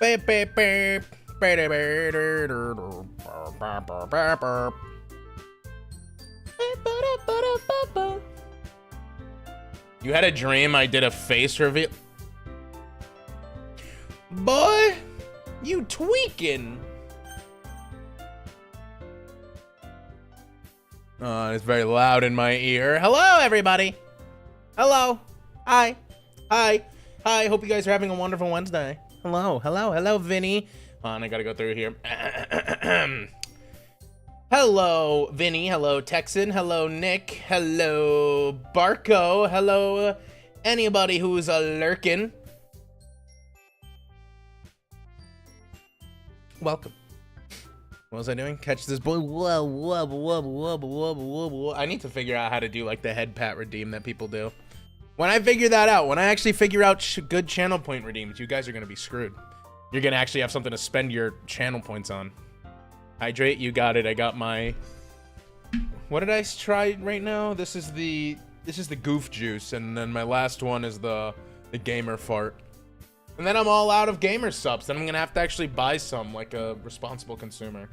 Beep, beep, beep. You had a dream I did a face reveal? Boy, you tweaking. It's very loud in my ear. Hello, everybody. Hello. Hi. Hi. Hi. Hope you guys are having a wonderful Wednesday. Hello. Hello. Hello, Vinny. I gotta go through here. Hello, Vinny. Hello, Texan. Hello, Nick. Hello, Barco. Hello, anybody who's lurking. Welcome. What was I doing? Catch this boy. Whoa, whoa, whoa, whoa, whoa, whoa, whoa. I need to figure out how to do like the head pat redeem that people do. When I figure that out, when I actually figure out good channel point redeems, you guys are gonna be screwed. You're gonna actually have something to spend your channel points on. Hydrate, you got it. I got my. What did I try right now? This is the goof juice, and then my last one is the gamer fart. And then I'm all out of gamer subs. Then I'm gonna have to actually buy some like a responsible consumer.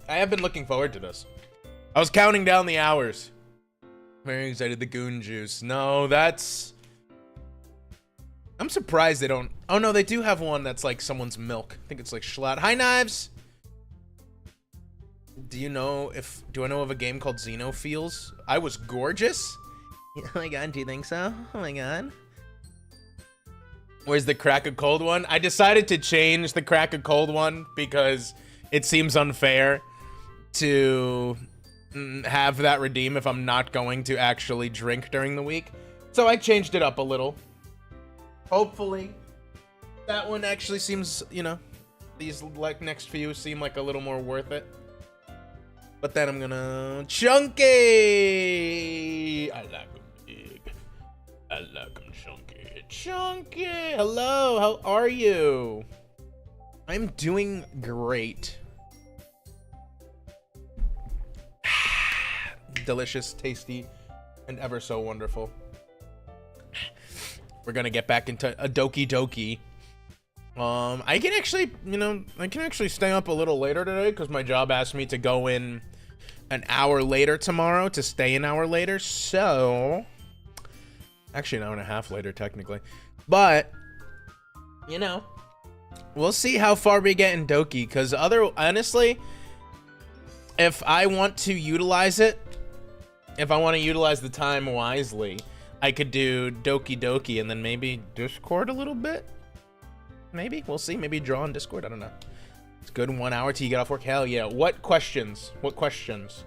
I have been looking forward to this. I was counting down the hours. Very excited. The goon juice. No, that's. I'm surprised they don't. Oh no, they do have one that's like someone's milk. I think it's like Schlatt. Hi, Knives. Do I know of a game called Xenophiles? I was gorgeous. Oh my god, do you think so? Oh my god. Where's the crack a cold one? I decided to change the crack a cold one because it seems unfair to have that redeem if I'm not going to actually drink during the week. So I changed it up a little. Hopefully that one actually seems, you know, these like next few seem like a little more worth it. But then I'm gonna chunky. I like them big. I like them chunky. Chunky. Hello, how are you? I'm doing great. Delicious, tasty, and ever so wonderful. We're gonna get back into a Doki Doki. I can actually, you know, stay up a little later today because my job asked me to go in an hour later tomorrow to stay an hour later. So, actually an hour and a half later technically. But, you know, we'll see how far we get in Doki because honestly, if I want to utilize it, if I want to utilize the time wisely, I could do Doki Doki and then maybe Discord a little bit. Maybe. We'll see. Maybe draw on Discord. I don't know. It's good. 1 hour till you get off work. Hell yeah. What questions? What questions?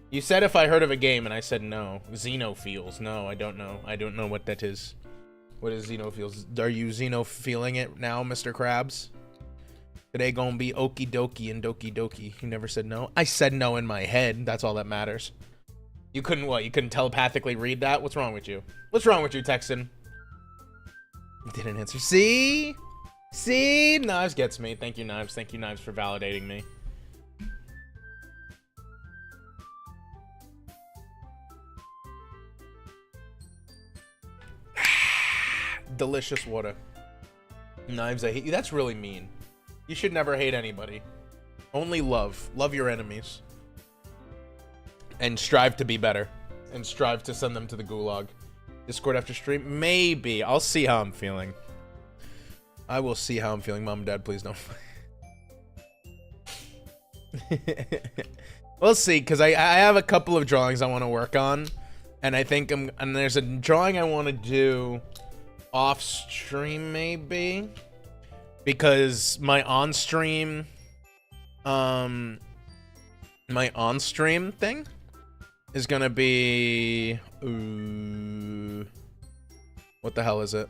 You said if I heard of a game and I said no. Xenophiles. No, I don't know. I don't know what that is. What is Xenophiles? Are you Xenophiling it now, Mr. Krabs? Today gonna be Okie Dokie and Doki Doki. You never said no? I said no in my head. That's all that matters. You couldn't what? You couldn't telepathically read that? What's wrong with you? What's wrong with you, Texan? You didn't answer. See? See? Knives gets me. Thank you, Knives. Thank you, Knives, for validating me. Delicious water. Knives, I hate you. That's really mean. You should never hate anybody. Only love. Love your enemies. And strive to be better. And strive to send them to the gulag. Discord after stream? Maybe. I'll see how I'm feeling. I will see how I'm feeling. Mom and Dad, please don't. We'll see, because I have a couple of drawings I want to work on. And I think and there's a drawing I want to do off stream, maybe. Because my on-stream thing is gonna be what the hell is it?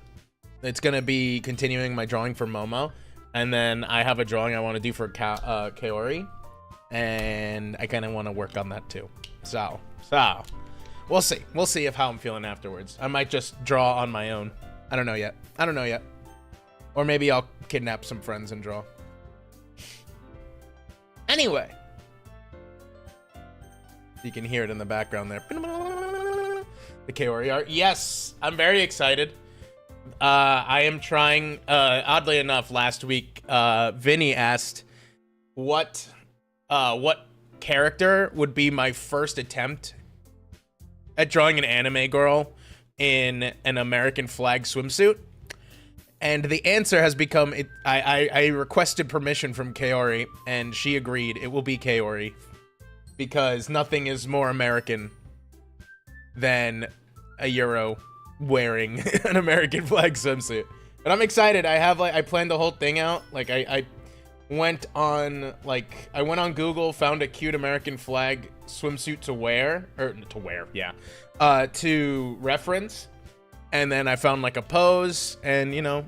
It's gonna be continuing my drawing for Momo, and then I have a drawing I want to do for Kaori, and I kind of want to work on that too. So we'll see. We'll see how I'm feeling afterwards. I might just draw on my own. I don't know yet. I don't know yet. Or maybe I'll kidnap some friends and draw. Anyway. You can hear it in the background there. The Kaori art. Yes, I'm very excited. I am trying, oddly enough, last week, Vinny asked what character would be my first attempt at drawing an anime girl in an American flag swimsuit. And the answer has become, I requested permission from Kaori, and she agreed. It will be Kaori. Because nothing is more American than a Euro wearing an American flag swimsuit. But I'm excited. I planned the whole thing out. Like, I went on Google, found a cute American flag swimsuit to reference. And then I found like a pose, and you know,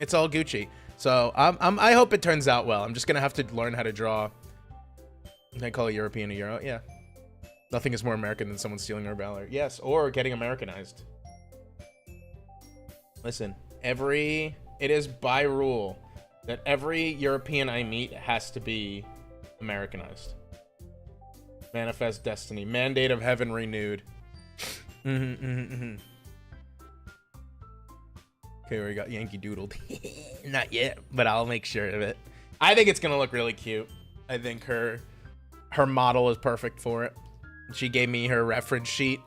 it's all Gucci. So I hope it turns out well. I'm just gonna have to learn how to draw. Can I call a European a Euro? Yeah. Nothing is more American than someone stealing our valor. Yes, or getting Americanized. Listen, it is by rule that every European I meet has to be Americanized. Manifest destiny. Mandate of heaven renewed. Okay, we got Yankee Doodled. Not yet, but I'll make sure of it. I think it's gonna look really cute. I think her model is perfect for it. She gave me her reference sheet.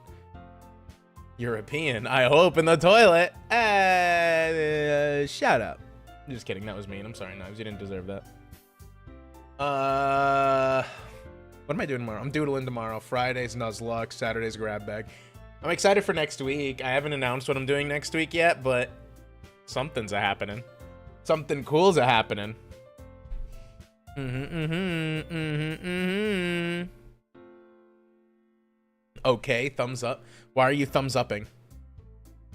European, I hope, in the toilet. Shut up. I'm just kidding. That was mean. I'm sorry, Knives. You didn't deserve that. What am I doing tomorrow? I'm doodling tomorrow. Friday's Nuzlocke. Saturday's Grab Bag. I'm excited for next week. I haven't announced what I'm doing next week yet, but something's a-happening. Something cool's a-happening. Okay, thumbs up. Why are you thumbs upping?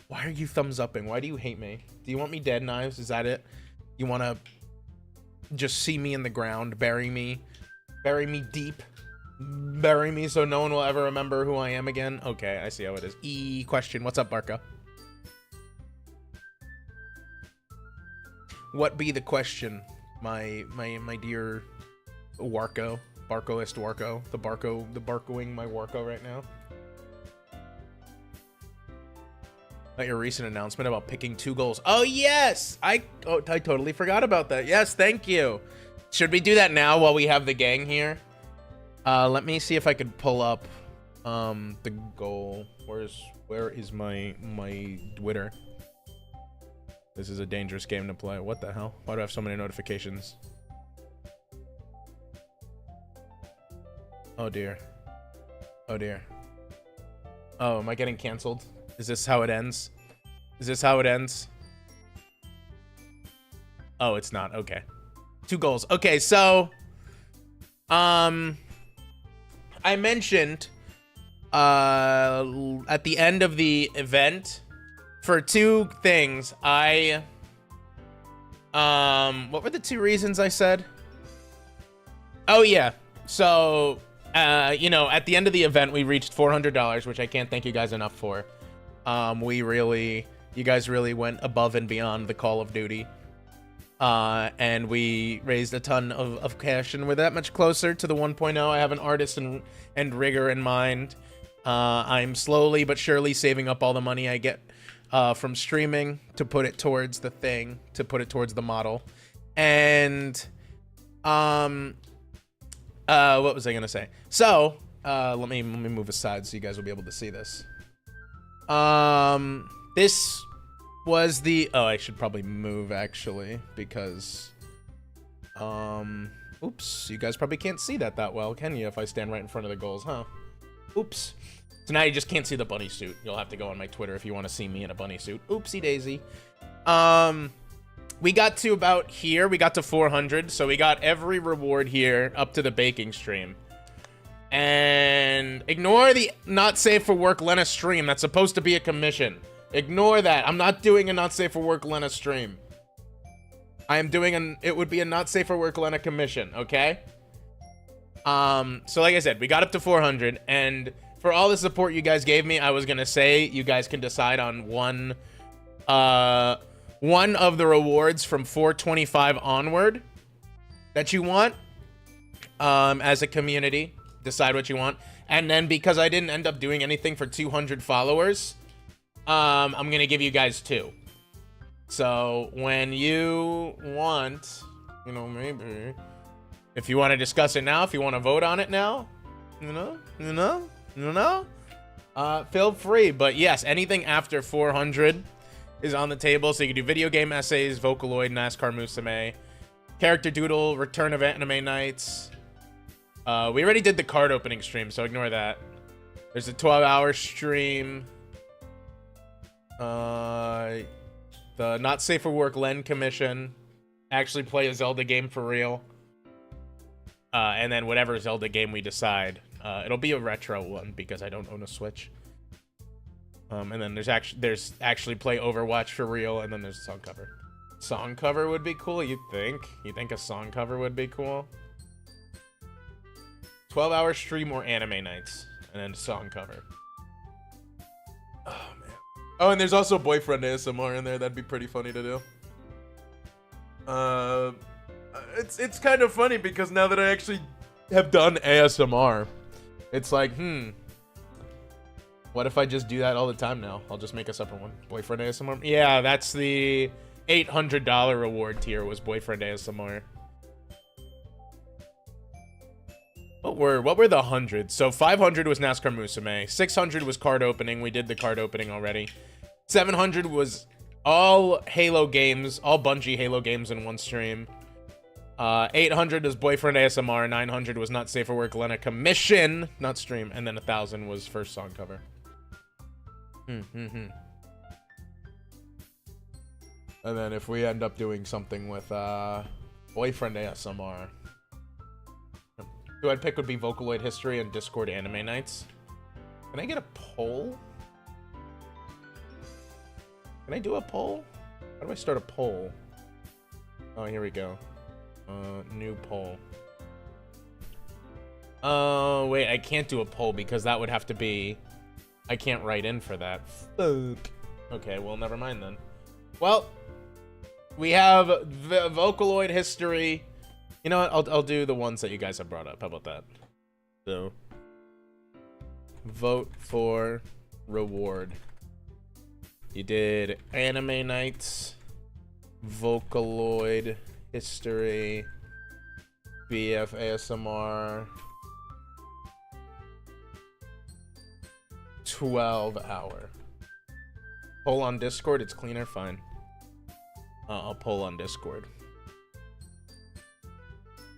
Why are you thumbs upping? Why do you hate me? Do you want me dead, Knives? Is that it? You want to just see me in the ground, bury me deep, bury me so no one will ever remember who I am again? Okay, I see how it is. Question. What's up, Barca? What be the question? My dear Warco, Barcoist Warco, the Barcoing my Warco right now. About your recent announcement about picking 2 goals. Oh yes, I totally forgot about that. Yes, thank you. Should we do that now while we have the gang here? Let me see if I could pull up the goal. Where is my Twitter? This is a dangerous game to play. What the hell? Why do I have so many notifications? Oh dear. Oh dear. Oh, am I getting canceled? Is this how it ends? Is this how it ends? Oh, it's not. Okay. 2 goals. Okay, so I mentioned at the end of the event for 2 things. What were the 2 reasons I said? Oh yeah. So you know, at the end of the event, we reached $400, which I can't thank you guys enough for. You guys really went above and beyond the Call of Duty. And we raised a ton of cash, and we're that much closer to the 1.0. I have an artist and rigor in mind. I'm slowly but surely saving up all the money I get from streaming to put it towards the thing, to put it towards the model. And what was I gonna say? So let me move aside so you guys will be able to see this. This was the, oh, I should probably move actually, because oops, you guys probably can't see that well, can you, if I stand right in front of the goals, huh? Oops. So now you just can't see the bunny suit. You'll have to go on my Twitter if you want to see me in a bunny suit. Oopsie daisy. We got to about here. We got to 400. So we got every reward here up to the baking stream. And ignore the not safe for work Lena stream. That's supposed to be a commission. Ignore that. I'm not doing a not safe for work Lena stream. I am doing it would be a not safe for work Lena commission, okay? So like I said, we got up to 400, and for all the support you guys gave me, I was gonna say you guys can decide on one of the rewards from 425 onward that you want as a community. Decide what you want. And then because I didn't end up doing anything for 200 followers, I'm going to give you guys 2. So when you want, you know, maybe if you want to discuss it now, if you want to vote on it now, feel free. But yes, anything after 400 is on the table. So you can do video game essays, Vocaloid, NASCAR Musume, Character Doodle, Return of Anime Nights. We already did the card opening stream, so ignore that. There's a 12-hour stream. The Not Safe for Work Len Commission. Actually play a Zelda game for real. And then whatever Zelda game we decide. It'll be a retro one because I don't own a Switch. And then there's actually play Overwatch for real, and then there's a song cover. Song cover would be cool, you think? You think a song cover would be cool? 12-hour stream or anime nights, and then song cover. Oh, man. Oh, and there's also boyfriend ASMR in there. That'd be pretty funny to do. It's kind of funny because now that I actually have done ASMR, it's like, what if I just do that all the time now? I'll just make a separate one. Boyfriend ASMR? Yeah, that's the $800 reward tier was boyfriend ASMR. What were the hundreds? So 500 was NASCAR Musume. 600 was card opening. We did the card opening already. 700 was all Halo games, all Bungie Halo games in one stream. 800 was boyfriend ASMR. 900 was Not Safe for Work Lena Commission, not stream. And then 1,000 was first song cover. And then if we end up doing something with boyfriend ASMR, who I'd pick would be Vocaloid History and Discord Anime Nights. Can I get a poll? Can I do a poll? How do I start a poll? Oh, here we go. New poll. Oh, wait, I can't do a poll because that would have to be... I can't write in for that. Fuck. Okay, well, never mind then. Well, we have Vocaloid History. You know what? I'll do the ones that you guys have brought up. How about that? So, vote for reward. You did Anime Nights, Vocaloid History, BF ASMR, 12-hour. Poll on Discord. It's cleaner. Fine. I'll poll on Discord.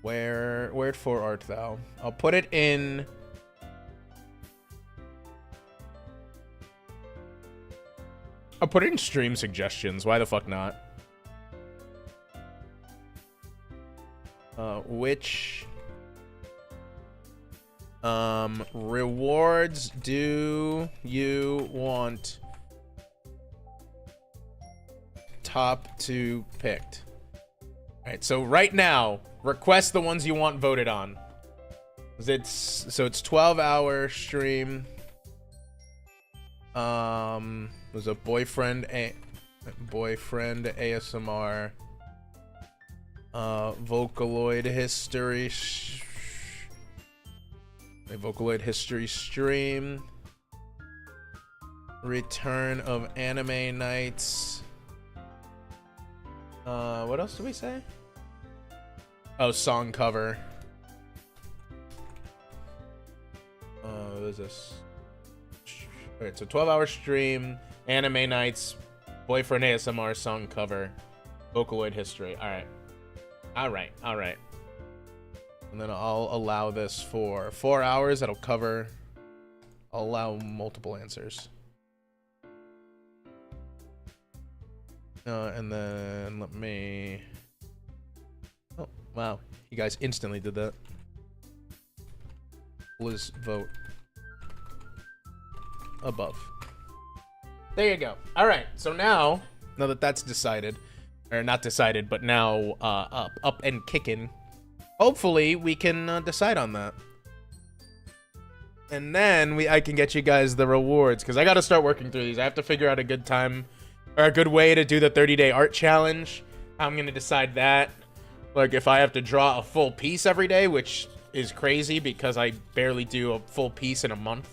Wherefore art thou? I'll put it in... I'll put it in stream suggestions. Why the fuck not? Which... rewards do you want top 2 picked? Alright, so right now, request the ones you want voted on. It's 12-hour stream. Was a boyfriend ASMR. Vocaloid History. A Vocaloid History stream. Return of Anime Nights. What else did we say? Oh, song cover. What is this? Alright, so 12-hour stream, Anime Nights, Boyfriend ASMR, song cover, Vocaloid History. Alright. Alright. And then I'll allow this for 4 hours. That'll cover. I'll allow multiple answers. And then let me... Oh, wow. You guys instantly did that. Please vote above. There you go. All right. So now that that's decided, or not decided, but now up and kicking, hopefully we can decide on that. And then I can get you guys the rewards, because I got to start working through these. I have to figure out a good time or a good way to do the 30-day art challenge. How I'm going to decide that. Like if I have to draw a full piece every day, which is crazy because I barely do a full piece in a month.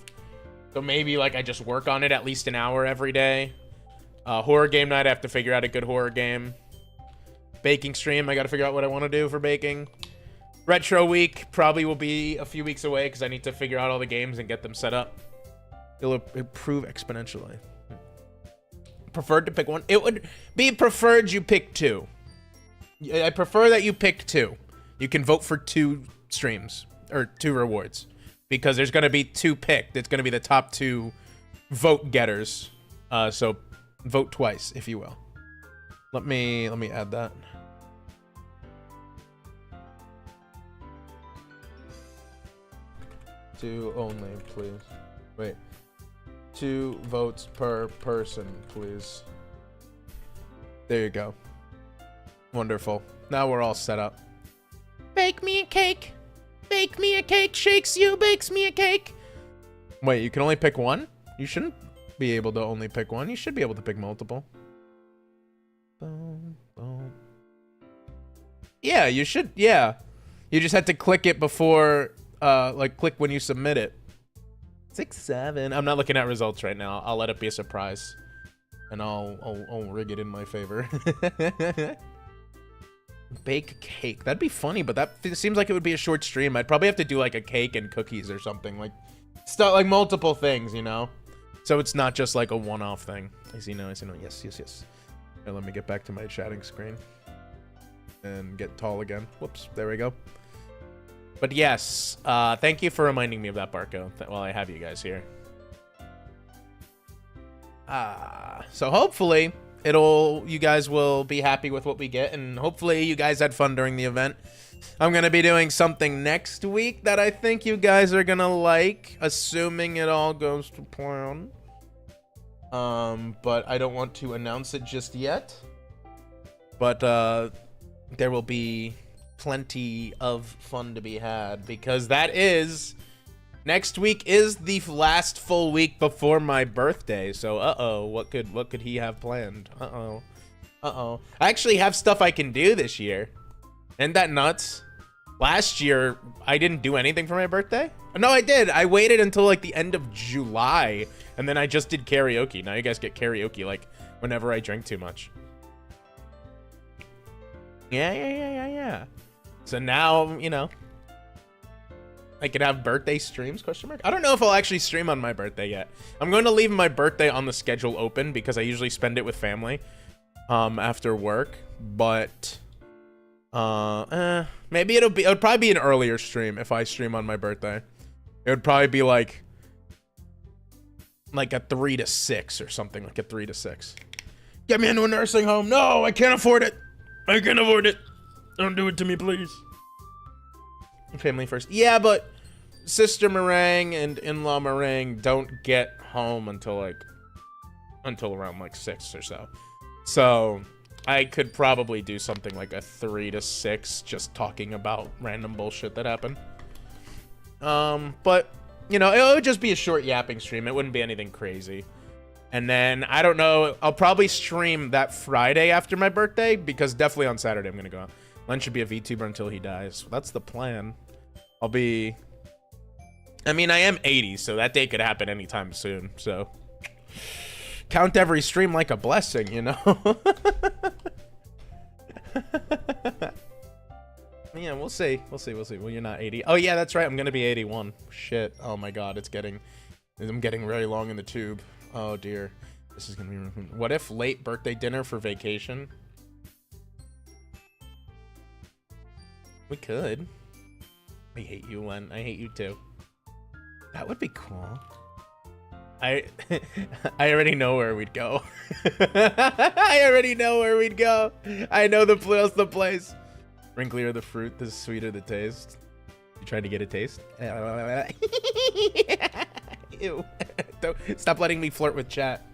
So maybe like I just work on it at least an hour every day. Horror game night, I have to figure out a good horror game. Baking stream, I gotta figure out what I want to do for baking. Retro week probably will be a few weeks away because I need to figure out all the games and get them set up. It'll improve exponentially. Preferred to pick one? It would be preferred you pick two. I prefer that you pick two. You can vote for 2 streams or 2 rewards because there's gonna be 2 picked. It's gonna be the top 2 vote getters. So vote twice, if you will. Let me add that. Two only, please. Wait. 2 votes per person, please. There you go. Wonderful. Now we're all set up. Bake me a cake. Bake me a cake. Shakes you, bakes me a cake. Wait, you can only pick one? You shouldn't be able to only pick one. You should be able to pick multiple. Boom, boom. Yeah, you should. Yeah. You just had to click it before, like, click when you submit it. 6, 7. I'm not looking at results right now. I'll let it be a surprise. And I'll rig it in my favor. Bake cake. That'd be funny, but that seems like it would be a short stream. I'd probably have to do like a cake and cookies or something. Like, stuff like multiple things, you know? So it's not just like a one-off thing. I see no. Yes. Here, let me get back to my chatting screen. And get tall again. Whoops, there we go. But yes, thank you for reminding me of that, Barco, while I have you guys here. So hopefully you guys will be happy with what we get, and hopefully you guys had fun during the event. I'm gonna be doing something next week that I think you guys are gonna like, assuming it all goes to plan. But I don't want to announce it just yet. But there will be plenty of fun to be had, because next week is the last full week before my birthday. So what could he have planned? I actually have stuff I can do this year. Isn't that nuts? Last year I didn't do anything for my birthday. No, I did. I waited until like the end of July, and then I just did karaoke. Now you guys get karaoke like whenever I drink too much. Yeah. So now, you know, I could have birthday streams, question mark? I don't know if I'll actually stream on my birthday yet. I'm going to leave my birthday on the schedule open because I usually spend it with family after work. But maybe it would probably be an earlier stream if I stream on my birthday. It would probably be like a 3 to 6 or something, like a 3 to 6. Get me into a nursing home. No, I can't afford it. I can't afford it. Don't do it to me, please. Family first. Yeah, but Sister Meringue and in-law Meringue don't get home until around like 6 or so. So I could probably do something like a 3 to 6, just talking about random bullshit that happened. But you know, it would just be a short yapping stream. It wouldn't be anything crazy. And then, I don't know, I'll probably stream that Friday after my birthday, because definitely on Saturday I'm gonna go out. Len should be a VTuber until he dies. That's the plan. I am 80, so that day could happen anytime soon, so. Count every stream like a blessing, you know? Yeah, we'll see. Well, you're not 80. Oh, yeah, that's right. I'm gonna be 81. Shit. Oh, my God. I'm getting very long in the tube. Oh, dear. This is gonna be... What if late birthday dinner for vacation? We could. I hate you, Len. I hate you too. That would be cool. I already know where we'd go. I already know where we'd go. I know the place. Wrinklier the fruit, the sweeter the taste. You trying to get a taste? Ew. Stop letting me flirt with chat.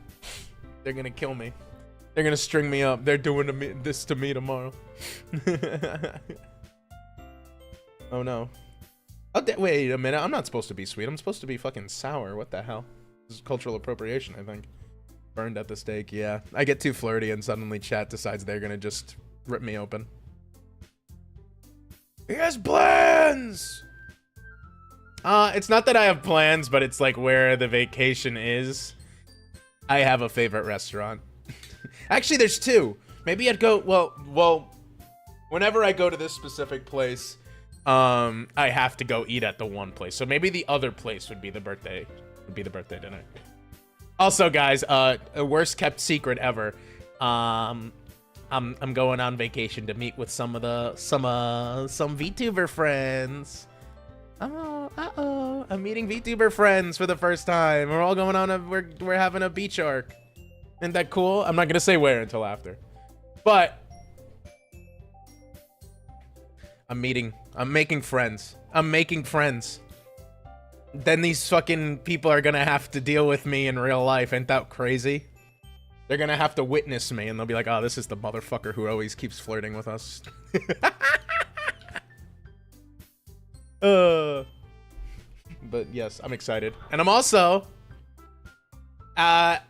They're gonna kill me. They're gonna string me up. They're doing this to me tomorrow. Oh no. Oh, wait a minute. I'm not supposed to be sweet. I'm supposed to be fucking sour. What the hell? This is cultural appropriation, I think. Burned at the stake. Yeah. I get too flirty and suddenly chat decides they're gonna just rip me open. He has plans! It's not that I have plans, but it's like where the vacation is. I have a favorite restaurant. Actually, there's two. Maybe I'd go, well, whenever I go to this specific place, I have to go eat at the one place. So maybe the other place would be the birthday dinner. Also, guys, a worst kept secret ever. I'm going on vacation to meet with some VTuber friends. I'm meeting VTuber friends for the first time. We're all going on we're having a beach arc. Isn't that cool? I'm not gonna say where until after. But I'm making friends. Then these fucking people are gonna have to deal with me in real life. Ain't that crazy? They're gonna have to witness me and they'll be like, oh, this is the motherfucker who always keeps flirting with us. But yes, I'm excited. And I'm also,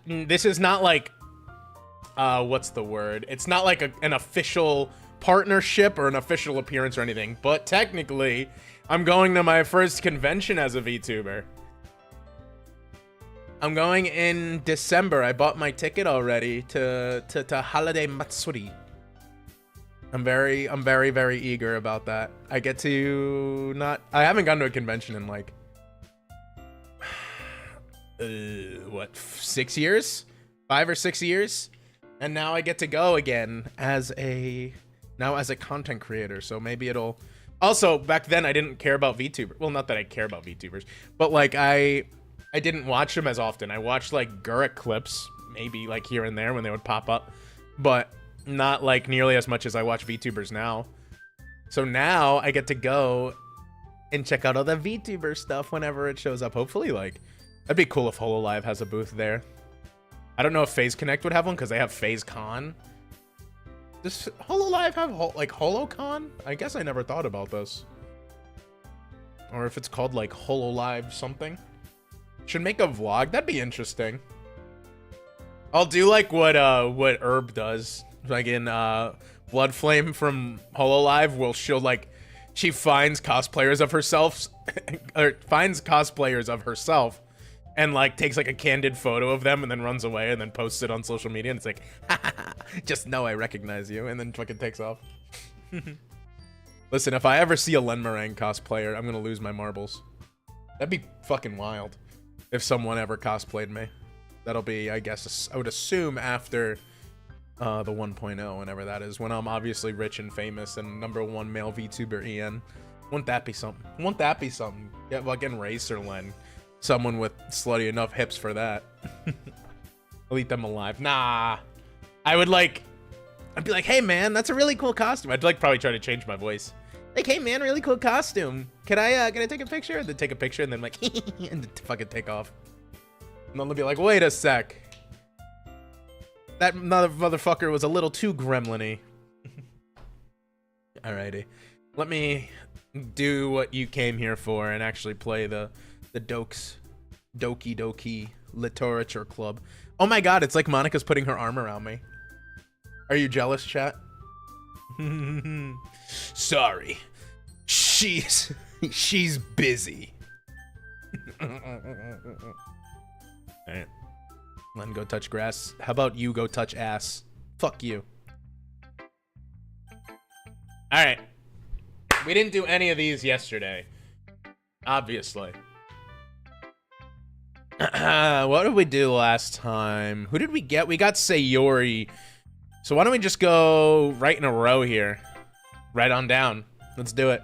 this is not like, what's the word? It's not like an official partnership or an official appearance or anything, but technically, I'm going to my first convention as a VTuber. I'm going in December. I bought my ticket already to Holiday Matsuri. I'm very, very eager about that. I get to I haven't gone to a convention in like, what, 6 years? 5 or 6 years? And now I get to go again as a content creator. So maybe it'll, also back then I didn't care about VTubers. Well, not that I care about VTubers, but like I didn't watch them as often. I watched like Guruk clips, maybe like here and there when they would pop up, but not like nearly as much as I watch VTubers now. So now I get to go and check out all the VTuber stuff whenever it shows up. Hopefully, like, that'd be cool if HoloLive has a booth there. I don't know if FaZe Connect would have one because they have FaZe Con. Does HoloLive have like HoloCon? I guess I never thought about this. Or if it's called like HoloLive something. Should make a vlog. That'd be interesting. I'll do like what Herb does. Like in Bloodflame from HoloLive, will she'll like, she finds cosplayers of herself or finds cosplayers of herself and like takes like a candid photo of them and then runs away and then posts it on social media and it's like, just know I recognize you, and then fucking takes off. Listen, if I ever see a Lenmarang cosplayer, I'm gonna lose my marbles. That'd be fucking wild if someone ever cosplayed me. That'll be, I guess, I would assume after the 1.0, whenever that is, when I'm obviously rich and famous and #1 male VTuber EN. Wouldn't that be something? Wouldn't that be something? Get fucking Racer Len. Someone with slutty enough hips for that. I'll eat them alive. Nah. I'd be like, hey man, that's a really cool costume. I'd like probably try to change my voice. Like, hey man, really cool costume. Can I take a picture? And then take a picture and then like, and fucking take off. And then they'll be like, wait a sec. That motherfucker was a little too gremlin-y. Alrighty. Let me do what you came here for and actually play the Doki Doki Literature Club. Oh my god, it's like Monica's putting her arm around me. Are you jealous, chat? Sorry. She's busy. Alright. Len, go touch grass. How about you go touch ass? Fuck you. Alright. We didn't do any of these yesterday. Obviously. What did we do last time? Who did we get? We got Sayori. So why don't we just go right in a row here? Right on down. Let's do it.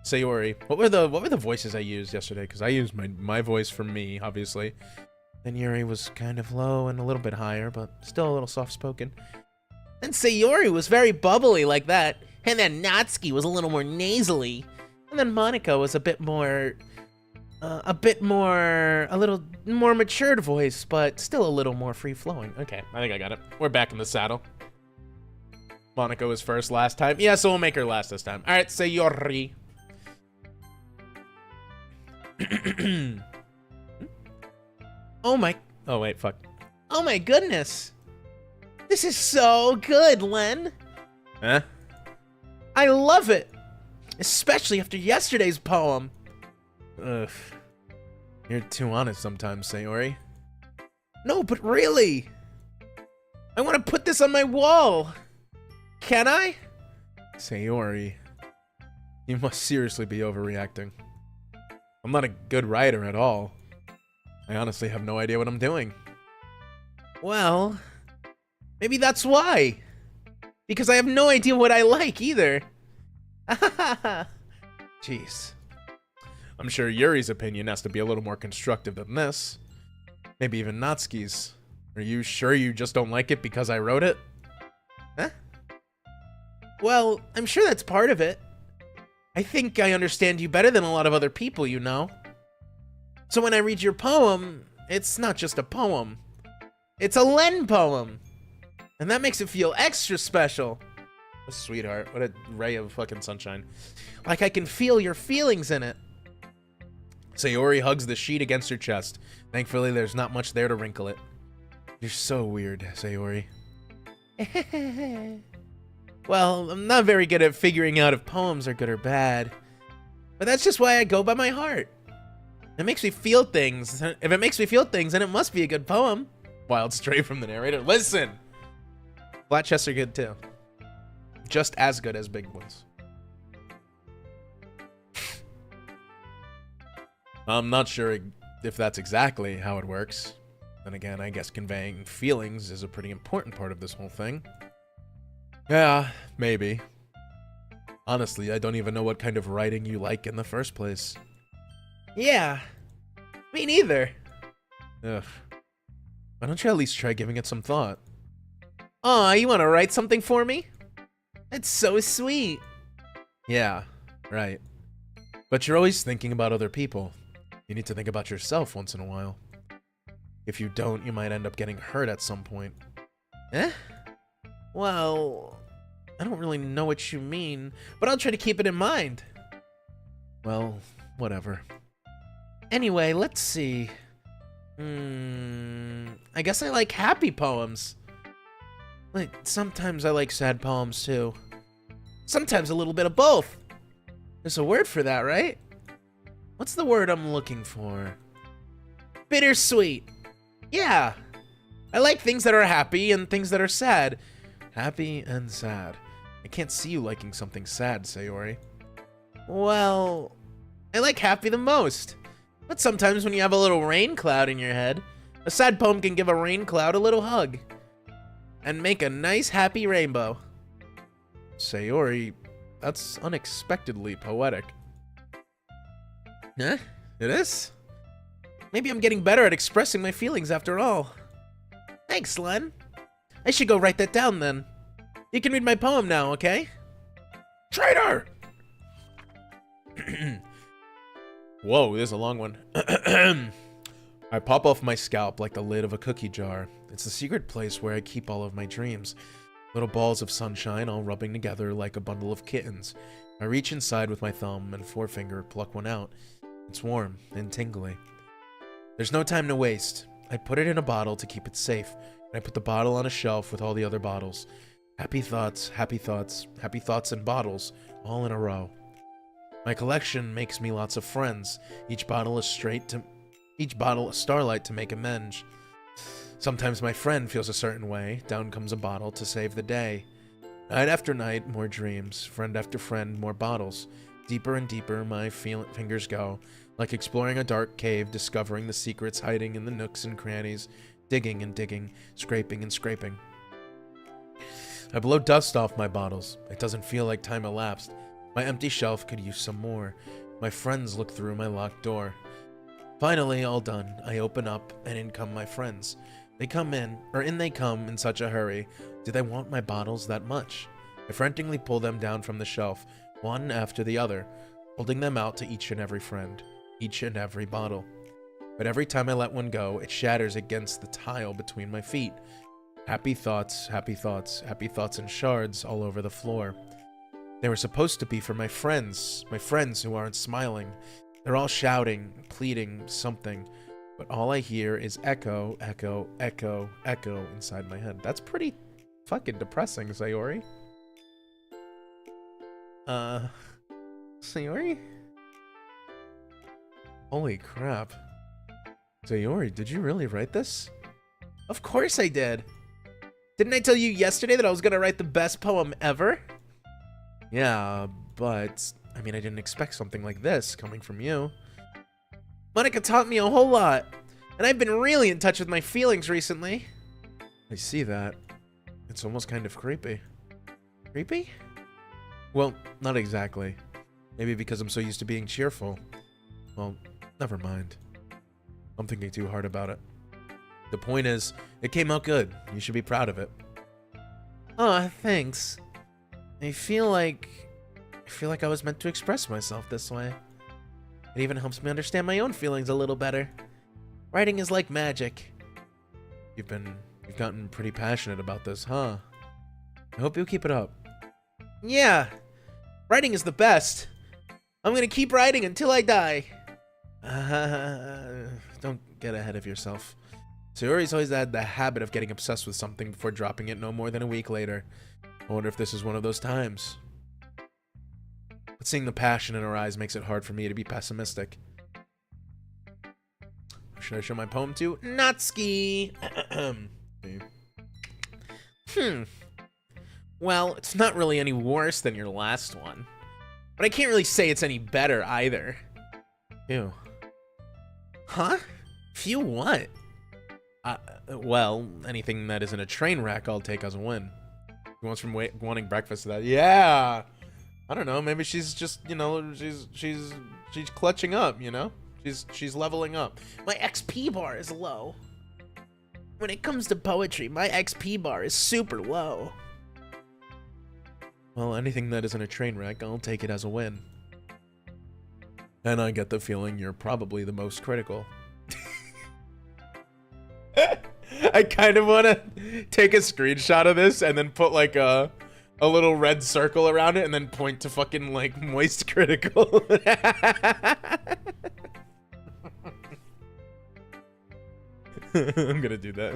Sayori. What were the voices I used yesterday? Because I used my voice for me, obviously. Then Yuri was kind of low and a little bit higher, but still a little soft-spoken. And Sayori was very bubbly like that. And then Natsuki was a little more nasally. And then Monica was a little more matured voice, but still a little more free-flowing. Okay, I think I got it. We're back in the saddle. Monica was first last time. Yeah, so we'll make her last this time. All right, Sayori. Oh wait, fuck. Oh my goodness. This is so good, Len. Huh? I love it. Especially after yesterday's poem. Ugh. You're too honest sometimes, Sayori. No, but really! I want to put this on my wall! Can I? Sayori, you must seriously be overreacting. I'm not a good writer at all. I honestly have no idea what I'm doing. Well, maybe that's why. Because I have no idea what I like either. Jeez. I'm sure Yuri's opinion has to be a little more constructive than this. Maybe even Natsuki's. Are you sure you just don't like it because I wrote it? Huh? Well, I'm sure that's part of it. I think I understand you better than a lot of other people, you know. So when I read your poem, it's not just a poem. It's a Len poem. And that makes it feel extra special. Oh, sweetheart, what a ray of fucking sunshine. Like I can feel your feelings in it. Sayori hugs the sheet against her chest. Thankfully, there's not much there to wrinkle it. You're so weird, Sayori. Well, I'm not very good at figuring out if poems are good or bad. But that's just why I go by my heart. It makes me feel things. If it makes me feel things, then it must be a good poem. Wild stray from the narrator. Listen! Flat chests are good too. Just as good as big ones. I'm not sure if that's exactly how it works. Then again, I guess conveying feelings is a pretty important part of this whole thing. Yeah, maybe. Honestly, I don't even know what kind of writing you like in the first place. Yeah, me neither. Ugh. Why don't you at least try giving it some thought? Aw, you want to write something for me? That's so sweet. Yeah, right. But you're always thinking about other people. You need to think about yourself once in a while. If you don't, you might end up getting hurt at some point. Eh? Well, I don't really know what you mean, but I'll try to keep it in mind. Well, whatever. Anyway, let's see. I guess I like happy poems. Like, sometimes I like sad poems too. Sometimes a little bit of both. There's a word for that, right? What's the word I'm looking for? Bittersweet. Yeah. I like things that are happy and things that are sad. Happy and sad. I can't see you liking something sad, Sayori. Well, I like happy the most. But sometimes when you have a little rain cloud in your head, a sad poem can give a rain cloud a little hug. And make a nice happy rainbow. Sayori, that's unexpectedly poetic. Huh? It is? Maybe I'm getting better at expressing my feelings after all. Thanks, Len. I should go write that down then. You can read my poem now, okay? Traitor! Whoa, this is a long one. I pop off my scalp like the lid of a cookie jar. It's the secret place where I keep all of my dreams. Little balls of sunshine all rubbing together like a bundle of kittens. I reach inside with my thumb and forefinger, pluck one out. It's warm and tingly. There's no time to waste. I put it in a bottle to keep it safe, and I put the bottle on a shelf with all the other bottles. Happy thoughts, happy thoughts, happy thoughts and bottles, all in a row. My collection makes me lots of friends. Each bottle a starlight to make amends. Sometimes my friend feels a certain way. Down comes a bottle to save the day. Night after night, more dreams. Friend after friend, more bottles. Deeper and deeper my fingers go, like exploring a dark cave, discovering the secrets hiding in the nooks and crannies, digging and digging, scraping and scraping. I blow dust off my bottles. It doesn't feel like time elapsed. My empty shelf could use some more. My friends look through my locked door. Finally, all done. I open up, and in come my friends. They come in such a hurry. Do they want my bottles that much? I frantically pull them down from the shelf, one after the other, holding them out to each and every friend, each and every bottle. But every time I let one go, it shatters against the tile between my feet. Happy thoughts, happy thoughts, happy thoughts and shards all over the floor. They were supposed to be for my friends who aren't smiling. They're all shouting, pleading something, but all I hear is echo, echo, echo, echo inside my head. That's pretty fucking depressing, Sayori. Sayori? Holy crap. Sayori, did you really write this? Of course I did. Didn't I tell you yesterday that I was gonna write the best poem ever? Yeah, but I mean, I didn't expect something like this coming from you. Monica taught me a whole lot, and I've been really in touch with my feelings recently. I see that. It's almost kind of creepy. Creepy? Well, not exactly. Maybe because I'm so used to being cheerful. Well, never mind. I'm thinking too hard about it. The point is, it came out good. You should be proud of it. Aw, thanks. I feel like I was meant to express myself this way. It even helps me understand my own feelings a little better. Writing is like magic. You've gotten pretty passionate about this, huh? I hope you'll keep it up. Yeah, writing is the best. I'm gonna keep writing until I die. Don't get ahead of yourself. Sayori's always had the habit of getting obsessed with something before dropping it no more than a week later. I wonder if this is one of those times. But seeing the passion in her eyes makes it hard for me to be pessimistic. Should I show my poem to Natsuki? Well, it's not really any worse than your last one. But I can't really say it's any better either. Ew. Huh? Phew what? Well, anything that isn't a train wreck, I'll take as a win. He wants from wanting breakfast to that. Yeah! I don't know, maybe she's just, you know, she's clutching up, you know? She's leveling up. My XP bar is low. When it comes to poetry, my XP bar is super low. Well, anything that isn't a train wreck, I'll take it as a win. And I get the feeling you're probably the most critical. I kind of want to take a screenshot of this and then put like a little red circle around it and then point to fucking like moist critical. I'm gonna do that.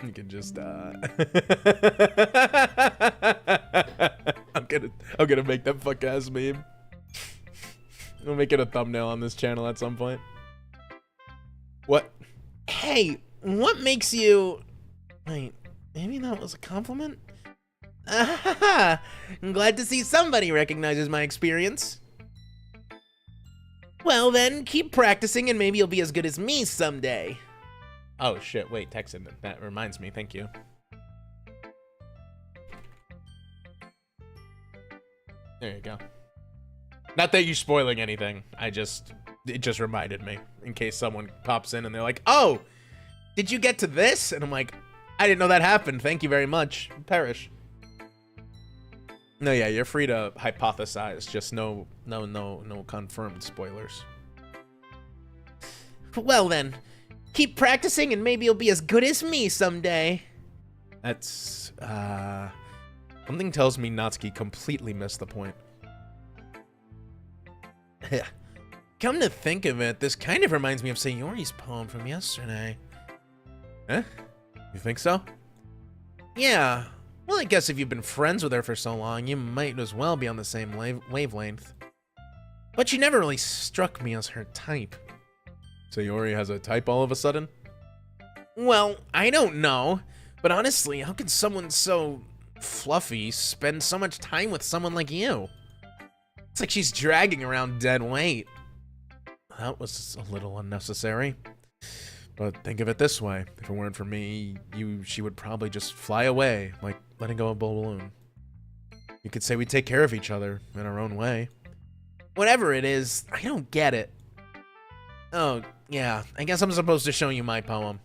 You can just I'm gonna make that fuck ass meme. I'll make it a thumbnail on this channel at some point. What? Hey, what makes you... Wait, maybe that was a compliment? I'm glad to see somebody recognizes my experience. Well then, keep practicing and maybe you'll be as good as me someday. Oh shit, wait, texted. That reminds me, thank you. There you go. Not that you're spoiling anything. It just reminded me in case someone pops in and they're like, "Oh, did you get to this?" And I'm like, "I didn't know that happened. Thank you very much." Perish. No, yeah, you're free to hypothesize. Just no confirmed spoilers. Well then, keep practicing and maybe you'll be as good as me someday. That's something tells me Natsuki completely missed the point. Come to think of it, this kind of reminds me of Sayori's poem from yesterday. Huh? You think so? Yeah. Well, I guess if you've been friends with her for so long, you might as well be on the same wavelength. But she never really struck me as her type. Sayori has a type all of a sudden? Well, I don't know. But honestly, how can someone so fluffy spend so much time with someone like you? It's like she's dragging around dead weight. That was a little unnecessary. But think of it this way. If it weren't for me, she would probably just fly away, like letting go of a balloon. You could say we take care of each other in our own way. Whatever it is, I don't get it. Oh, yeah, I guess I'm supposed to show you my poem.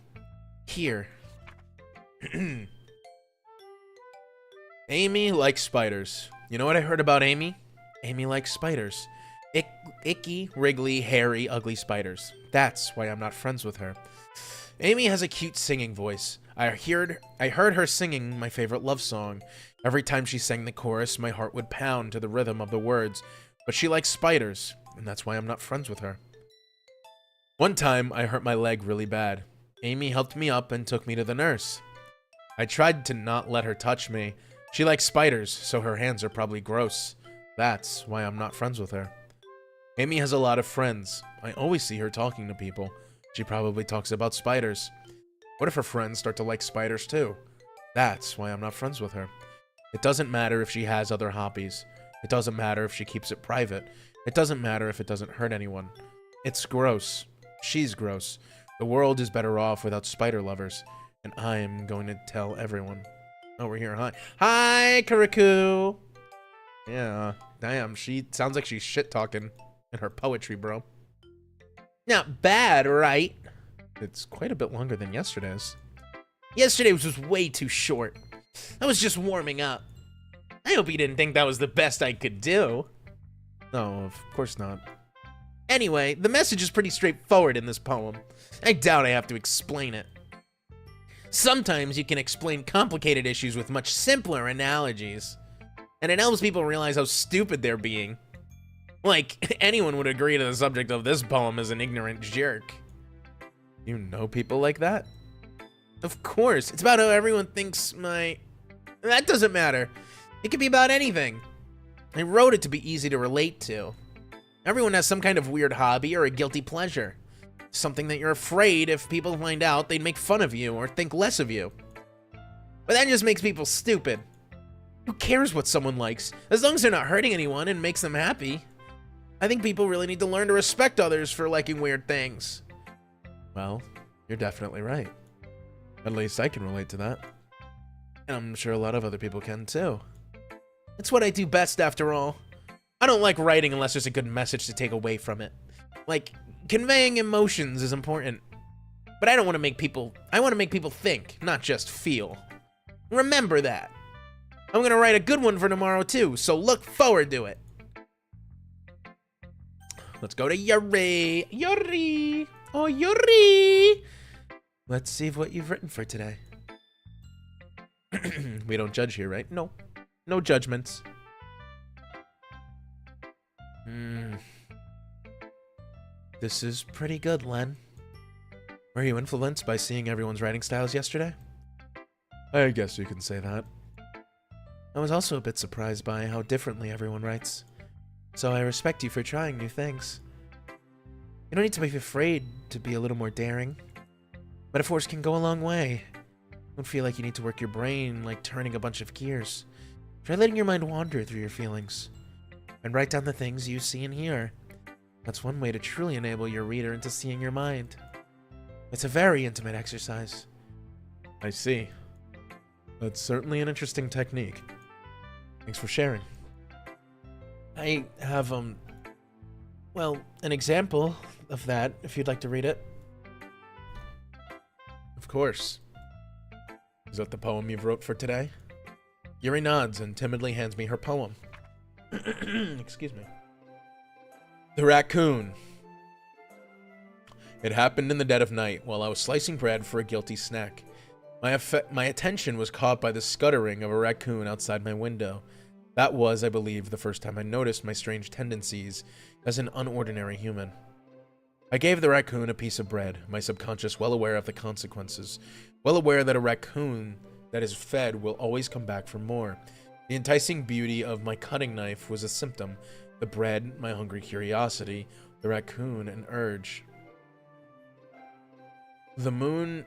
Here. Amy likes spiders. You know what I heard about Amy? Amy likes spiders. Icky, wriggly, hairy, ugly spiders. That's why I'm not friends with her. Amy has a cute singing voice. I heard her singing my favorite love song. Every time she sang the chorus, my heart would pound to the rhythm of the words. But she likes spiders, and that's why I'm not friends with her. One time, I hurt my leg really bad. Amy helped me up and took me to the nurse. I tried to not let her touch me, She likes spiders, so her hands are probably gross. That's why I'm not friends with her. Amy has a lot of friends. I always see her talking to people. She probably talks about spiders. What if her friends start to like spiders too? That's why I'm not friends with her. It doesn't matter if she has other hobbies. It doesn't matter if she keeps it private. It doesn't matter if it doesn't hurt anyone. It's gross. She's gross. The world is better off without spider lovers. And I'm going to tell everyone. Oh, we're here. Hi. Hi, Kariku. Yeah. Damn, she sounds like she's shit-talking in her poetry, bro. Not bad, right? It's quite a bit longer than yesterday's. Yesterday was just way too short. I was just warming up. I hope you didn't think that was the best I could do. No, of course not. Anyway, the message is pretty straightforward in this poem. I doubt I have to explain it. Sometimes you can explain complicated issues with much simpler analogies. And it helps people realize how stupid they're being. Like, anyone would agree to the subject of this poem is an ignorant jerk. You know people like that? Of course. It's about how everyone thinks That doesn't matter. It could be about anything. I wrote it to be easy to relate to. Everyone has some kind of weird hobby or a guilty pleasure. Something that you're afraid if people find out, they'd make fun of you or think less of you. But that just makes people stupid. Who cares what someone likes, as long as they're not hurting anyone and makes them happy? I think people really need to learn to respect others for liking weird things. Well, you're definitely right. At least I can relate to that. And I'm sure a lot of other people can too. It's what I do best after all. I don't like writing unless there's a good message to take away from it. Like, conveying emotions is important. But I want to make people think, not just feel. Remember that. I'm gonna write a good one for tomorrow too, so look forward to it. Let's go to Yuri. Yuri! Oh, Yuri! Let's see what you've written for today. We don't judge here, right? No. No judgments. This is pretty good, Len. Were you influenced by seeing everyone's writing styles yesterday? I guess you can say that. I was also a bit surprised by how differently everyone writes. So I respect you for trying new things. You don't need to be afraid to be a little more daring. Metaphors can go a long way. Don't feel like you need to work your brain like turning a bunch of gears. Try letting your mind wander through your feelings. And write down the things you see and hear. That's one way to truly enable your reader into seeing your mind. It's a very intimate exercise. I see. That's certainly an interesting technique. Thanks for sharing. I have, well, an example of that, if you'd like to read it. Of course. Is that the poem you've wrote for today? Yuri nods and timidly hands me her poem. Excuse me. The Raccoon. It happened in the dead of night while I was slicing bread for a guilty snack. My attention was caught by the scuttering of a raccoon outside my window. That was, I believe, the first time I noticed my strange tendencies as an unordinary human. I gave the raccoon a piece of bread, my subconscious well aware of the consequences, well aware that a raccoon that is fed will always come back for more. The enticing beauty of my cutting knife was a symptom, the bread, my hungry curiosity, the raccoon, an urge. The moon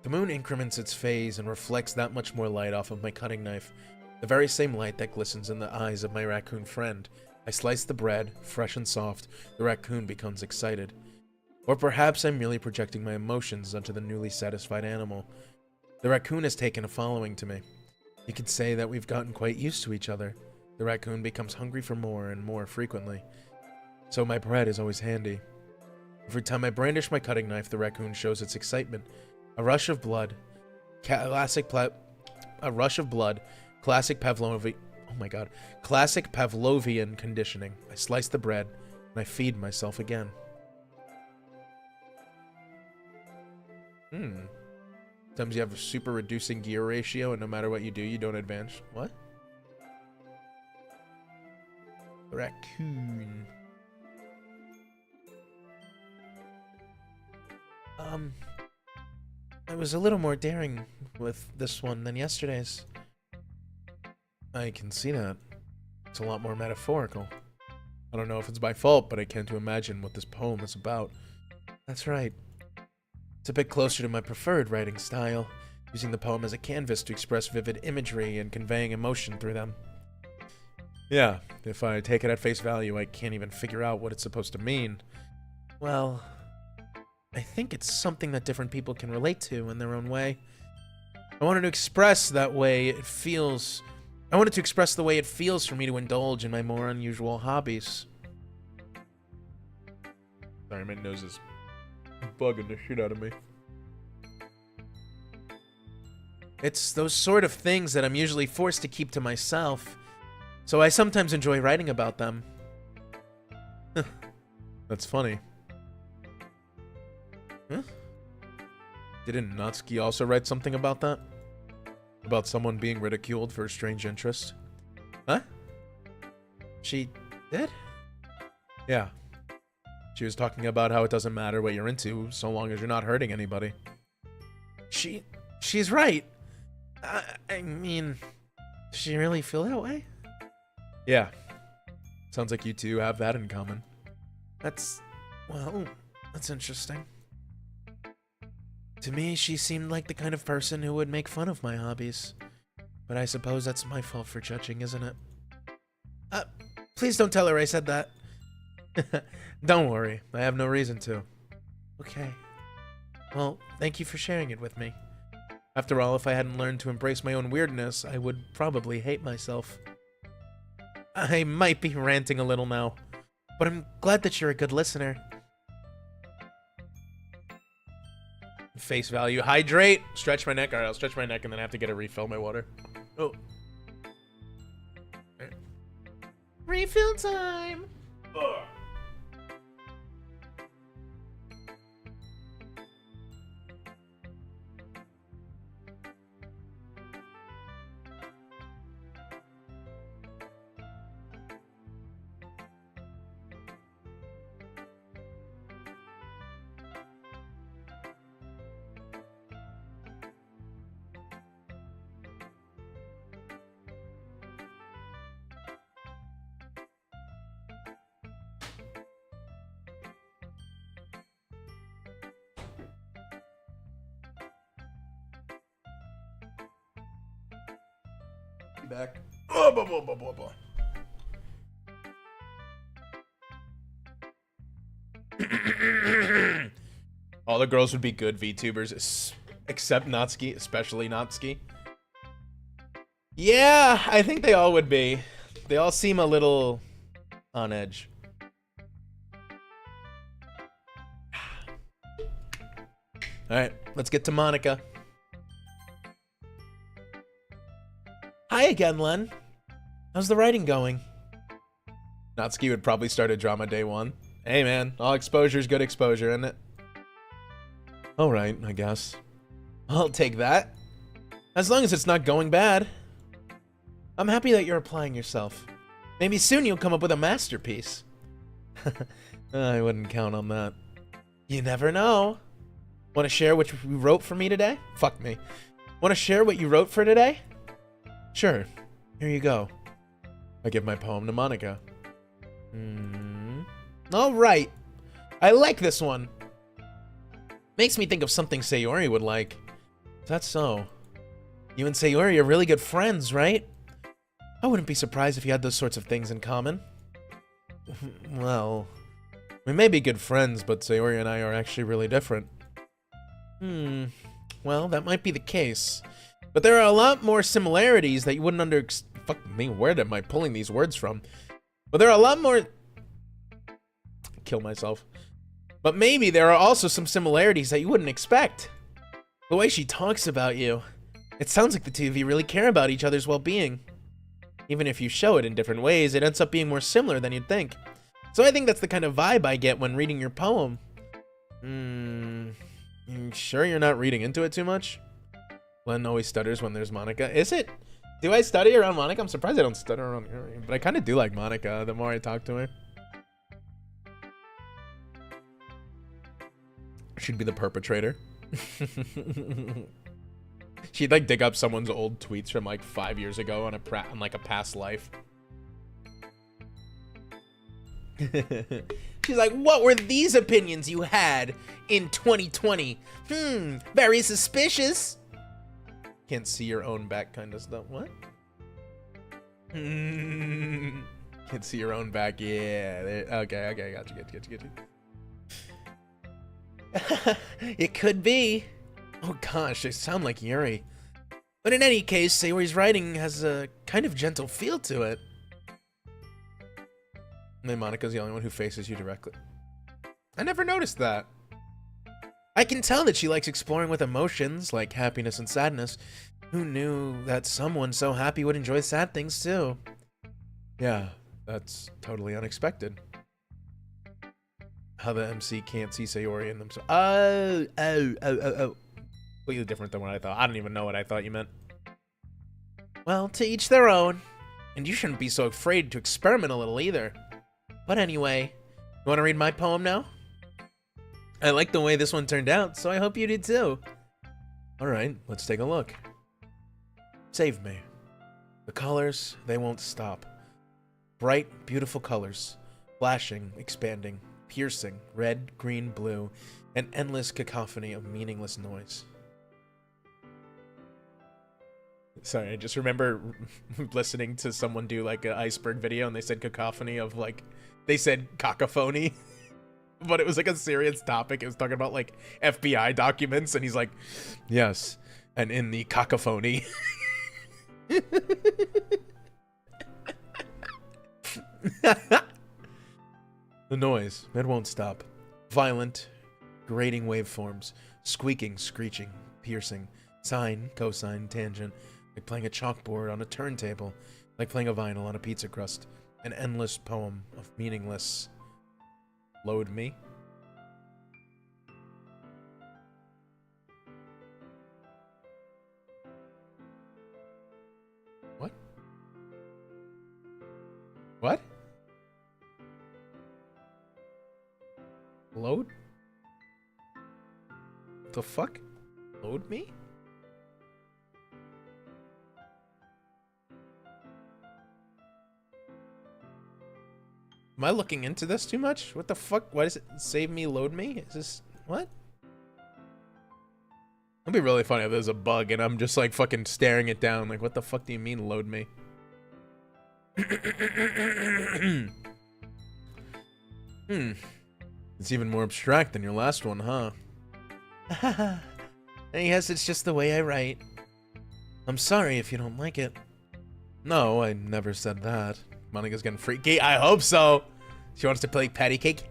increments its phase and reflects that much more light off of my cutting knife, the very same light that glistens in the eyes of my raccoon friend. I slice the bread, fresh and soft, the raccoon becomes excited. Or perhaps I'm merely projecting my emotions onto the newly satisfied animal. The raccoon has taken a following to me. You could say that we've gotten quite used to each other. The raccoon becomes hungry for more and more frequently. So my bread is always handy. Every time I brandish my cutting knife, the raccoon shows its excitement. A rush of blood. Classic Pavlovian conditioning. I slice the bread, and I feed myself again. Sometimes you have a super reducing gear ratio, and no matter what you do, you don't advance. What? Raccoon. I was a little more daring with this one than yesterday's. I can see that. It's a lot more metaphorical. I don't know if it's my fault, but I can't imagine what this poem is about. That's right. It's a bit closer to my preferred writing style, using the poem as a canvas to express vivid imagery and conveying emotion through them. Yeah, if I take it at face value, I can't even figure out what it's supposed to mean. Well, I think it's something that different people can relate to in their own way. I wanted to express the way it feels for me to indulge in my more unusual hobbies. Sorry, my nose is bugging the shit out of me. It's those sort of things that I'm usually forced to keep to myself, so I sometimes enjoy writing about them. That's funny. Huh? Didn't Natsuki also write something about that? About someone being ridiculed for a strange interest? Huh? She did? Yeah. She was talking about how it doesn't matter what you're into so long as you're not hurting anybody. She's right. I mean, does she really feel that way? Yeah. Sounds like you two have that in common. That's interesting. To me, she seemed like the kind of person who would make fun of my hobbies. But I suppose that's my fault for judging, isn't it? Please don't tell her I said that. Don't worry, I have no reason to. Okay. Well, thank you for sharing it with me. After all, if I hadn't learned to embrace my own weirdness, I would probably hate myself. I might be ranting a little now, but I'm glad that you're a good listener. Face value. Hydrate. Stretch my neck. Alright, I'll stretch my neck and then I have to get a refill my water. Oh. Right. Refill time. Ugh. Back. Oh, blah, blah, blah, blah, blah. All the girls would be good VTubers, except Natsuki, especially Natsuki. Yeah, I think they all would be. They all seem a little on edge. Alright, let's get to Monica. Hi again, Len. How's the writing going? Natsuki would probably start a drama day one. Hey man, all exposure's good exposure, isn't it? Alright, I guess. I'll take that. As long as it's not going bad. I'm happy that you're applying yourself. Maybe soon you'll come up with a masterpiece. I wouldn't count on that. You never know. Want to share what you wrote for me today? Fuck me. Want to share what you wrote for today? Sure. Here you go. I give my poem to Monica. Alright. I like this one. Makes me think of something Sayori would like. Is that so? You and Sayori are really good friends, right? I wouldn't be surprised if you had those sorts of things in common. Well, we may be good friends, but Sayori and I are actually really different. Well, that might be the case. But there are a lot more similarities that you wouldn't fuck me, where am I pulling these words from? But there are a lot more... Kill myself. But maybe there are also some similarities that you wouldn't expect. The way she talks about you. It sounds like the two of you really care about each other's well-being. Even if you show it in different ways, it ends up being more similar than you'd think. So I think that's the kind of vibe I get when reading your poem. You sure you're not reading into it too much? Len always stutters when there's Monica. Is it? Do I study around Monica? I'm surprised I don't stutter around her. But I kind of do like Monica the more I talk to her. She'd be the perpetrator. She'd like dig up someone's old tweets from like 5 years ago on like a past life. She's like, what were these opinions you had in 2020? Very suspicious. Can't see your own back kind of stuff. What? Can't see your own back. Yeah. Okay. Got you. It could be. Oh gosh, they sound like Yuri. But in any case, Sayori's writing has a kind of gentle feel to it. And then Monika's the only one who faces you directly. I never noticed that. I can tell that she likes exploring with emotions, like happiness and sadness. Who knew that someone so happy would enjoy sad things too? Yeah, that's totally unexpected. How the MC can't see Sayori in themselves. Oh. Completely different than what I thought. I don't even know what I thought you meant. Well, to each their own. And you shouldn't be so afraid to experiment a little either. But anyway, you want to read my poem now? I like the way this one turned out, so I hope you did too. Alright, let's take a look. Save me. The colors, they won't stop. Bright, beautiful colors. Flashing, expanding, piercing, red, green, blue, an endless cacophony of meaningless noise. Sorry, I just remember listening to someone do like an iceberg video and they said cacophony of like, they said cacophony, but it was like a serious topic. It was talking about like FBI documents and he's like, yes, and in the cacophony. The noise, it won't stop. Violent, grating waveforms, squeaking, screeching, piercing, sine, cosine, tangent, like playing a chalkboard on a turntable, like playing a vinyl on a pizza crust. An endless poem of meaningless. Load me. What? What? Load? The fuck? Load me? Am I looking into this too much? What the fuck? Why does it save me, load me? Is this... what? It'd be really funny if there's a bug and I'm just like fucking staring it down. Like, what the fuck do you mean, load me? It's even more abstract than your last one, huh? I guess it's just the way I write. I'm sorry if you don't like it. No, I never said that. Monika's getting freaky. I hope so. She wants to play patty cake.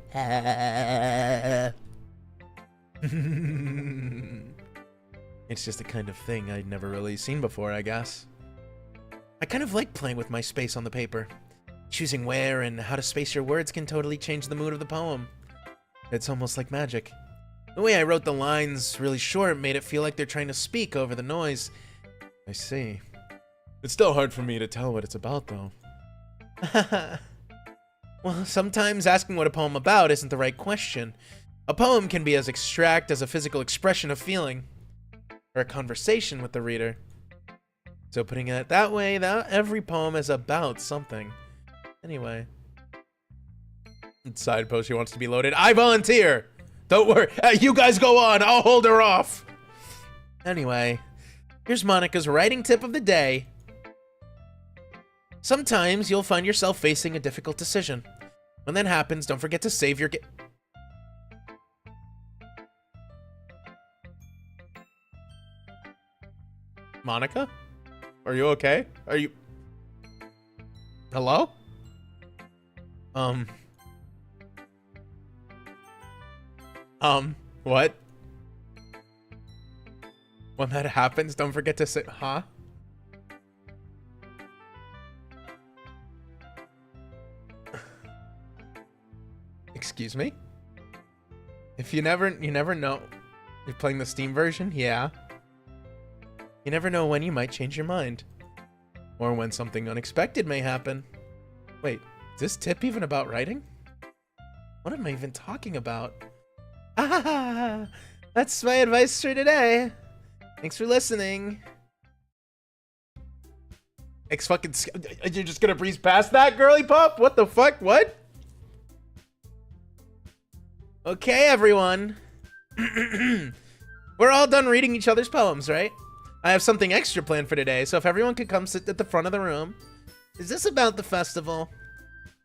It's just the kind of thing I'd never really seen before, I guess. I kind of like playing with my space on the paper. Choosing where and how to space your words can totally change the mood of the poem. It's almost like magic. The way I wrote the lines really short made it feel like they're trying to speak over the noise. I see. It's still hard for me to tell what it's about, though. Well, sometimes asking what a poem about isn't the right question. A poem can be as abstract as a physical expression of feeling, or a conversation with the reader. So putting it that way, every poem is about something. Anyway. Side post, she wants to be loaded. I volunteer! Don't worry. You guys go on. I'll hold her off. Anyway, here's Monika's writing tip of the day. Sometimes you'll find yourself facing a difficult decision. When that happens, don't forget to save your Monika? Are you okay? Are you... Hello? What? When that happens, don't forget to say, huh? Excuse me? If you never know. You're playing the Steam version? Yeah. You never know when you might change your mind. Or when something unexpected may happen. Wait, is this tip even about writing? What am I even talking about? Ah, that's my advice for today. Thanks for listening. You're just gonna breeze past that, girly pop? What the fuck? What? Okay, everyone. We're all done reading each other's poems, right? I have something extra planned for today, so if everyone could come sit at the front of the room. Is this about the festival?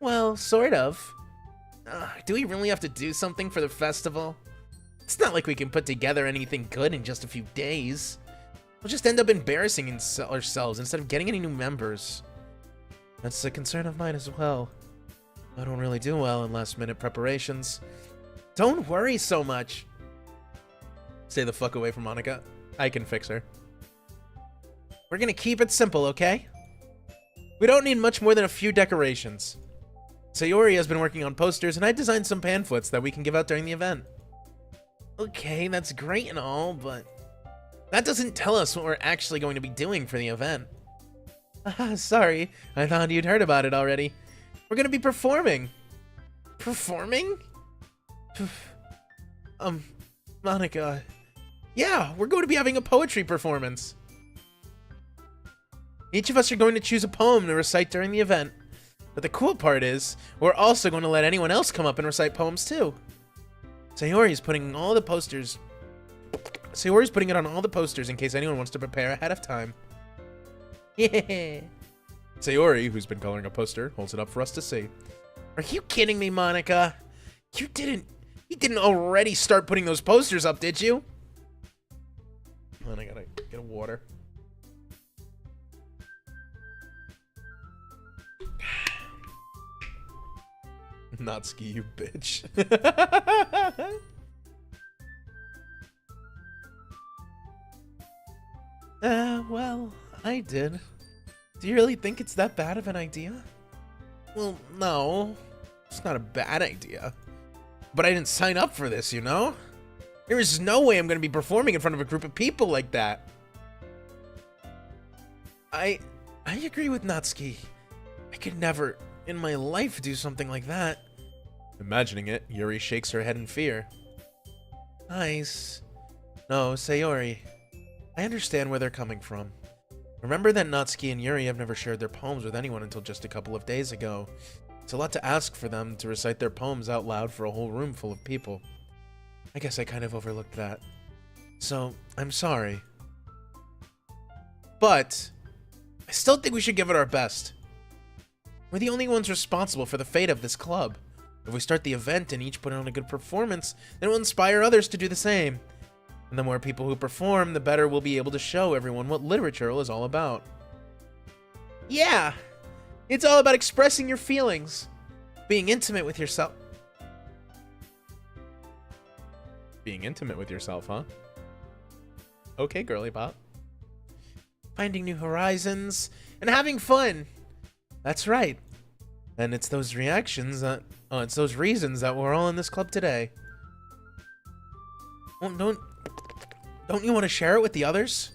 Well, sort of. Do we really have to do something for the festival? It's not like we can put together anything good in just a few days. We'll just end up embarrassing ourselves instead of getting any new members. That's a concern of mine as well. I don't really do well in last-minute preparations. Don't worry so much. Stay the fuck away from Monica. I can fix her. We're gonna keep it simple, okay? We don't need much more than a few decorations. Sayori has been working on posters, and I designed some pamphlets that we can give out during the event. Okay, that's great and all, but that doesn't tell us what we're actually going to be doing for the event. Sorry, I thought you'd heard about it already. We're gonna be performing. Performing? Monica. Yeah, we're going to be having a poetry performance. Each of us are going to choose a poem to recite during the event. But the cool part is, we're also going to let anyone else come up and recite poems too. Sayori's putting it on all the posters in case anyone wants to prepare ahead of time. Yeah. Sayori, who's been coloring a poster, holds it up for us to see. Are you kidding me, Monica? You didn't already start putting those posters up, did you? Come on, I gotta get a water. Natsuki, you bitch. Well, I did. Do you really think it's that bad of an idea? Well, no. It's not a bad idea. But I didn't sign up for this, you know? There is no way I'm gonna be performing in front of a group of people like that. I agree with Natsuki. I could never in my life do something like that. Imagining it, Yuri shakes her head in fear. Nice. No, Sayori. I understand where they're coming from. Remember that Natsuki and Yuri have never shared their poems with anyone until just a couple of days ago. It's a lot to ask for them to recite their poems out loud for a whole room full of people. I guess I kind of overlooked that. So, I'm sorry. But, I still think we should give it our best. We're the only ones responsible for the fate of this club. If we start the event and each put on a good performance, then we'll inspire others to do the same. And the more people who perform, the better we'll be able to show everyone what literature is all about. Yeah! It's all about expressing your feelings. Being intimate with yourself. Being intimate with yourself, huh? Okay, girly pop. Finding new horizons and having fun. That's right. And it's those reactions that... Oh, it's those reasons that we're all in this club today. Well, don't you want to share it with the others?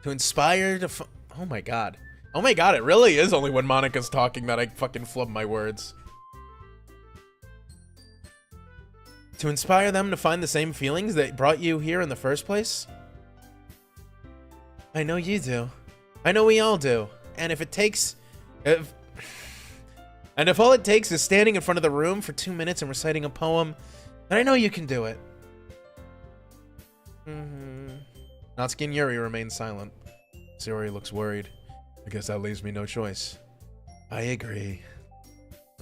To inspire, to oh my god. Oh my god, it really is only when Monica's talking that I fucking flub my words. To inspire them to find the same feelings that brought you here in the first place? I know you do. I know we all do. And if it takes... And if all it takes is standing in front of the room for 2 minutes and reciting a poem, then I know you can do it. Natsuki and Yuri remain silent. Sayori looks worried. I guess that leaves me no choice. I agree.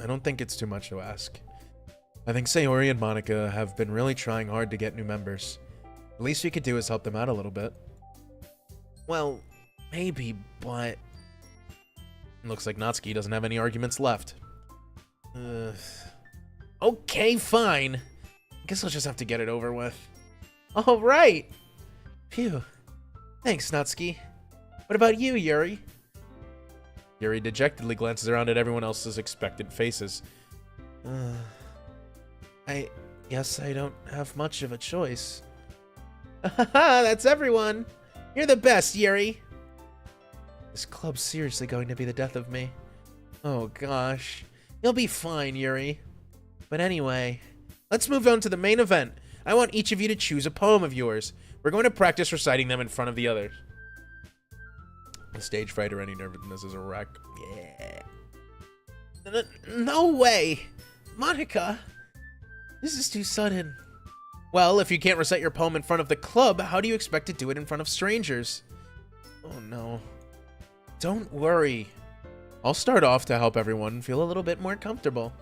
I don't think it's too much to ask. I think Sayori and Monica have been really trying hard to get new members. The least we could do is help them out a little bit. Well, maybe, but... It looks like Natsuki doesn't have any arguments left. Okay, fine. I guess I'll just have to get it over with. Alright! Phew. Thanks, Natsuki. What about you, Yuri? Yuri dejectedly glances around at everyone else's expectant faces. I guess I don't have much of a choice. Haha, that's everyone! You're the best, Yuri! This club's seriously going to be the death of me. Oh gosh. You'll be fine, Yuri. But anyway, let's move on to the main event. I want each of you to choose a poem of yours. We're going to practice reciting them in front of the others. Stage fright or any nervousness is a wreck. Yeah. No way! Monica! This is too sudden. Well, if you can't recite your poem in front of the club, how do you expect to do it in front of strangers? Oh no. Don't worry. I'll start off to help everyone feel a little bit more comfortable.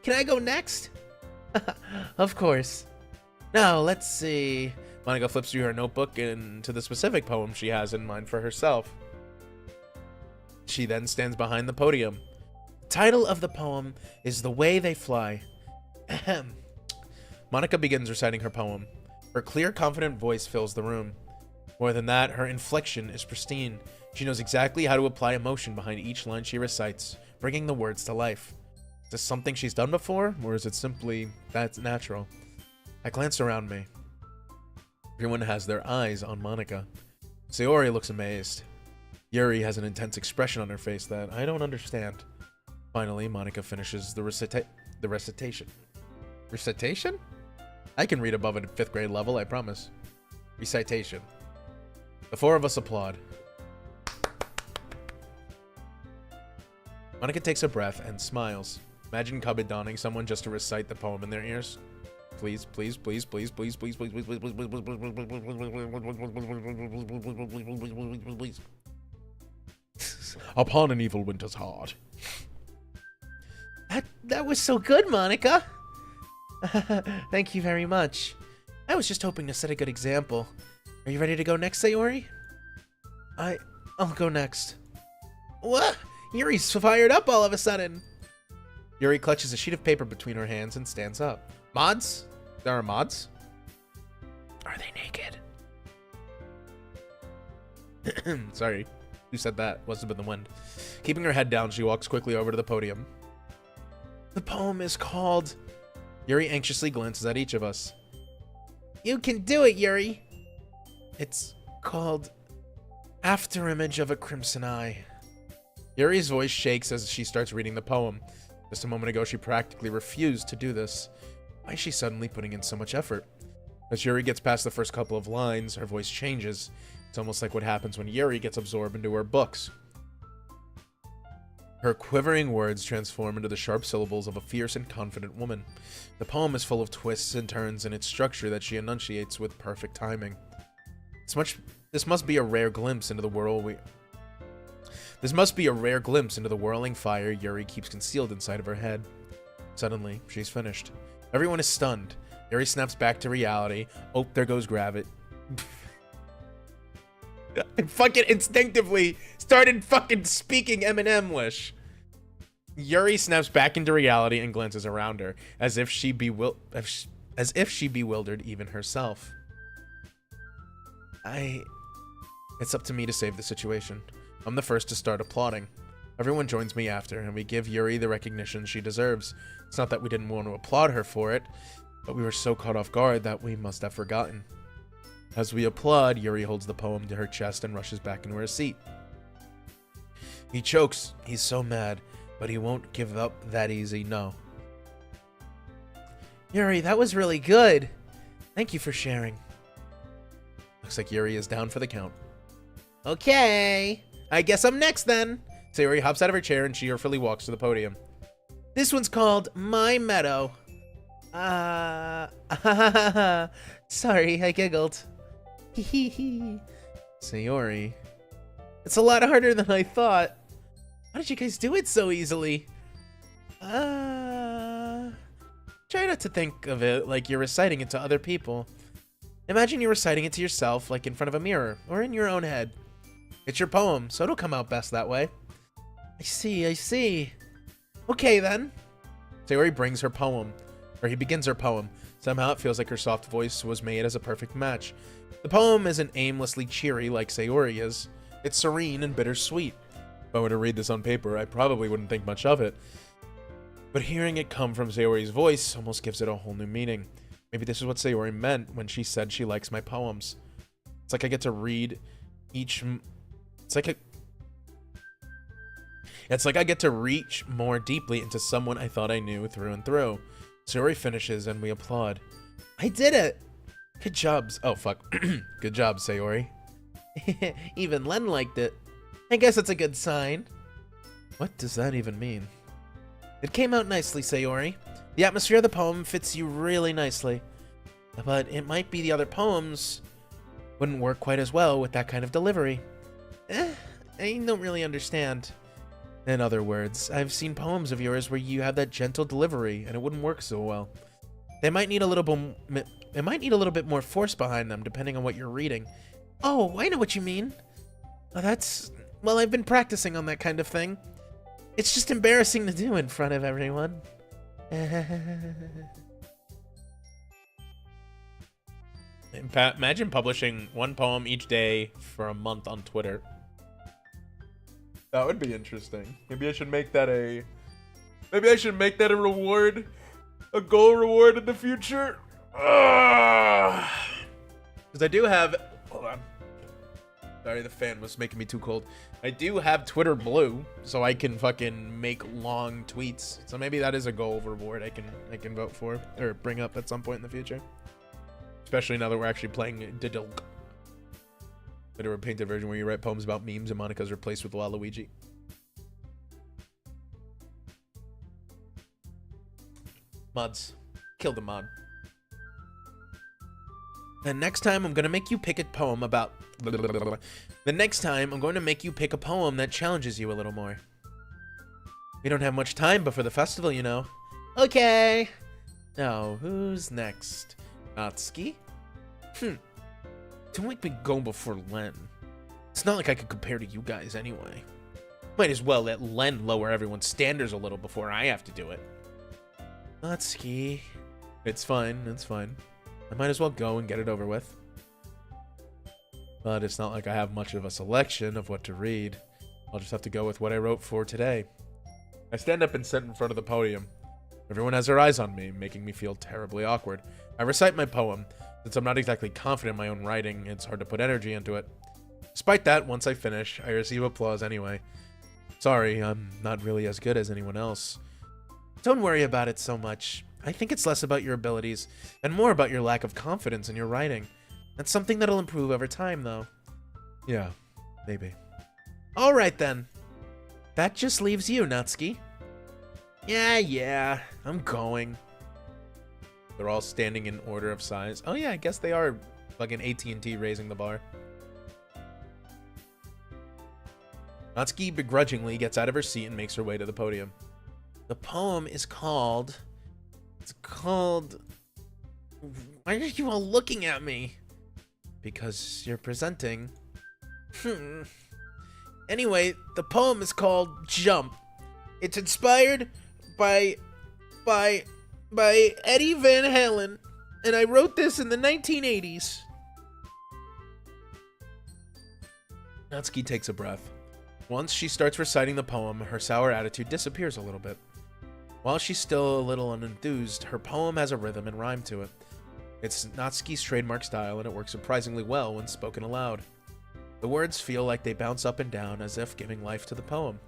Can I go next? Of course. Now, let's see. Monica flips through her notebook and to the specific poem she has in mind for herself. She then stands behind the podium. The title of the poem is The Way They Fly. Ahem. Monica begins reciting her poem. Her clear, confident voice fills the room. More than that, her inflection is pristine. She knows exactly how to apply emotion behind each line she recites, bringing the words to life. Is this something she's done before, or is it simply that's natural? I glance around me. Everyone has their eyes on Monica. Sayori looks amazed. Yuri has an intense expression on her face that I don't understand. Finally, Monica finishes the recitation. Recitation? I can read above a 5th grade level, I promise. Recitation. The 4 of us applaud. Monica takes a breath and smiles. Imagine donning someone just to recite the poem in their ears. Please, please, please, please, please, please, please, please, please, please, please, please, please. Upon an evil winter's heart. That was so good, Monica. Thank you very much. I was just hoping to set a good example. Are you ready to go next, Sayori? I'll go next. What? Yuri's fired up all of a sudden. Yuri clutches a sheet of paper between her hands and stands up. Mods? There are mods? Are they naked? Sorry. Who said that? Must have been the wind. Keeping her head down, she walks quickly over to the podium. The poem is called... Yuri anxiously glances at each of us. You can do it, Yuri! It's called... Afterimage of a Crimson Eye. Yuri's voice shakes as she starts reading the poem. Just a moment ago, she practically refused to do this. Why is she suddenly putting in so much effort? As Yuri gets past the first couple of lines, her voice changes. It's almost like what happens when Yuri gets absorbed into her books. Her quivering words transform into the sharp syllables of a fierce and confident woman. The poem is full of twists and turns in its structure that she enunciates with perfect timing. This must be a rare glimpse into the whirling fire Yuri keeps concealed inside of her head. Suddenly, she's finished. Everyone is stunned. Yuri snaps back to reality. Oh, there goes gravity. I fucking instinctively started fucking speaking Eminem-lish. Yuri snaps back into reality and glances around her, as if she bewildered even herself. It's up to me to save the situation. I'm the first to start applauding. Everyone joins me after, and we give Yuri the recognition she deserves. It's not that we didn't want to applaud her for it, but we were so caught off guard that we must have forgotten. As we applaud, Yuri holds the poem to her chest and rushes back into her seat. He chokes. He's so mad, but he won't give up that easy, no. Yuri, that was really good. Thank you for sharing. Looks like Yuri is down for the count. Okay, I guess I'm next then. Sayori hops out of her chair and cheerfully walks to the podium. This one's called My Meadow. Sorry, I giggled. Sayori, it's a lot harder than I thought. How did you guys do it so easily? Try not to think of it like you're reciting it to other people. Imagine you're reciting it to yourself, like in front of a mirror, or in your own head. It's your poem, so it'll come out best that way. I see. Okay, then. Sayori begins her poem. Somehow it feels like her soft voice was made as a perfect match. The poem isn't aimlessly cheery like Sayori is. It's serene and bittersweet. If I were to read this on paper, I probably wouldn't think much of it. But hearing it come from Sayori's voice almost gives it a whole new meaning. Maybe this is what Sayori meant when she said she likes my poems. It's like I get to read each... It's like I get to reach more deeply into someone I thought I knew through and through. Sayori finishes and we applaud. I did it! Good job. Oh, fuck. Good job, Sayori. Even Len liked it. I guess it's a good sign. What does that even mean? It came out nicely, Sayori. The atmosphere of the poem fits you really nicely. But it might be the other poems wouldn't work quite as well with that kind of delivery. I don't really understand. In other words, I've seen poems of yours where you have that gentle delivery, and it wouldn't work so well. They might need a little bit more force behind them, depending on what you're reading. Oh, I know what you mean. Well, I've been practicing on that kind of thing. It's just embarrassing to do in front of everyone. Imagine publishing one poem each day for a month on Twitter. That would be interesting. Maybe I should make that a reward, a goal reward in the future. Because I do have. Hold on. Sorry, the fan was making me too cold. I do have Twitter Blue, so I can fucking make long tweets. So maybe that is a goal reward I can vote for or bring up at some point in the future. Especially now that we're actually playing DDLC. A painted version where you write poems about memes and Monica's replaced with Waluigi. Mods. Kill the mod. The next time I'm gonna make you pick a poem about... The next time I'm going to make you pick a poem that challenges you a little more. We don't have much time before the festival, you know. Okay. Now, who's next? Natsuki? Don't make me go before Len. It's not like I could compare to you guys anyway. Might as well let Len lower everyone's standards a little before I have to do it. Natsuki. It's fine, it's fine. I might as well go and get it over with. But it's not like I have much of a selection of what to read. I'll just have to go with what I wrote for today. I stand up and sit in front of the podium. Everyone has their eyes on me, making me feel terribly awkward. I recite my poem. Since I'm not exactly confident in my own writing, it's hard to put energy into it. Despite that, once I finish, I receive applause anyway. Sorry, I'm not really as good as anyone else. Don't worry about it so much. I think it's less about your abilities, and more about your lack of confidence in your writing. That's something that'll improve over time, though. Yeah, maybe. Alright then. That just leaves you, Natsuki. Yeah, I'm going. They're all standing in order of size. Oh yeah, I guess they are fucking AT&T raising the bar. Natsuki begrudgingly gets out of her seat and makes her way to the podium. The poem is called... It's called... Why are you all looking at me? Because you're presenting. Anyway, the poem is called Jump. It's inspired by Eddie Van Halen, and I wrote this in the 1980s. Natsuki takes a breath. Once she starts reciting the poem, her sour attitude disappears a little bit. While she's still a little unenthused, her poem has a rhythm and rhyme to it. It's Natsuki's trademark style, and it works surprisingly well when spoken aloud. The words feel like they bounce up and down as if giving life to the poem.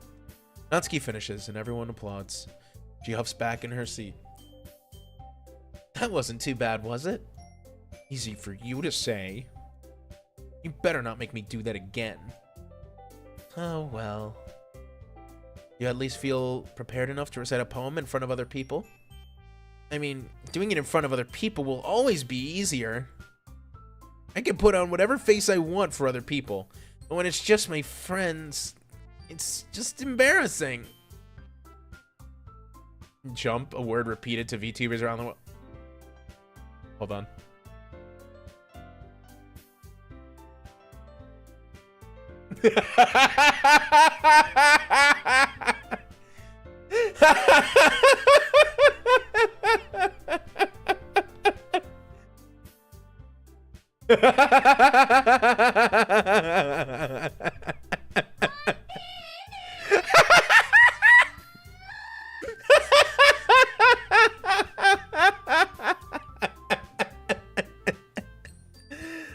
Natsuki finishes, and everyone applauds. She huffs back in her seat. That wasn't too bad, was it? Easy for you to say. You better not make me do that again. Oh, well. You at least feel prepared enough to recite a poem in front of other people? I mean, doing it in front of other people will always be easier. I can put on whatever face I want for other people. But when it's just my friends, it's just embarrassing. Jump, a word repeated to VTubers around the world. Hold on.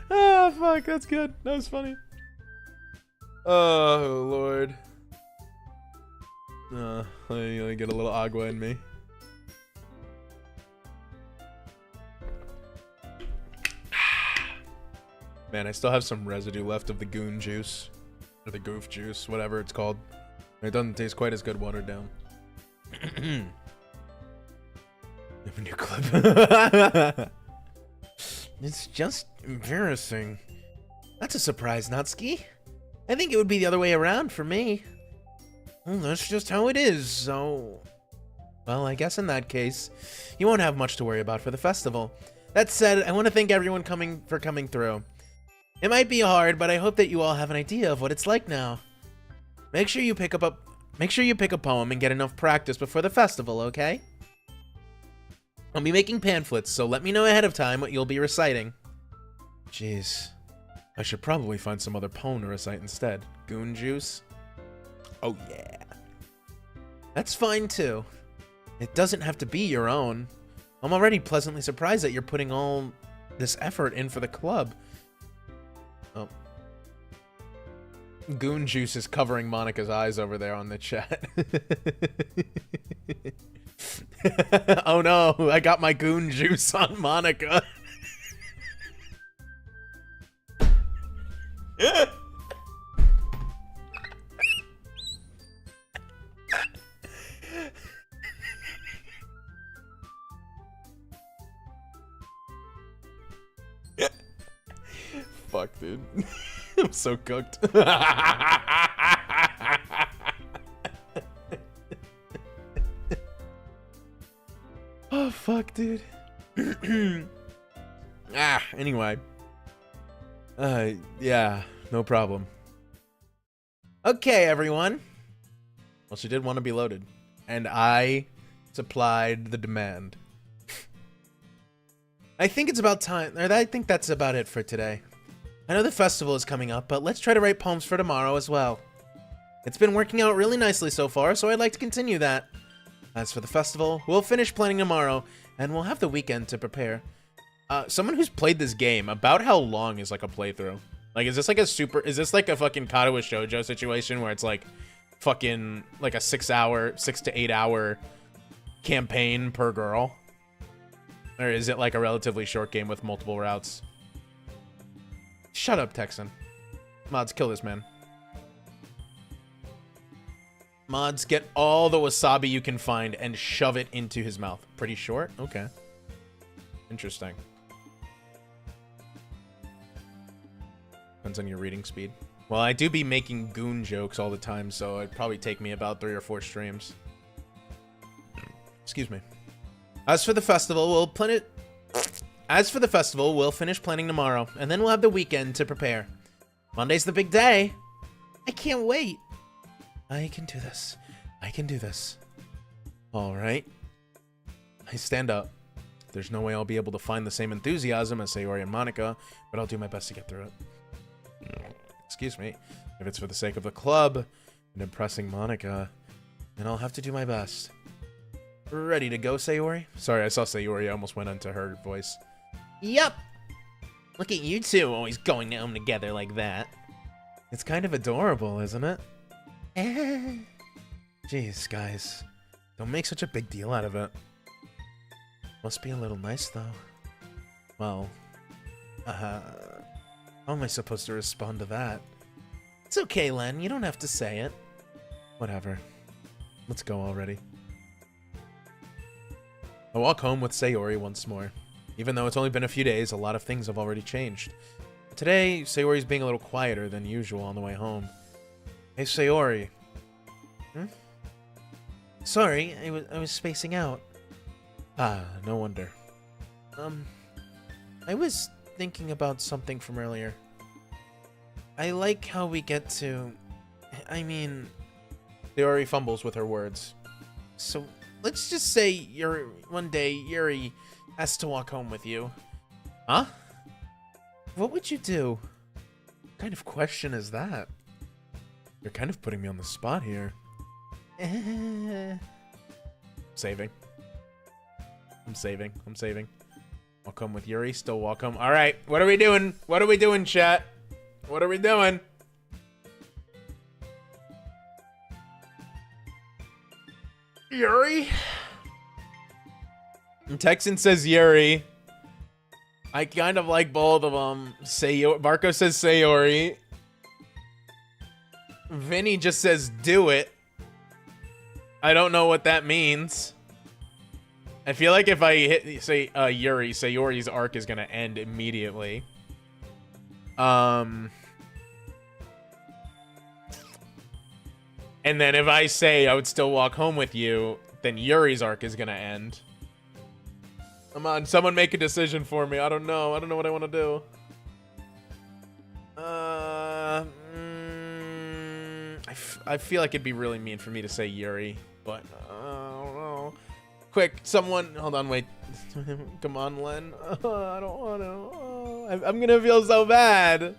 Oh, fuck, that's good. That was funny. Oh, Lord. Let me get a little agua in me. Man, I still have some residue left of the goon juice. Or the goof juice, whatever it's called. It doesn't taste quite as good watered down. You have a new clip. It's just embarrassing. That's a surprise, Natsuki. I think it would be the other way around for me. Well, that's just how it is, so... Well, I guess in that case, you won't have much to worry about for the festival. That said, I want to thank everyone for coming through. It might be hard, but I hope that you all have an idea of what it's like now. Make sure you pick a poem and get enough practice before the festival, okay? I'll be making pamphlets, so let me know ahead of time what you'll be reciting. Jeez. I should probably find some other poem to recite instead. Goon juice? Oh yeah. That's fine too. It doesn't have to be your own. I'm already pleasantly surprised that you're putting all this effort in for the club. Oh. Goon juice is covering Monica's eyes over there on the chat. Oh no, I got my goon juice on Monica. Fuck, dude. I'm so cooked. Oh, fuck, dude. Anyway. Yeah, no problem. Okay, everyone. Well, she did want to be loaded. And I supplied the demand. I think it's about time, or I think that's about it for today. I know the festival is coming up, but let's try to write poems for tomorrow as well. It's been working out really nicely so far, so I'd like to continue that. As for the festival, we'll finish planning tomorrow, and we'll have the weekend to prepare. Someone who's played this game, about how long is like a playthrough? Like, is this like a fucking Katawa Shoujo situation where it's like fucking like a 6 to 8 hour campaign per girl? Or is it like a relatively short game with multiple routes? Shut up, Texan. Mods, kill this man. Mods, get all the wasabi you can find and shove it into his mouth. Pretty short? Okay. Interesting. Depends on your reading speed. Well, I do be making goon jokes all the time, so it'd probably take me about 3 or 4 streams. Excuse me. As for the festival, we'll finish planning tomorrow, and then we'll have the weekend to prepare. Monday's the big day. I can't wait. I can do this. I can do this. All right. I stand up. There's no way I'll be able to find the same enthusiasm as Sayori and Monica, but I'll do my best to get through it. Excuse me. If it's for the sake of the club and impressing Monica, then I'll have to do my best. Ready to go, Sayori? Sorry, I saw Sayori. I almost went into her voice. Yup. Look at you two always going home together like that. It's kind of adorable, isn't it? Jeez, guys. Don't make such a big deal out of it. Must be a little nice, though. Well, how am I supposed to respond to that? It's okay, Len. You don't have to say it. Whatever. Let's go already. I walk home with Sayori once more. Even though it's only been a few days, a lot of things have already changed. Today, Sayori's being a little quieter than usual on the way home. Hey, Sayori. Sorry, I was spacing out. Ah, no wonder. I was thinking about something from earlier. I like how we get to... I mean... Sayori fumbles with her words. So, let's just say one day Yuri has to walk home with you. Huh? What would you do? What kind of question is that? You're kind of putting me on the spot here. Saving. I'm saving. Walk home with Yuri, still walk home. Alright, what are we doing? What are we doing, chat? What are we doing? Yuri? And Texan says Yuri. I kind of like both of them. Marco says Sayori. Vinny just says do it. I don't know what that means. I feel like if I hit, say, Yuri, Sayori's arc is gonna end immediately. And then if I say I would still walk home with you, then Yuri's arc is gonna end. Come on, someone make a decision for me. I don't know. I don't know what I want to do. I feel like it'd be really mean for me to say Yuri, but I don't know. Quick, someone, hold on, wait. Come on, Len. I don't want to. I'm gonna feel so bad.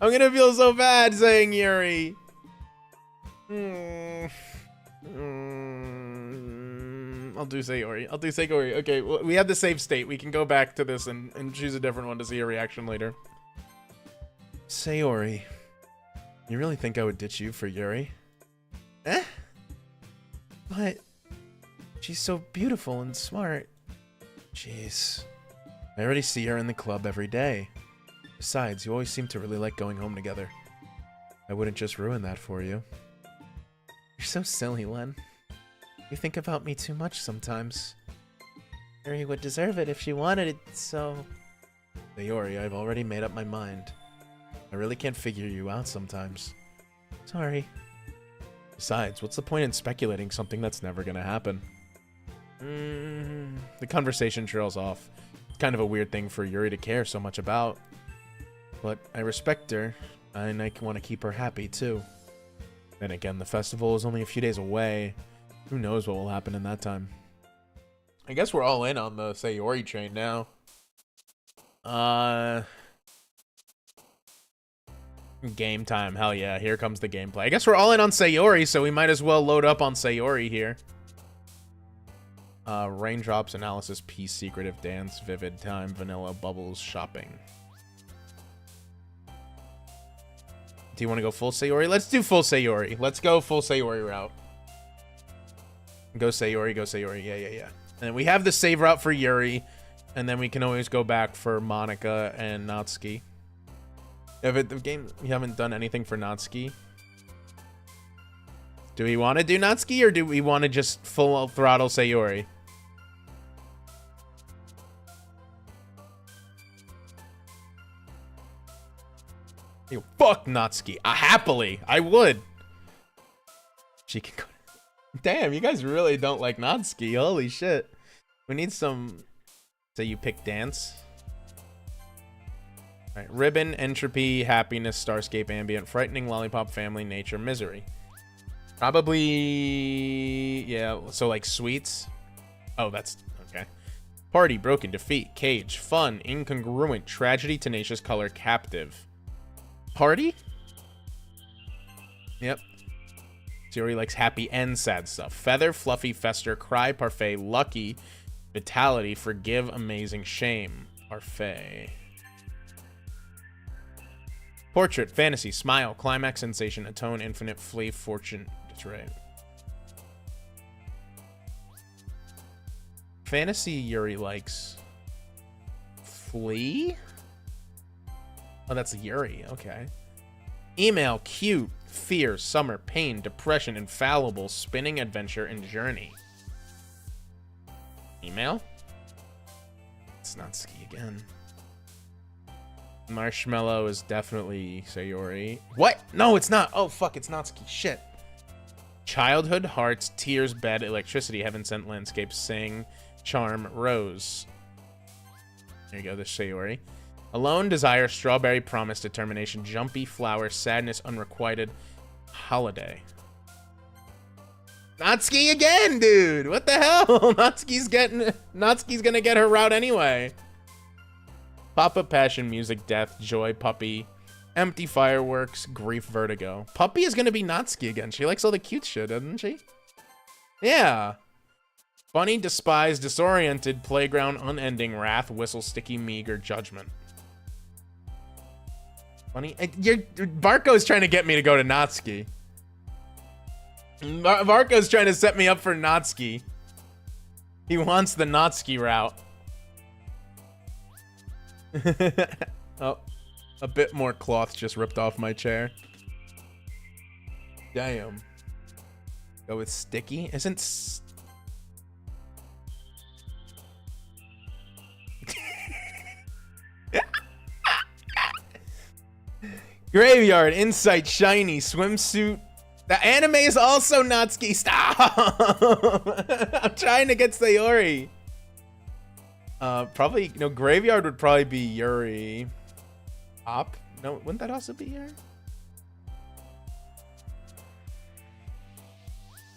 I'm gonna feel so bad saying Yuri. I'll do Sayori. I'll do Sayori. Okay, well, we have the save state. We can go back to this and choose a different one to see your reaction later. Sayori. You really think I would ditch you for Yuri? Eh? But she's so beautiful and smart. Jeez. I already see her in the club every day. Besides, you always seem to really like going home together. I wouldn't just ruin that for you. You're so silly, Len. You think about me too much sometimes. Yuri would deserve it if she wanted it, so... Sayori, I've already made up my mind. I really can't figure you out sometimes. Sorry. Besides, what's the point in speculating something that's never gonna happen? The conversation trails off. It's kind of a weird thing for Yuri to care so much about. But I respect her, and I want to keep her happy, too. Then again, the festival is only a few days away. Who knows what will happen in that time? I guess we're all in on the Sayori train now. Game time. Hell yeah. Here comes the gameplay. I guess we're all in on Sayori, so we might as well load up on Sayori here. Raindrops, analysis, peace, secretive, dance, vivid, time, vanilla, bubbles, shopping. Do you want to go full Sayori? Let's do full Sayori. Let's go full Sayori route. Go Sayori, go Sayori. Yeah. And we have the save route for Yuri, and then we can always go back for Monica and Natsuki. If the game, you haven't done anything for Natsuki. Do we want to do Natsuki, or do we want to just full throttle Sayori? Yo, fuck Natsuki. Happily, I would. She can go. Damn, you guys really don't like Natsuki. Holy shit. We need some... So you pick dance. Alright, ribbon, entropy, happiness, starscape, ambient, frightening, lollipop, family, nature, misery. Probably... Yeah, so like sweets. Oh, that's... Okay. Party, broken, defeat, cage, fun, incongruent, tragedy, tenacious, color, captive. Party? Yep. Sayori likes happy and sad stuff. Feather, fluffy, fester, cry, parfait, lucky, vitality, forgive, amazing, shame, parfait. Portrait, fantasy, smile, climax, sensation, atone, infinite, flee, fortune. That's right. Fantasy Yuri likes. Flee? Oh, that's Yuri. Okay. Email, cute, fear, summer, pain, depression, infallible, spinning, adventure, and journey. Email? It's Natsuki again. Marshmallow is definitely Sayori. What? No, it's not. Oh, fuck, it's Natsuki. Shit. Childhood, hearts, tears, bed, electricity, heaven sent landscape, sing, charm, rose. There you go, there's Sayori. Alone, desire, strawberry, promise, determination, jumpy, flower, sadness, unrequited, holiday. Natsuki again, dude! What the hell? Natsuki's gonna get her route anyway. Pop-up, passion, music, death, joy, puppy, empty, fireworks, grief, vertigo. Puppy is gonna be Natsuki again. She likes all the cute shit, doesn't she? Yeah. Funny, despise, disoriented, playground, unending, wrath, whistle, sticky, meager, judgment. Funny. Varco's trying to get me to go to Natsuki. Varco's trying to set me up for Natsuki. He wants the Natsuki route. Oh, a bit more cloth just ripped off my chair. Damn. Go with sticky. Isn't... Graveyard, Insight, Shiny, Swimsuit. The anime is also Natsuki. Stop! I'm trying to get Sayori. Probably, no, Graveyard would probably be Yuri. Hop? No, wouldn't that also be Yuri?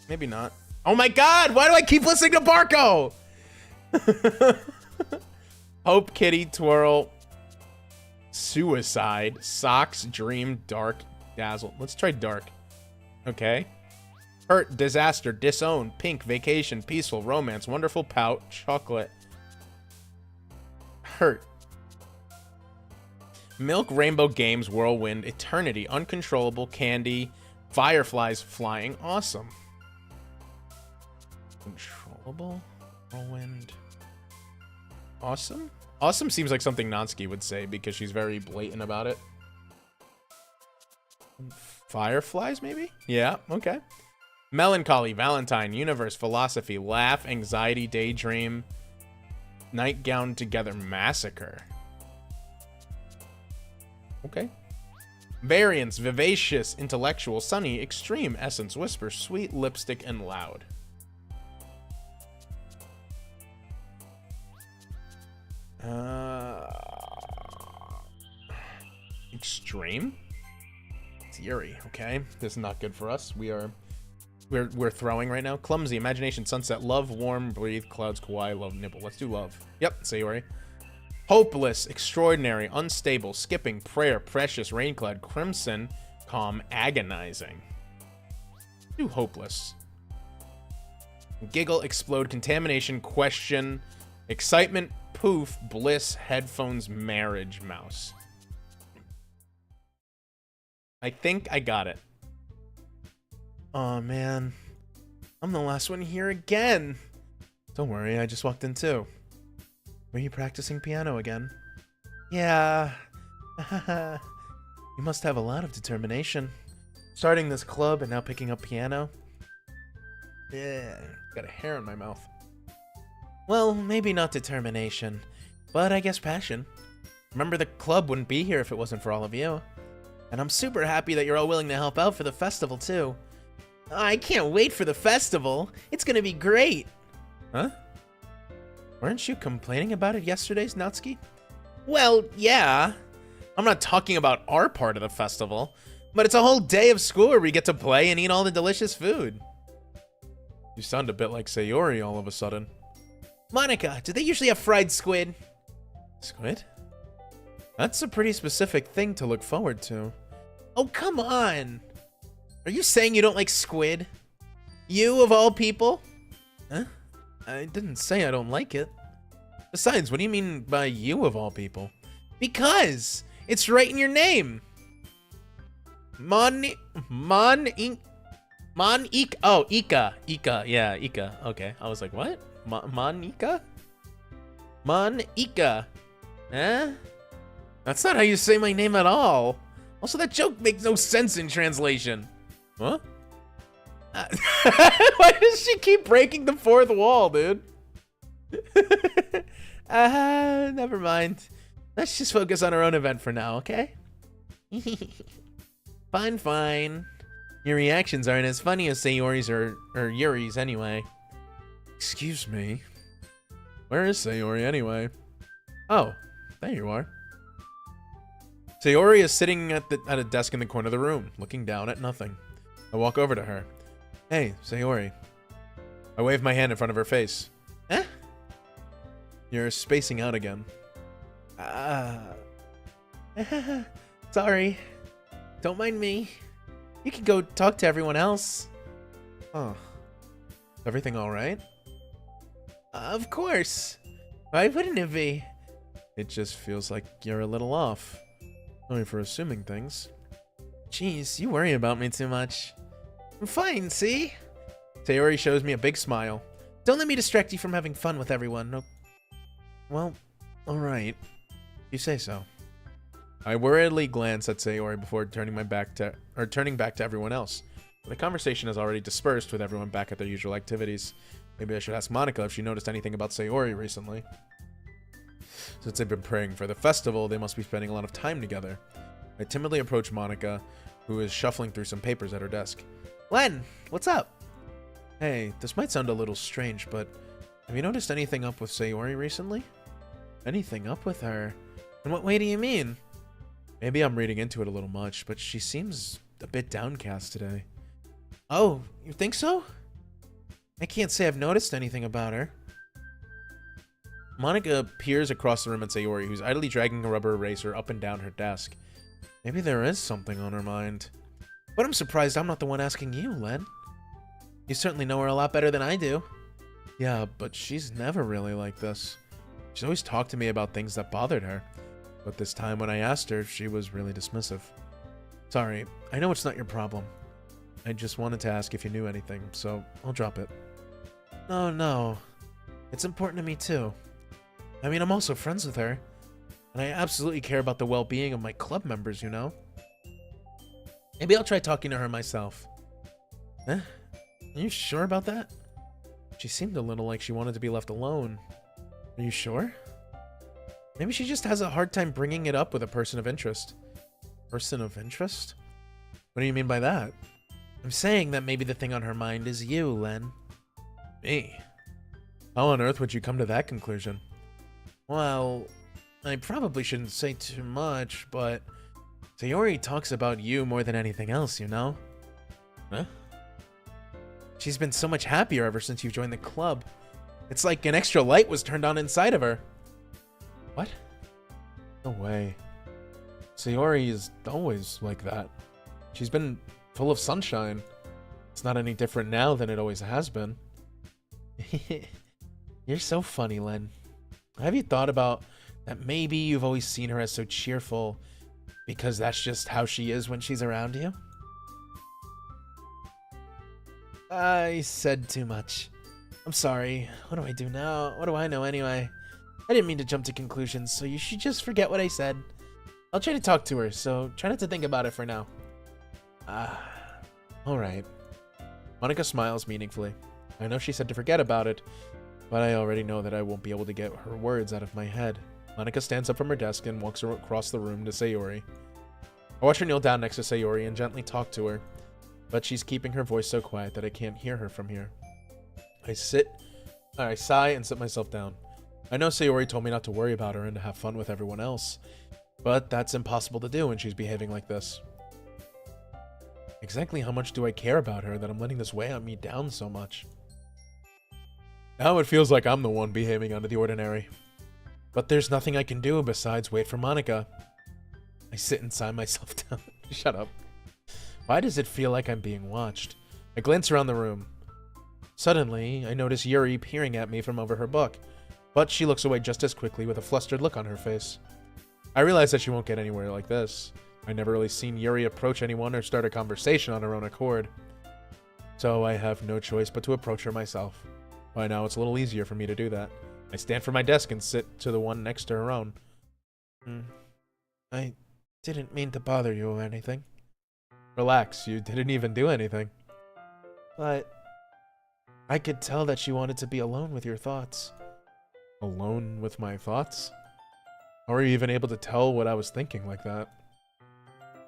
Maybe not. Oh my god, why do I keep listening to Barco? Hope, Kitty, Twirl, Suicide, Socks, Dream, Dark, Dazzle. Let's try Dark. Okay. Hurt, Disaster, Disown, Pink, Vacation, Peaceful, Romance, Wonderful, Pout, Chocolate. Hurt. Milk, Rainbow Games, Whirlwind, Eternity, Uncontrollable, Candy, Fireflies, Flying, Awesome. Controllable, Whirlwind, Awesome? Awesome seems like something Natsuki would say because she's very blatant about it. Fireflies, maybe? Yeah, okay. Melancholy, Valentine, Universe, Philosophy, Laugh, Anxiety, Daydream, Nightgown Together, Massacre. Okay. Variance, Vivacious, Intellectual, Sunny, Extreme, Essence, Whisper, Sweet, Lipstick, and Loud. Extreme? It's Yuri, okay. This is not good for us. We're throwing right now. Clumsy, Imagination, Sunset, Love, Warm, Breathe, Clouds, Kawaii, Love, Nibble. Let's do Love. Yep, Sayori. Hopeless, Extraordinary, Unstable, Skipping, Prayer, Precious, Raincloud, Crimson, Calm, Agonizing. Do Hopeless. Giggle, Explode, Contamination, Question, Excitement, Poof, Bliss, Headphones, Marriage, Mouse. I think I got it. Oh man, I'm the last one here again. Don't worry, I just walked in too. Were you practicing piano again? Yeah. You must have a lot of determination. Starting this club and now picking up piano. Yeah, got a hair in my mouth. Well, maybe not determination, but I guess passion. Remember, the club wouldn't be here if it wasn't for all of you. And I'm super happy that you're all willing to help out for the festival, too. I can't wait for the festival. It's gonna be great. Huh? Weren't you complaining about it yesterday, Natsuki? Well, yeah. I'm not talking about our part of the festival, but it's a whole day of school where we get to play and eat all the delicious food. You sound a bit like Sayori all of a sudden. Monica, do they usually have fried squid? Squid? That's a pretty specific thing to look forward to. Oh, come on. Are you saying you don't like squid? You, of all people? Huh? I didn't say I don't like it. Besides, what do you mean by you, of all people? Because it's right in your name. Ika. Oh, Ika. Yeah, Ika. Okay. I was like, what? Monica? Monica. Eh? That's not how you say my name at all. Also, that joke makes no sense in translation. Huh? Why does she keep breaking the fourth wall, dude? Never mind. Let's just focus on our own event for now, okay? Fine. Your reactions aren't as funny as Sayori's or Yuri's anyway. Excuse me. Where is Sayori anyway? Oh, there you are. Sayori is sitting at a desk in the corner of the room, looking down at nothing. I walk over to her. Hey, Sayori. I wave my hand in front of her face. Eh? You're spacing out again. Sorry. Don't mind me. You can go talk to everyone else. Huh. Everything alright? Of course. Why wouldn't it be? It just feels like you're a little off. Sorry for assuming things. Jeez, you worry about me too much. I'm fine, see? Sayori shows me a big smile. Don't let me distract you from having fun with everyone. No. Well, alright. You say so. I worriedly glance at Sayori before turning back to everyone else. The conversation has already dispersed with everyone back at their usual activities. Maybe I should ask Monica if she noticed anything about Sayori recently. Since they've been praying for the festival, they must be spending a lot of time together. I timidly approach Monica, who is shuffling through some papers at her desk. Len, what's up? Hey, this might sound a little strange, but have you noticed anything up with Sayori recently? Anything up with her? In what way do you mean? Maybe I'm reading into it a little much, but she seems a bit downcast today. Oh, you think so? I can't say I've noticed anything about her. Monica peers across the room at Sayori, who's idly dragging a rubber eraser up and down her desk. Maybe there is something on her mind. But I'm surprised I'm not the one asking you, Len. You certainly know her a lot better than I do. Yeah, but she's never really like this. She's always talked to me about things that bothered her. But this time when I asked her, she was really dismissive. Sorry, I know it's not your problem. I just wanted to ask if you knew anything, so I'll drop it. No. It's important to me too. I mean, I'm also friends with her. And I absolutely care about the well-being of my club members, you know? Maybe I'll try talking to her myself. Are you sure about that? She seemed a little like she wanted to be left alone. Are you sure? Maybe she just has a hard time bringing it up with a person of interest. Person of interest? What do you mean by that? I'm saying that maybe the thing on her mind is you, Len. Me? How on earth would you come to that conclusion? Well, I probably shouldn't say too much, but Sayori talks about you more than anything else, you know? Huh? She's been so much happier ever since you joined the club. It's like an extra light was turned on inside of her. What? No way. Sayori is always like that. She's been full of sunshine. It's not any different now than it always has been. You're so funny, Len. Have you thought about that maybe you've always seen her as so cheerful because that's just how she is when she's around you? I said too much. I'm sorry. What do I do now? What do I know anyway? I didn't mean to jump to conclusions, so you should just forget what I said. I'll try to talk to her, so try not to think about it for now. Alright. Monica smiles meaningfully. I know she said to forget about it, but I already know that I won't be able to get her words out of my head. Monica stands up from her desk and walks across the room to Sayori. I watch her kneel down next to Sayori and gently talk to her, but she's keeping her voice so quiet that I can't hear her from here. I sigh and sit myself down. I know Sayori told me not to worry about her and to have fun with everyone else, but that's impossible to do when she's behaving like this. Exactly how much do I care about her that I'm letting this weigh on me down so much? Now it feels like I'm the one behaving out of the ordinary. But there's nothing I can do besides wait for Monica. I sit and sigh myself down. Shut up. Why does it feel like I'm being watched? I glance around the room. Suddenly, I notice Yuri peering at me from over her book, but she looks away just as quickly with a flustered look on her face. I realize that she won't get anywhere like this. I never really seen Yuri approach anyone or start a conversation on her own accord. So I have no choice but to approach her myself. By now it's a little easier for me to do that. I stand from my desk and sit to the one next to her own. I didn't mean to bother you or anything. Relax, you didn't even do anything. But I could tell that she wanted to be alone with your thoughts. Alone with my thoughts? How are you even able to tell what I was thinking like that?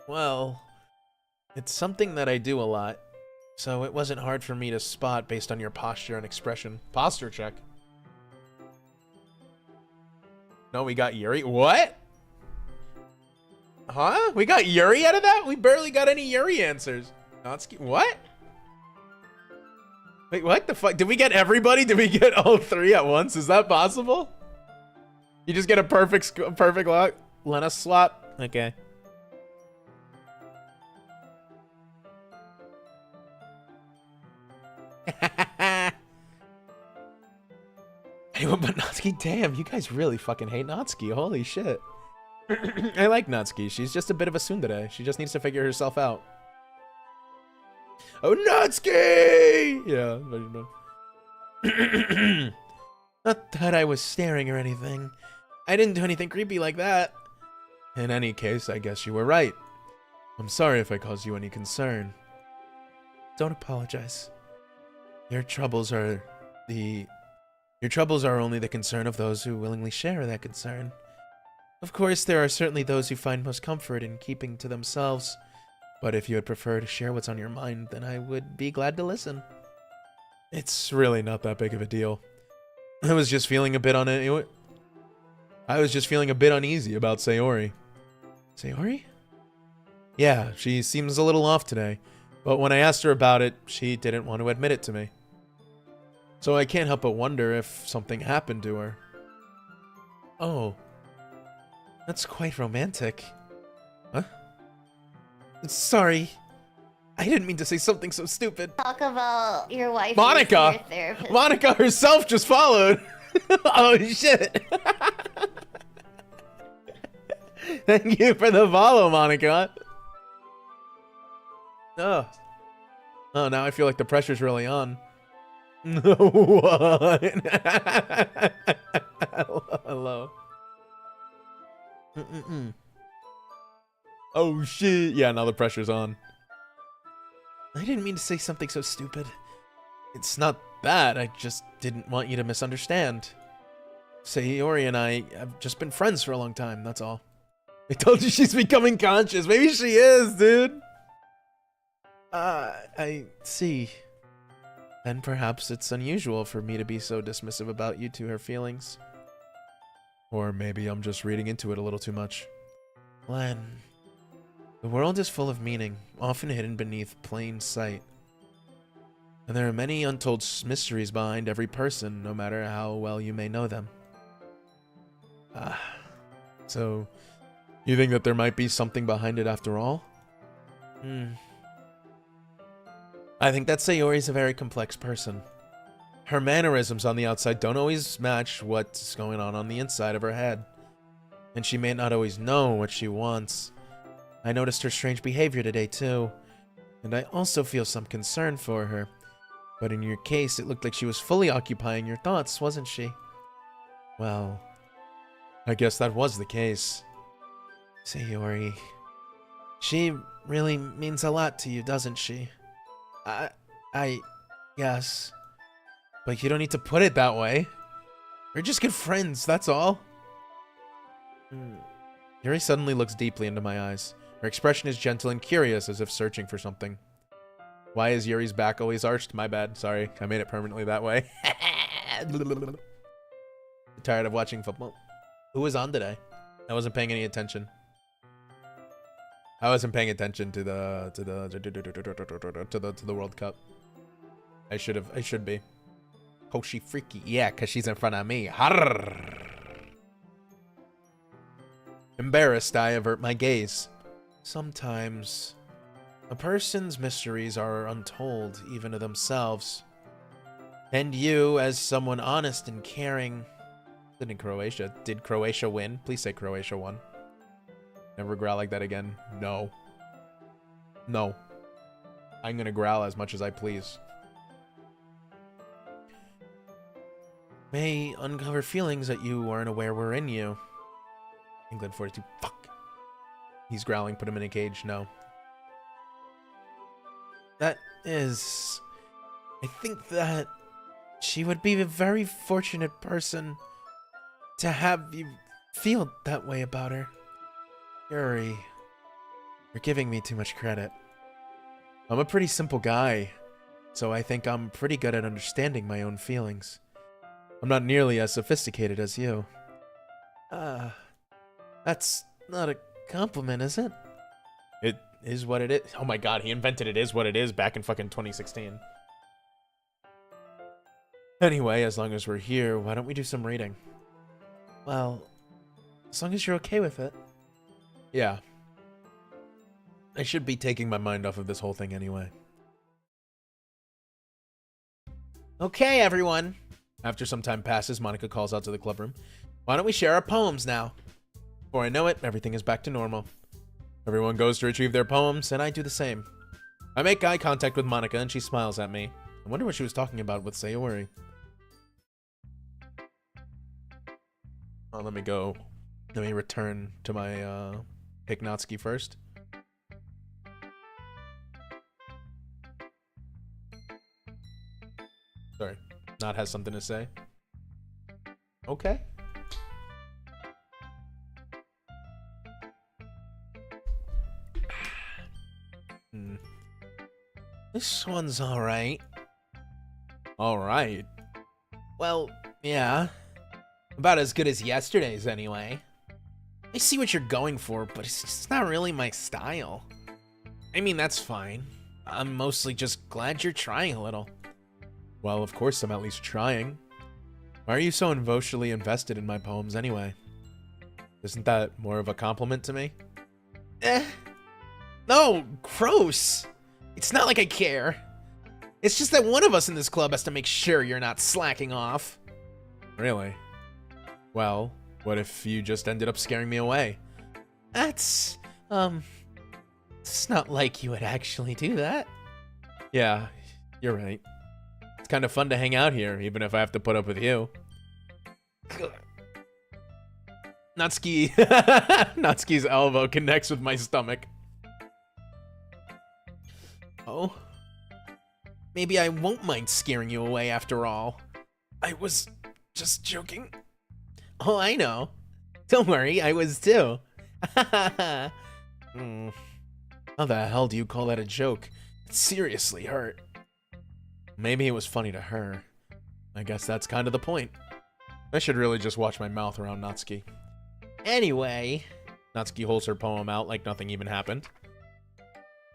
Well, it's something that I do a lot, so it wasn't hard for me to spot based on your posture and expression. Posture check. No, we got Yuri. What? Huh? We got Yuri out of that? We barely got any Yuri answers. Natsuki, what? Wait, what the fuck? Did we get everybody? Did we get all three at once? Is that possible? You just get a perfect lock? Let us swap? Okay. Anyone but Natsuki? Damn, you guys really fucking hate Natsuki. Holy shit. I like Natsuki. She's just a bit of a tsundere. She just needs to figure herself out. Oh, Natsuki! Yeah, but you know. Not that I was staring or anything. I didn't do anything creepy like that. In any case, I guess you were right. I'm sorry if I caused you any concern. don't apologize. Your troubles are only the concern of those who willingly share that concern. Of course, there are certainly those who find most comfort in keeping to themselves, but if you would prefer to share what's on your mind, then I would be glad to listen. It's really not that big of a deal. I was just feeling a bit uneasy about Sayori. Sayori? Yeah, she seems a little off today, but when I asked her about it, she didn't want to admit it to me. So I can't help but wonder if something happened to her. Oh. That's quite romantic. Huh? Sorry. I didn't mean to say something so stupid. Talk about your wife. Monica! Your therapist. Monica herself just followed. Oh, shit. Thank you for the follow, Monica. Oh. Oh, now I feel like the pressure's really on. What? Hello. Oh shit. Yeah, now the pressure's on. I didn't mean to say something so stupid. It's not that. I just didn't want you to misunderstand. Sayori and I have just been friends for a long time, that's all. I told you she's becoming conscious. Maybe she is, dude. I see. Then perhaps it's unusual for me to be so dismissive about you to her feelings. Or maybe I'm just reading into it a little too much. Len, the world is full of meaning, often hidden beneath plain sight. And there are many untold mysteries behind every person, no matter how well you may know them. So, you think that there might be something behind it after all? I think that Sayori's a very complex person. Her mannerisms on the outside don't always match what's going on the inside of her head. And she may not always know what she wants. I noticed her strange behavior today too. And I also feel some concern for her. But in your case, it looked like she was fully occupying your thoughts, wasn't she? Well, I guess that was the case. Sayori, she really means a lot to you, doesn't she? Yes. But you don't need to put it that way. We're just good friends, that's all. Yuri suddenly looks deeply into my eyes. Her expression is gentle and curious, as if searching for something. Why is Yuri's back always arched? My bad, sorry. I made it permanently that way. Tired of watching football. Who was on today? I wasn't paying any attention. I wasn't paying attention to the World Cup. I should be. Oh, she freaky. Yeah, because she's in front of me. Harrr. Embarrassed, I avert my gaze. Sometimes, a person's mysteries are untold, even to themselves. And you, as someone honest and caring... Did Croatia win? Please say Croatia won. Never growl like that again. No. No. I'm gonna growl as much as I please. May uncover feelings that you weren't aware were in you. England 42. Fuck. He's growling. Put him in a cage. No. That is... I think that she would be a very fortunate person to have you feel that way about her. Yuri, you're giving me too much credit. I'm a pretty simple guy, so I think I'm pretty good at understanding my own feelings. I'm not nearly as sophisticated as you. That's not a compliment, is it? It is what it is. Oh my god, he invented it is what it is back in fucking 2016. Anyway, as long as we're here, why don't we do some reading? Well, as long as you're okay with it. Yeah. I should be taking my mind off of this whole thing anyway. Okay, everyone. After some time passes, Monica calls out to the club room. Why don't we share our poems now? Before I know it, everything is back to normal. Everyone goes to retrieve their poems, and I do the same. I make eye contact with Monica, and she smiles at me. I wonder what she was talking about with Sayori. Oh, let me go. Let me return to my Hypnotsky first. Sorry. Not has something to say. Okay. This one's alright. Alright? Well, yeah. About as good as yesterday's, anyway. I see what you're going for, but it's just not really my style. I mean, that's fine. I'm mostly just glad you're trying a little. Well, of course I'm at least trying. Why are you so emotionally invested in my poems anyway? Isn't that more of a compliment to me? No, gross. It's not like I care. It's just that one of us in this club has to make sure you're not slacking off. Really? Well, what if you just ended up scaring me away? That's, it's not like you would actually do that. Yeah, you're right. It's kind of fun to hang out here, even if I have to put up with you. Natsuki. Natsuki's elbow connects with my stomach. Oh? Maybe I won't mind scaring you away after all. I was just joking. Oh, I know. Don't worry, I was too. How the hell do you call that a joke? It seriously hurt. Maybe it was funny to her. I guess that's kind of the point. I should really just watch my mouth around Natsuki. Anyway. Natsuki holds her poem out like nothing even happened.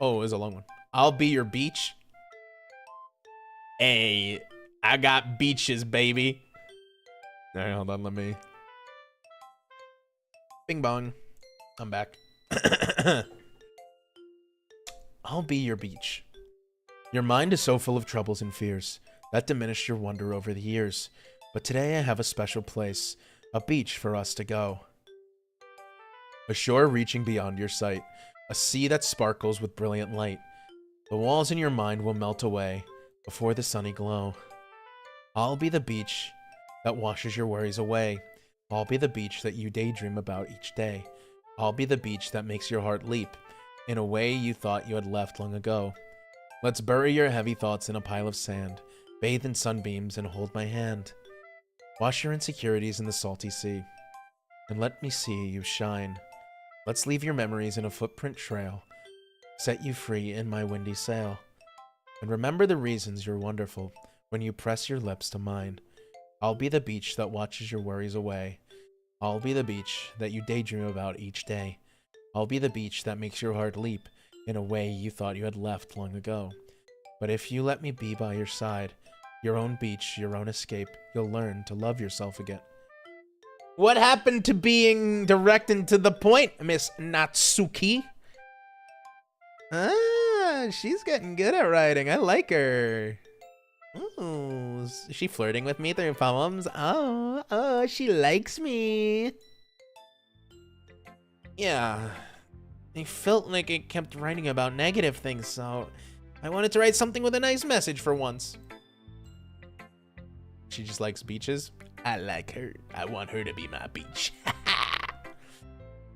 Oh, it was a long one. I'll be your beach. Hey, I got beaches, baby. Alright, hold on, let me... Bing bong. I'm back. I'll be your beach. Your mind is so full of troubles and fears. That diminished your wonder over the years. But today I have a special place. A beach for us to go. A shore reaching beyond your sight. A sea that sparkles with brilliant light. The walls in your mind will melt away before the sunny glow. I'll be the beach that washes your worries away. I'll be the beach that you daydream about each day. I'll be the beach that makes your heart leap in a way you thought you had left long ago. Let's bury your heavy thoughts in a pile of sand, bathe in sunbeams and hold my hand. Wash your insecurities in the salty sea, and let me see you shine. Let's leave your memories in a footprint trail, set you free in my windy sail. And remember the reasons you're wonderful when you press your lips to mine. I'll be the beach that watches your worries away. I'll be the beach that you daydream about each day. I'll be the beach that makes your heart leap in a way you thought you had left long ago. But if you let me be by your side, your own beach, your own escape, you'll learn to love yourself again. What happened to being direct and to the point, Miss Natsuki? Ah, she's getting good at writing. I like her. Ooh, is she flirting with me through poems? Oh, she likes me. Yeah, I felt like I kept writing about negative things, so I wanted to write something with a nice message for once. She just likes beaches? I like her. I want her to be my beach.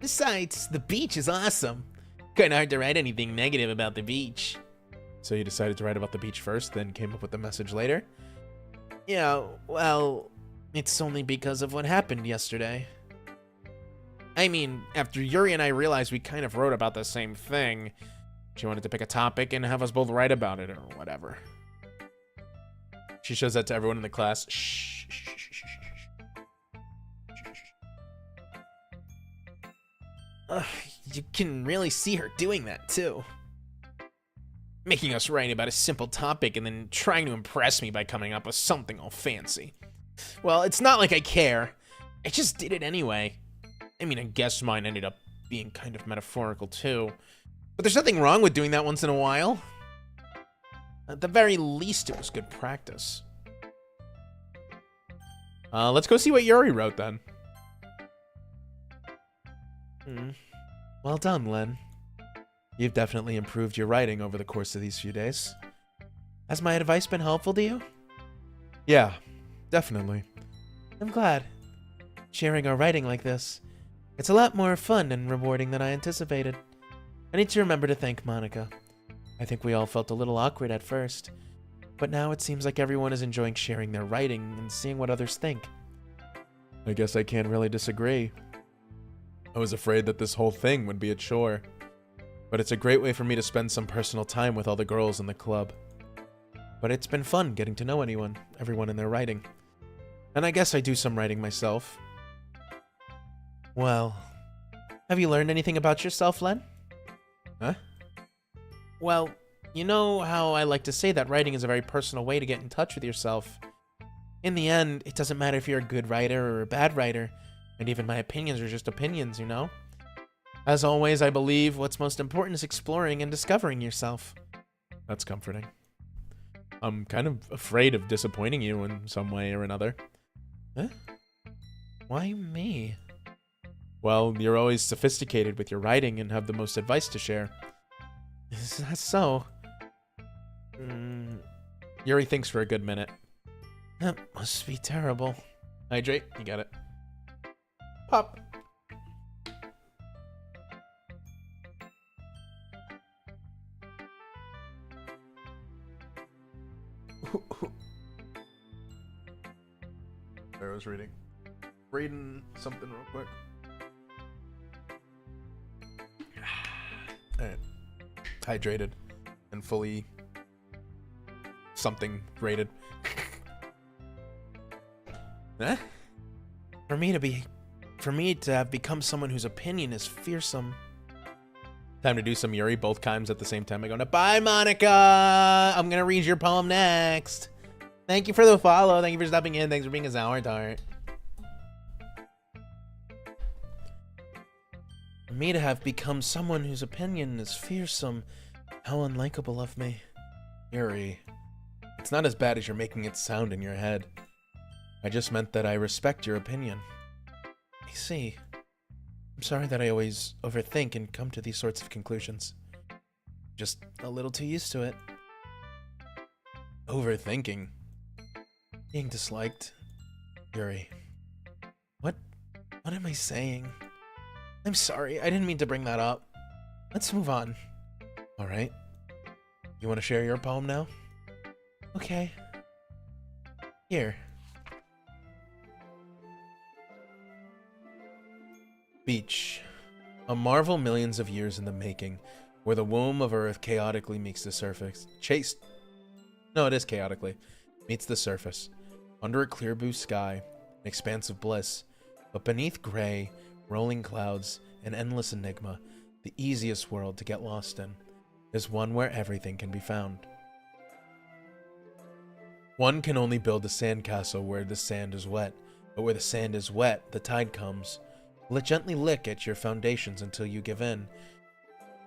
Besides, the beach is awesome. Kinda hard to write anything negative about the beach. So you decided to write about the beach first, then came up with the message later? Yeah, well, it's only because of what happened yesterday. I mean, after Yuri and I realized we kind of wrote about the same thing, she wanted to pick a topic and have us both write about it or whatever. She shows that to everyone in the class. Shh, shh, shh, shh, shh, shh. You can really see her doing that, too. Making us write about a simple topic and then trying to impress me by coming up with something all fancy. Well, it's not like I care. I just did it anyway. I mean, I guess mine ended up being kind of metaphorical, too. But there's nothing wrong with doing that once in a while. At the very least, it was good practice. Let's go see what Yuri wrote, then. Well done, Len. You've definitely improved your writing over the course of these few days. Has my advice been helpful to you? Yeah, definitely. I'm glad. Sharing our writing like this, it's a lot more fun and rewarding than I anticipated. I need to remember to thank Monica. I think we all felt a little awkward at first. But now it seems like everyone is enjoying sharing their writing and seeing what others think. I guess I can't really disagree. I was afraid that this whole thing would be a chore. But it's a great way for me to spend some personal time with all the girls in the club. But it's been fun getting to know everyone in their writing. And I guess I do some writing myself. Well, have you learned anything about yourself, Len? Huh? Well, you know how I like to say that writing is a very personal way to get in touch with yourself. In the end, it doesn't matter if you're a good writer or a bad writer, and even my opinions are just opinions, you know? As always, I believe what's most important is exploring and discovering yourself. That's comforting. I'm kind of afraid of disappointing you in some way or another. Huh? Why me? Well, you're always sophisticated with your writing and have the most advice to share. Is that so? Yuri thinks for a good minute. That must be terrible. Hydrate, you got it. Pop. I was reading something real quick. Alright. Hydrated and fully something rated. Eh? For me to have become someone whose opinion is fearsome. Time to do some Yuri, both times at the same time. I go, bye, Monica! I'm gonna read your poem next. Thank you for the follow. Thank you for stopping in. Thanks for being a sour tart. For me to have become someone whose opinion is fearsome. How unlikable of me. Yuri, it's not as bad as you're making it sound in your head. I just meant that I respect your opinion. I see. I'm sorry that I always overthink and come to these sorts of conclusions. Just a little too used to it. Overthinking? Being disliked. Yuri. What am I saying? I'm sorry, I didn't mean to bring that up. Let's move on. Alright. You want to share your poem now? Okay. Here. Beach. A marvel millions of years in the making, where the womb of Earth chaotically meets the surface. It is chaotically. Meets the surface. Under a clear blue sky, an expanse of bliss. But beneath gray, rolling clouds, an endless enigma, the easiest world to get lost in, is one where everything can be found. One can only build a sandcastle where the sand is wet, but where the sand is wet, the tide comes. Will it gently lick at your foundations until you give in?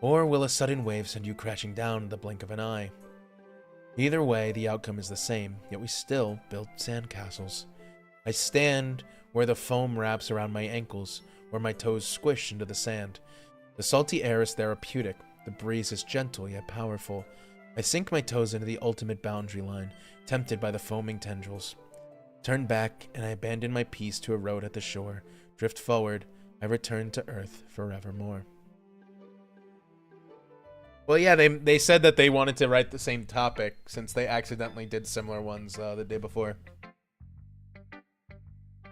Or will a sudden wave send you crashing down in the blink of an eye? Either way, the outcome is the same, yet we still build sandcastles. I stand where the foam wraps around my ankles, where my toes squish into the sand. The salty air is therapeutic, the breeze is gentle yet powerful. I sink my toes into the ultimate boundary line, tempted by the foaming tendrils. Turn back, and I abandon my peace to erode at the shore. Drift forward, I return to earth forevermore. Well, yeah, they said that they wanted to write the same topic since they accidentally did similar ones the day before.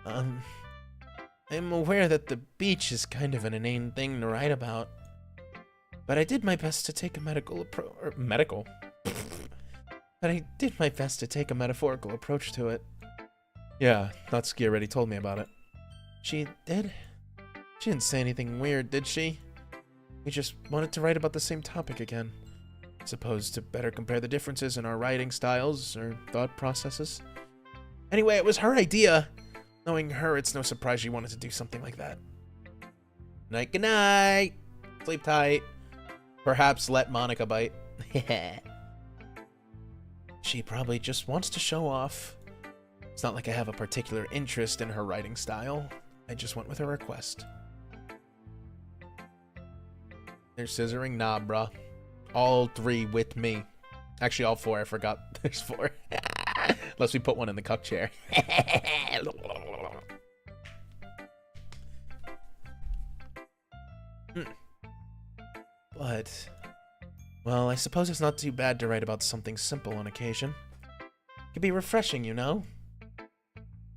I'm aware that the beach is kind of an inane thing to write about, but I did my best to take a medical approach. Medical? But I did my best to take a metaphorical approach to it. Yeah, Natsuki already told me about it. She did? She didn't say anything weird, did she? We just wanted to write about the same topic again. Suppose to better compare the differences in our writing styles or thought processes. Anyway, it was her idea. Knowing her, it's no surprise she wanted to do something like that. Night, good night. Sleep tight. Perhaps let Monica bite. She probably just wants to show off. It's not like I have a particular interest in her writing style. I just went with her request. They're scissoring? Nah, bruh. All three with me. Actually, all four. I forgot. There's four. Unless we put one in the cuck chair. But, well, I suppose it's not too bad to write about something simple on occasion. It can be refreshing, you know?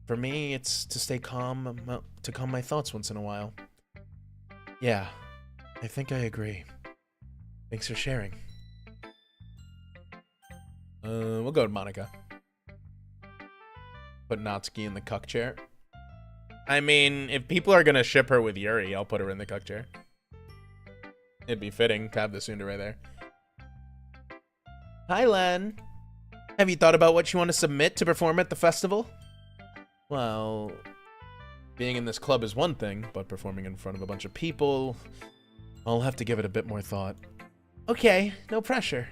For me, it's to stay calm, to calm my thoughts once in a while. Yeah, I think I agree. Thanks for sharing. We'll go with Monica. Put Natsuki in the cuck chair. I mean, if people are gonna ship her with Yuri, I'll put her in the cuck chair. It'd be fitting to have the tsundere there. Hi, Len. Have you thought about what you want to submit to perform at the festival? Well, being in this club is one thing, but performing in front of a bunch of people, I'll have to give it a bit more thought. Okay, no pressure.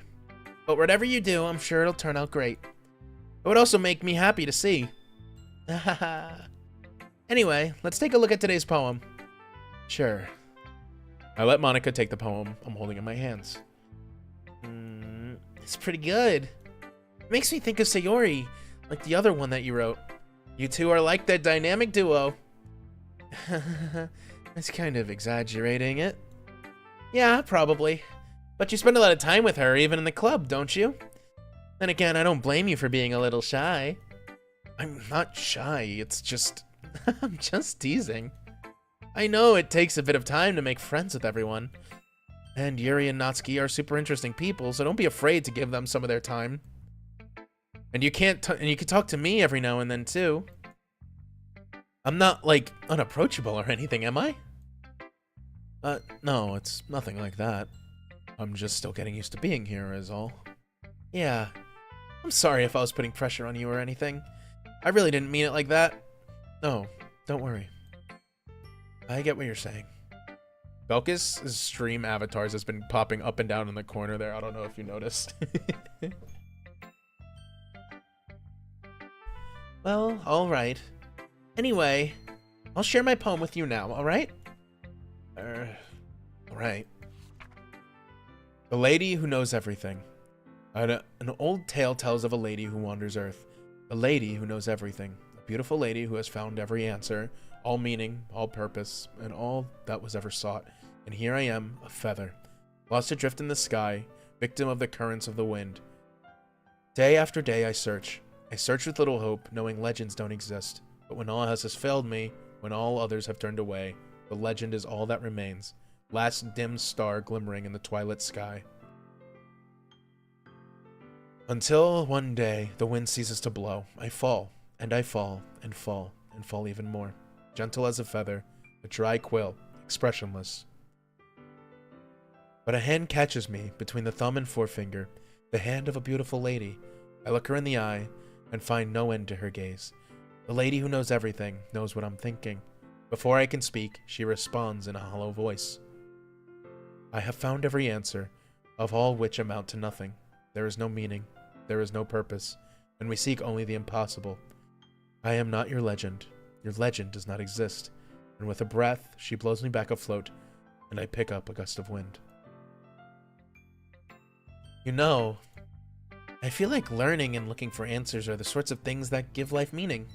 But whatever you do, I'm sure it'll turn out great. It would also make me happy to see. Anyway, let's take a look at today's poem. Sure. I let Monica take the poem I'm holding in my hands. It's pretty good. It makes me think of Sayori, like the other one that you wrote. You two are like that dynamic duo. That's kind of exaggerating it. Yeah, probably. But you spend a lot of time with her, even in the club, don't you? Then again, I don't blame you for being a little shy. I'm not shy, it's just... I'm just teasing. I know it takes a bit of time to make friends with everyone. And Yuri and Natsuki are super interesting people, so don't be afraid to give them some of their time. And you can talk to me every now and then too. I'm not like unapproachable or anything, am I? No, it's nothing like that. I'm just still getting used to being here is all. Yeah. I'm sorry if I was putting pressure on you or anything. I really didn't mean it like that. No, don't worry. I get what you're saying. Belkis' stream avatars has been popping up and down in the corner there. I don't know if you noticed. Well, alright. Anyway, I'll share my poem with you now, alright? Alright. The Lady Who Knows Everything. An old tale tells of a lady who wanders Earth. A lady who knows everything. A beautiful lady who has found every answer, all meaning, all purpose, and all that was ever sought. And here I am, a feather, lost adrift in the sky, victim of the currents of the wind. Day after day I search with little hope, knowing legends don't exist. But when all else has failed me, when all others have turned away, the legend is all that remains, last dim star glimmering in the twilight sky. Until one day, the wind ceases to blow. I fall, and I fall, and fall, and fall even more. Gentle as a feather, a dry quill, expressionless. But a hand catches me between the thumb and forefinger, the hand of a beautiful lady. I look her in the eye, and find no end to her gaze. The lady who knows everything knows what I'm thinking. Before I can speak, she responds in a hollow voice. I have found every answer, of all which amount to nothing. There is no meaning, there is no purpose, and we seek only the impossible. I am not your legend does not exist, and with a breath, she blows me back afloat, and I pick up a gust of wind. You know, I feel like learning and looking for answers are the sorts of things that give life meaning.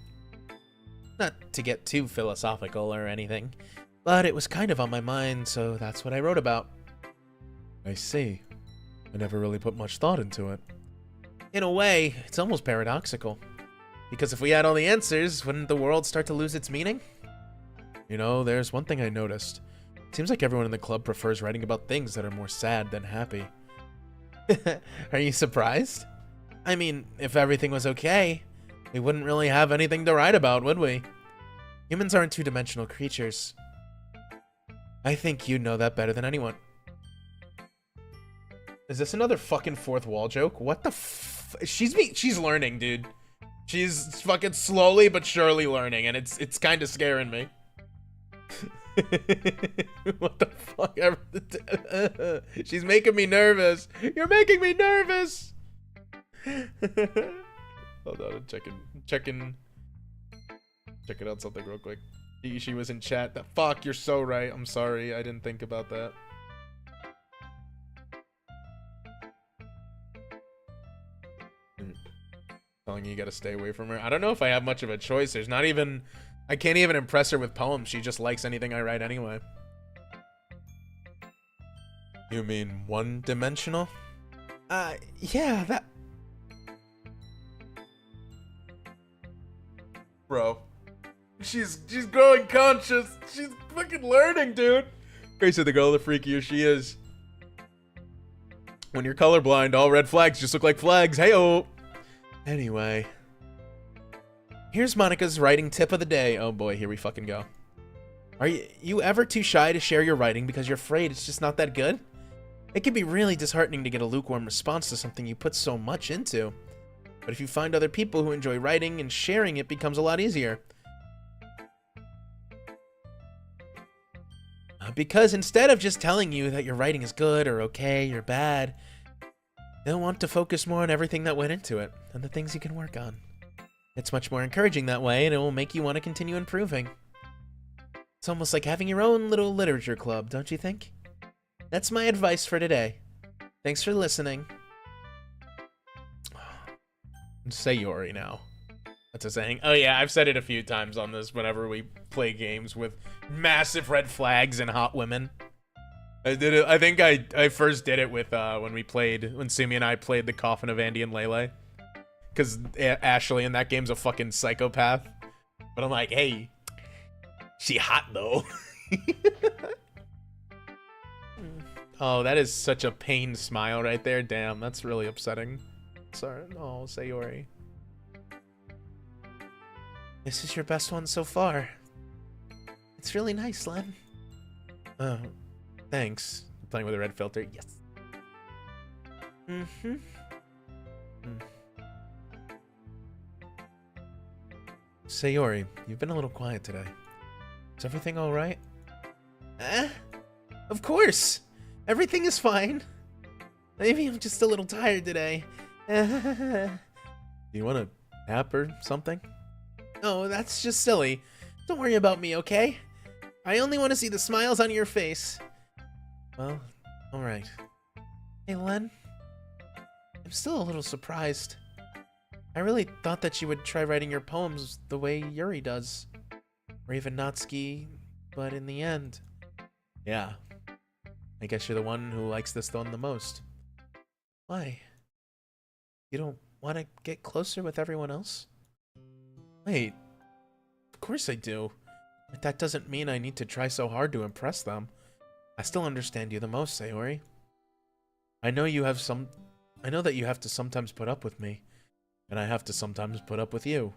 Not to get too philosophical or anything, but it was kind of on my mind, so that's what I wrote about. I see. I never really put much thought into it. In a way, it's almost paradoxical. Because if we had all the answers, wouldn't the world start to lose its meaning? You know, there's one thing I noticed. It seems like everyone in the club prefers writing about things that are more sad than happy. Are you surprised? I mean, if everything was okay, we wouldn't really have anything to write about, would we? Humans aren't two-dimensional creatures. I think you know that better than anyone. Is this another fucking fourth wall joke? What the she's learning, dude. She's fucking slowly but surely learning, and it's kind of scaring me. What the fuck? She's making me nervous. You're making me nervous. Hold on, I'm checking out something real quick. She was in chat. Fuck, you're so right. I'm sorry. I didn't think about that. Telling you gotta stay away from her. I don't know if I have much of a choice. I can't even impress her with poems. She just likes anything I write anyway. You mean one-dimensional? Yeah, that... Bro. She's growing conscious. She's fucking learning, dude. Grace said the girl, the freakier she is. When you're colorblind, all red flags just look like flags. Hey-oh. Anyway. Here's Monica's writing tip of the day. Oh boy, here we fucking go. Are you ever too shy to share your writing because you're afraid it's just not that good? It can be really disheartening to get a lukewarm response to something you put so much into. But if you find other people who enjoy writing and sharing it becomes a lot easier. Because instead of just telling you that your writing is good or okay or bad, they'll want to focus more on everything that went into it and the things you can work on. It's much more encouraging that way, and it will make you want to continue improving. It's almost like having your own little literature club, don't you think? That's my advice for today. Thanks for listening. Sayori now. That's a saying. Oh yeah, I've said it a few times on this whenever we play games with massive red flags and hot women. I did it. I think I first did it with when Sumi and I played the Coffin of Andy and Lele. Because Ashley in that game's a fucking psychopath. But I'm like, hey, she hot though. Oh, that is such a pained smile right there. Damn, that's really upsetting. Sorry. Oh, Sayori. This is your best one so far. It's really nice, Len. Oh, thanks. Playing with a red filter. Yes. Mm-hmm. Sayori, you've been a little quiet today. Is everything all right? Of course. Everything is fine. Maybe I'm just a little tired today. Do you want a nap or something? No, that's just silly. Don't worry about me, okay? I only want to see the smiles on your face. Well, alright. Hey, Len. I'm still a little surprised. I really thought that you would try writing your poems the way Yuri does. Or even Natsuki, but in the end... Yeah. I guess you're the one who likes this one the most. Why? You don't want to get closer with everyone else? Wait. Of course I do. But that doesn't mean I need to try so hard to impress them. I still understand you the most, Sayori. I know that you have to sometimes put up with me. And I have to sometimes put up with you.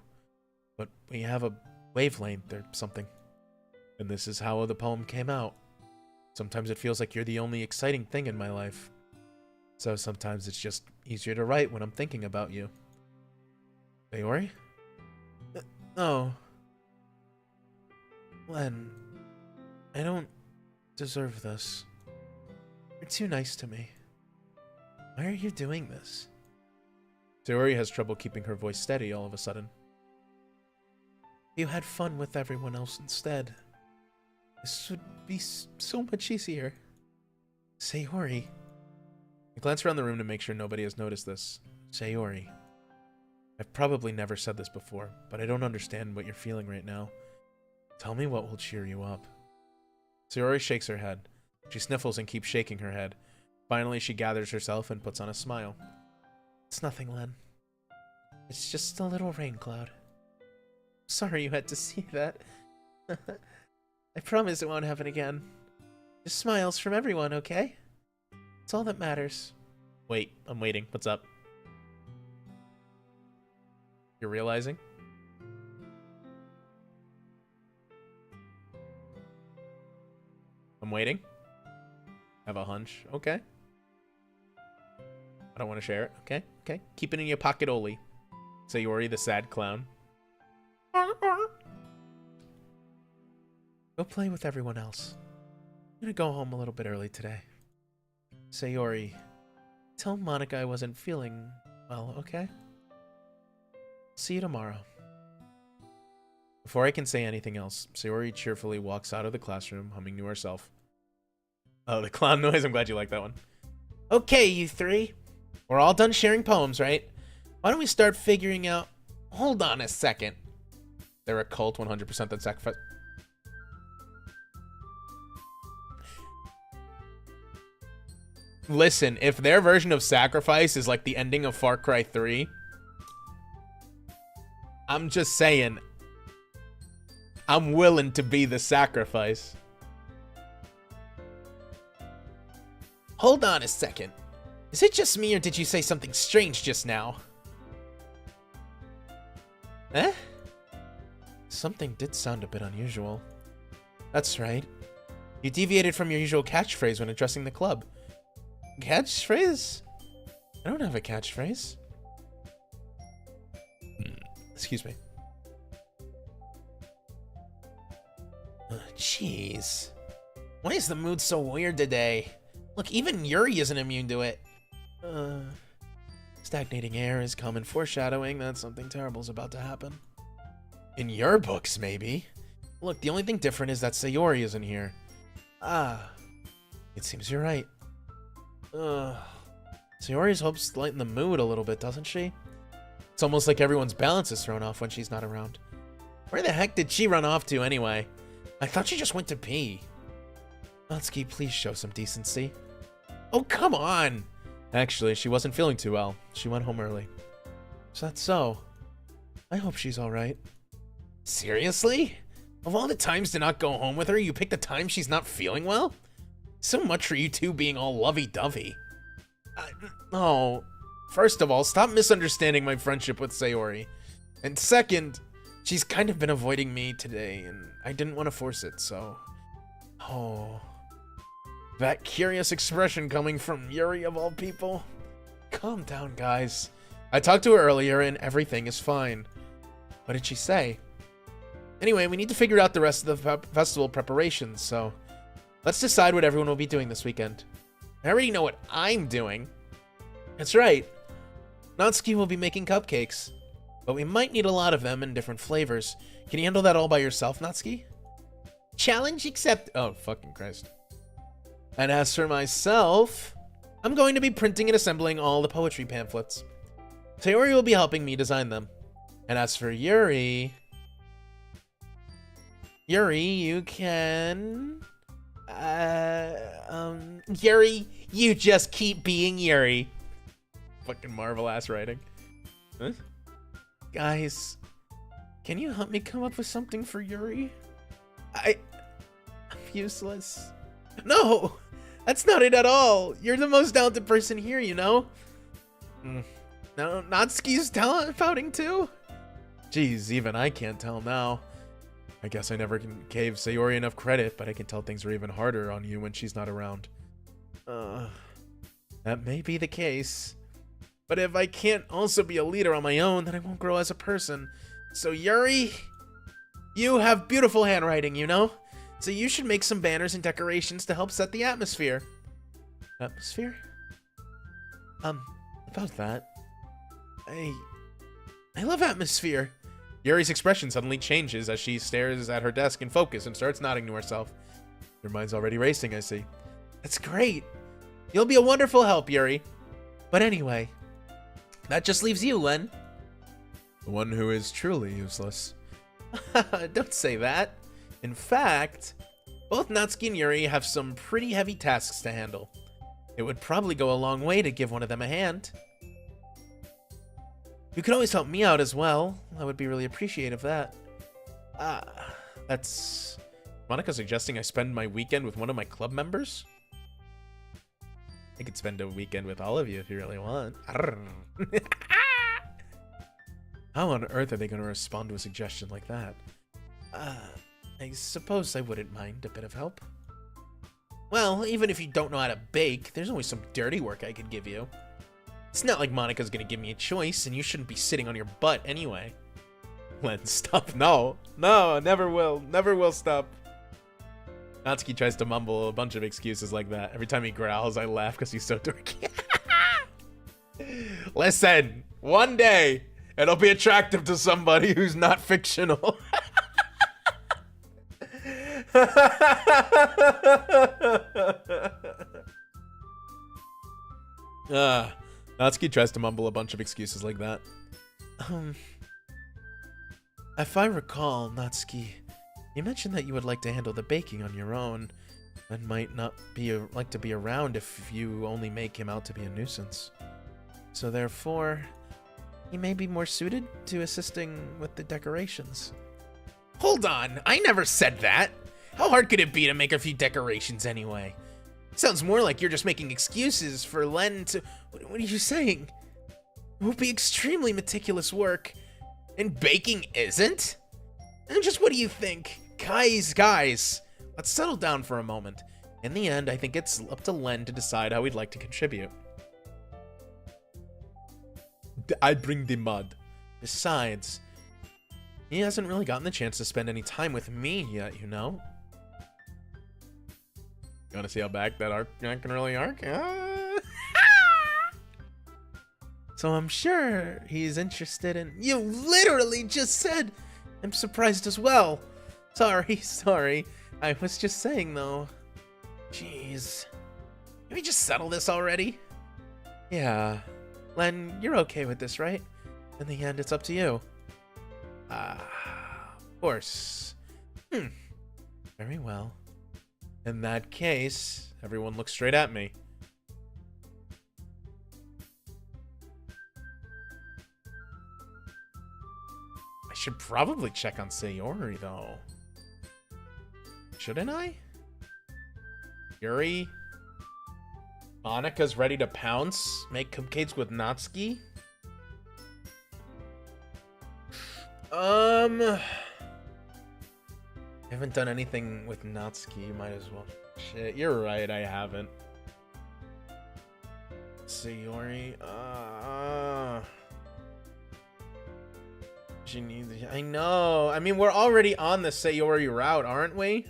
But we have a wavelength or something. And this is how the poem came out. Sometimes it feels like you're the only exciting thing in my life. So sometimes it's just easier to write when I'm thinking about you. Sayori? No. Len, I don't deserve this. You're too nice to me. Why are you doing this? Sayori has trouble keeping her voice steady all of a sudden. You had fun with everyone else instead. This would be so much easier. Sayori. I glance around the room to make sure nobody has noticed this. Sayori. I've probably never said this before, but I don't understand what you're feeling right now. Tell me what will cheer you up. Sayori shakes her head. She sniffles and keeps shaking her head. Finally, she gathers herself and puts on a smile. It's nothing, Len. It's just a little rain cloud. Sorry you had to see that. I promise it won't happen again. Just smiles from everyone, okay? It's all that matters. Wait, I'm waiting. What's up? You're realizing? I'm waiting. I have a hunch. Okay. I don't want to share it. Okay. Okay. Keep it in your pocket only. Sayori, the sad clown. Go play with everyone else. I'm gonna go home a little bit early today. Sayori, tell Monica I wasn't feeling well, okay? See you tomorrow. Before I can say anything else, Sayori cheerfully walks out of the classroom, humming to herself. Oh, the clown noise. I'm glad you like that one. Okay, you three. We're all done sharing poems, right? Why don't we start figuring out... Hold on a second. They're a cult 100% that sacrifice... Listen, if their version of sacrifice is like the ending of Far Cry 3, I'm just saying, I'm willing to be the sacrifice. Hold on a second. Is it just me or did you say something strange just now? Eh? Something did sound a bit unusual. That's right. You deviated from your usual catchphrase when addressing the club. Catchphrase? I don't have a catchphrase. Excuse me. Jeez. Why is the mood so weird today? Look, even Yuri isn't immune to it. Stagnating air is common foreshadowing that something terrible is about to happen. In your books, maybe. Look, the only thing different is that Sayori isn't here. Ah, it seems you're right. Sayori's hopes lighten the mood a little bit, doesn't she? It's almost like everyone's balance is thrown off when she's not around. Where the heck did she run off to anyway? I thought she just went to pee. Natsuki, please show some decency. Oh, come on! Actually, she wasn't feeling too well. She went home early. Is that so? I hope she's alright. Seriously? Of all the times to not go home with her, you picked the time she's not feeling well? So much for you two being all lovey-dovey. No. First of all, stop misunderstanding my friendship with Sayori. And second, she's kind of been avoiding me today, and I didn't want to force it, so... Oh... That curious expression coming from Yuri of all people. Calm down, guys. I talked to her earlier and everything is fine. What did she say? Anyway, we need to figure out the rest of the festival preparations, so let's decide what everyone will be doing this weekend. I already know what I'm doing. That's right. Natsuki will be making cupcakes, but we might need a lot of them in different flavors. Can you handle that all by yourself, Natsuki? Challenge accepted. Oh, fucking Christ. And as for myself, I'm going to be printing and assembling all the poetry pamphlets. Sayori will be helping me design them. And as for Yuri, you can... Yuri, you just keep being Yuri. Fucking Marvel-ass writing. Huh? Guys, can you help me come up with something for Yuri? I'm useless. No, that's not it at all. You're the most talented person here, you know? No, Natsuki's pouting too? Jeez, even I can't tell now. I guess I never can gave Sayori enough credit, but I can tell things are even harder on you when she's not around. That may be the case. But if I can't also be a leader on my own, then I won't grow as a person. So Yuri, you have beautiful handwriting, you know? So you should make some banners and decorations to help set the atmosphere. Atmosphere? About that. I love atmosphere. Yuri's expression suddenly changes as she stares at her desk in focus and starts nodding to herself. Your mind's already racing, I see. That's great. You'll be a wonderful help, Yuri. But anyway, that just leaves you, Len. The one who is truly useless. Don't say that. In fact, both Natsuki and Yuri have some pretty heavy tasks to handle. It would probably go a long way to give one of them a hand. You could always help me out as well. I would be really appreciative of that. That's... Monica suggesting I spend my weekend with one of my club members? I could spend a weekend with all of you if you really want. How on earth are they going to respond to a suggestion like that? I suppose I wouldn't mind a bit of help. Well, even if you don't know how to bake, there's always some dirty work I could give you. It's not like Monica's gonna give me a choice, and you shouldn't be sitting on your butt anyway. Len, stop. No, never will stop. Natsuki tries to mumble a bunch of excuses like that. Every time he growls, I laugh because he's so dorky. Listen, one day, it'll be attractive to somebody who's not fictional. Natsuki tries to mumble a bunch of excuses like that. If I recall, Natsuki, you mentioned that you would like to handle the baking on your own and might not like to be around if you only make him out to be a nuisance. So therefore, he may be more suited to assisting with the decorations. Hold on, I never said that. How hard could it be to make a few decorations anyway? Sounds more like you're just making excuses for Len to... What are you saying? It will be extremely meticulous work. And baking isn't? And just what do you think? Guys, let's settle down for a moment. In the end, I think it's up to Len to decide how he'd like to contribute. I bring the mud. Besides, he hasn't really gotten the chance to spend any time with me yet, you know? You want to see how back that arc can really arc? So I'm sure he's interested in... You literally just said... I'm surprised as well. Sorry. I was just saying, though. Jeez. Can we just settle this already? Yeah. Len, you're okay with this, right? In the end, it's up to you. Of course. Very well. In that case, everyone look straight at me. I should probably check on Sayori, though. Shouldn't I? Yuri? Monika's ready to pounce? Make cupcakes with Natsuki? I haven't done anything with Natsuki. You might as well. Shit, you're right, I haven't. Sayori, she needs... I know. I mean, we're already on the Sayori route, aren't we?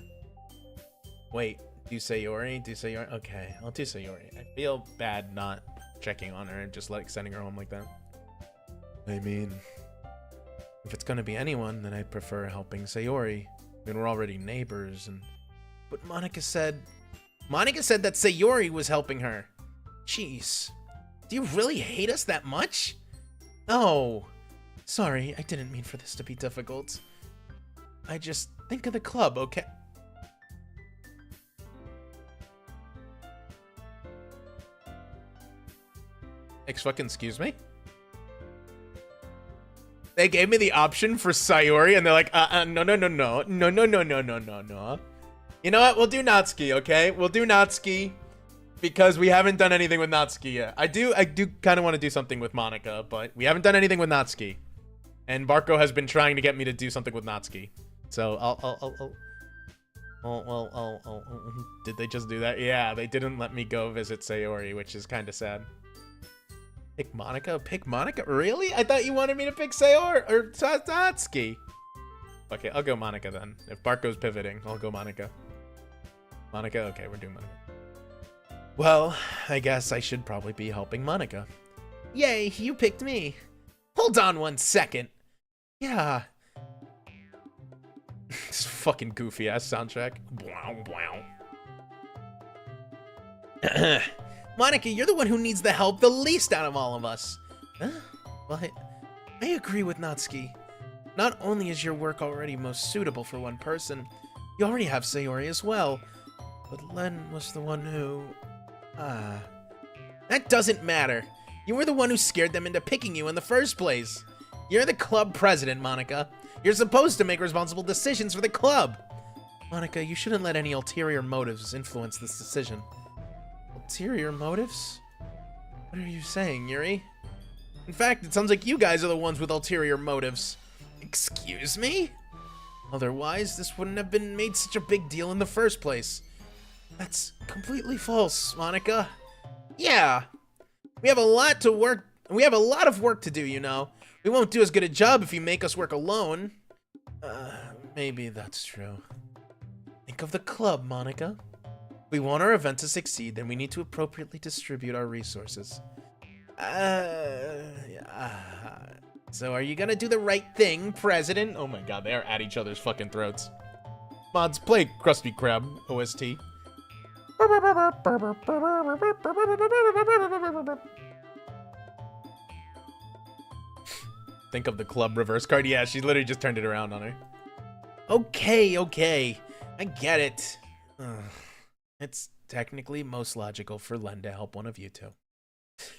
Wait, do Sayori? Okay, I'll do Sayori. I feel bad not checking on her and just like sending her home like that. I mean, if it's gonna be anyone, then I'd prefer helping Sayori. I mean, we're already neighbors, and... But Monika said that Sayori was helping her. Jeez. Do you really hate us that much? No. Sorry, I didn't mean for this to be difficult. I just think of the club, okay? Excuse me? They gave me the option for Sayori, and they're like, no. You know what? We'll do Natsuki, okay? We'll do Natsuki because we haven't done anything with Natsuki yet. I do kind of want to do something with Monika, but we haven't done anything with Natsuki. And Barco has been trying to get me to do something with Natsuki. So did they just do that? Yeah, they didn't let me go visit Sayori, which is kind of sad. Pick Monika? Pick Monika? Really? I thought you wanted me to pick Sayori or Natsuki. Okay, I'll go Monika then. If Barco's pivoting, I'll go Monika. Monika? Okay, we're doing Monika. Well, I guess I should probably be helping Monika. Yay, you picked me. Hold on 1 second. Yeah. This fucking goofy ass soundtrack. Monika, you're the one who needs the help the least out of all of us. Well, I agree with Natsuki. Not only is your work already most suitable for one person, you already have Sayori as well. But Len was the one who... That doesn't matter. You were the one who scared them into picking you in the first place. You're the club president, Monika. You're supposed to make responsible decisions for the club. Monika, you shouldn't let any ulterior motives influence this decision. Ulterior motives? What are you saying, Yuri? In fact, it sounds like you guys are the ones with ulterior motives. Excuse me? Otherwise, this wouldn't have been made such a big deal in the first place. That's completely false, Monika. Yeah. We have a lot of work to do, you know. We won't do as good a job if you make us work alone. Maybe that's true. Think of the club, Monika. If we want our event to succeed, then we need to appropriately distribute our resources. So are you gonna do the right thing, President? Oh my god, they are at each other's fucking throats. Mods, play Krusty Krab OST. Think of the club reverse card. Yeah, she literally just turned it around on her. Okay. I get it. It's technically most logical for Len to help one of you two.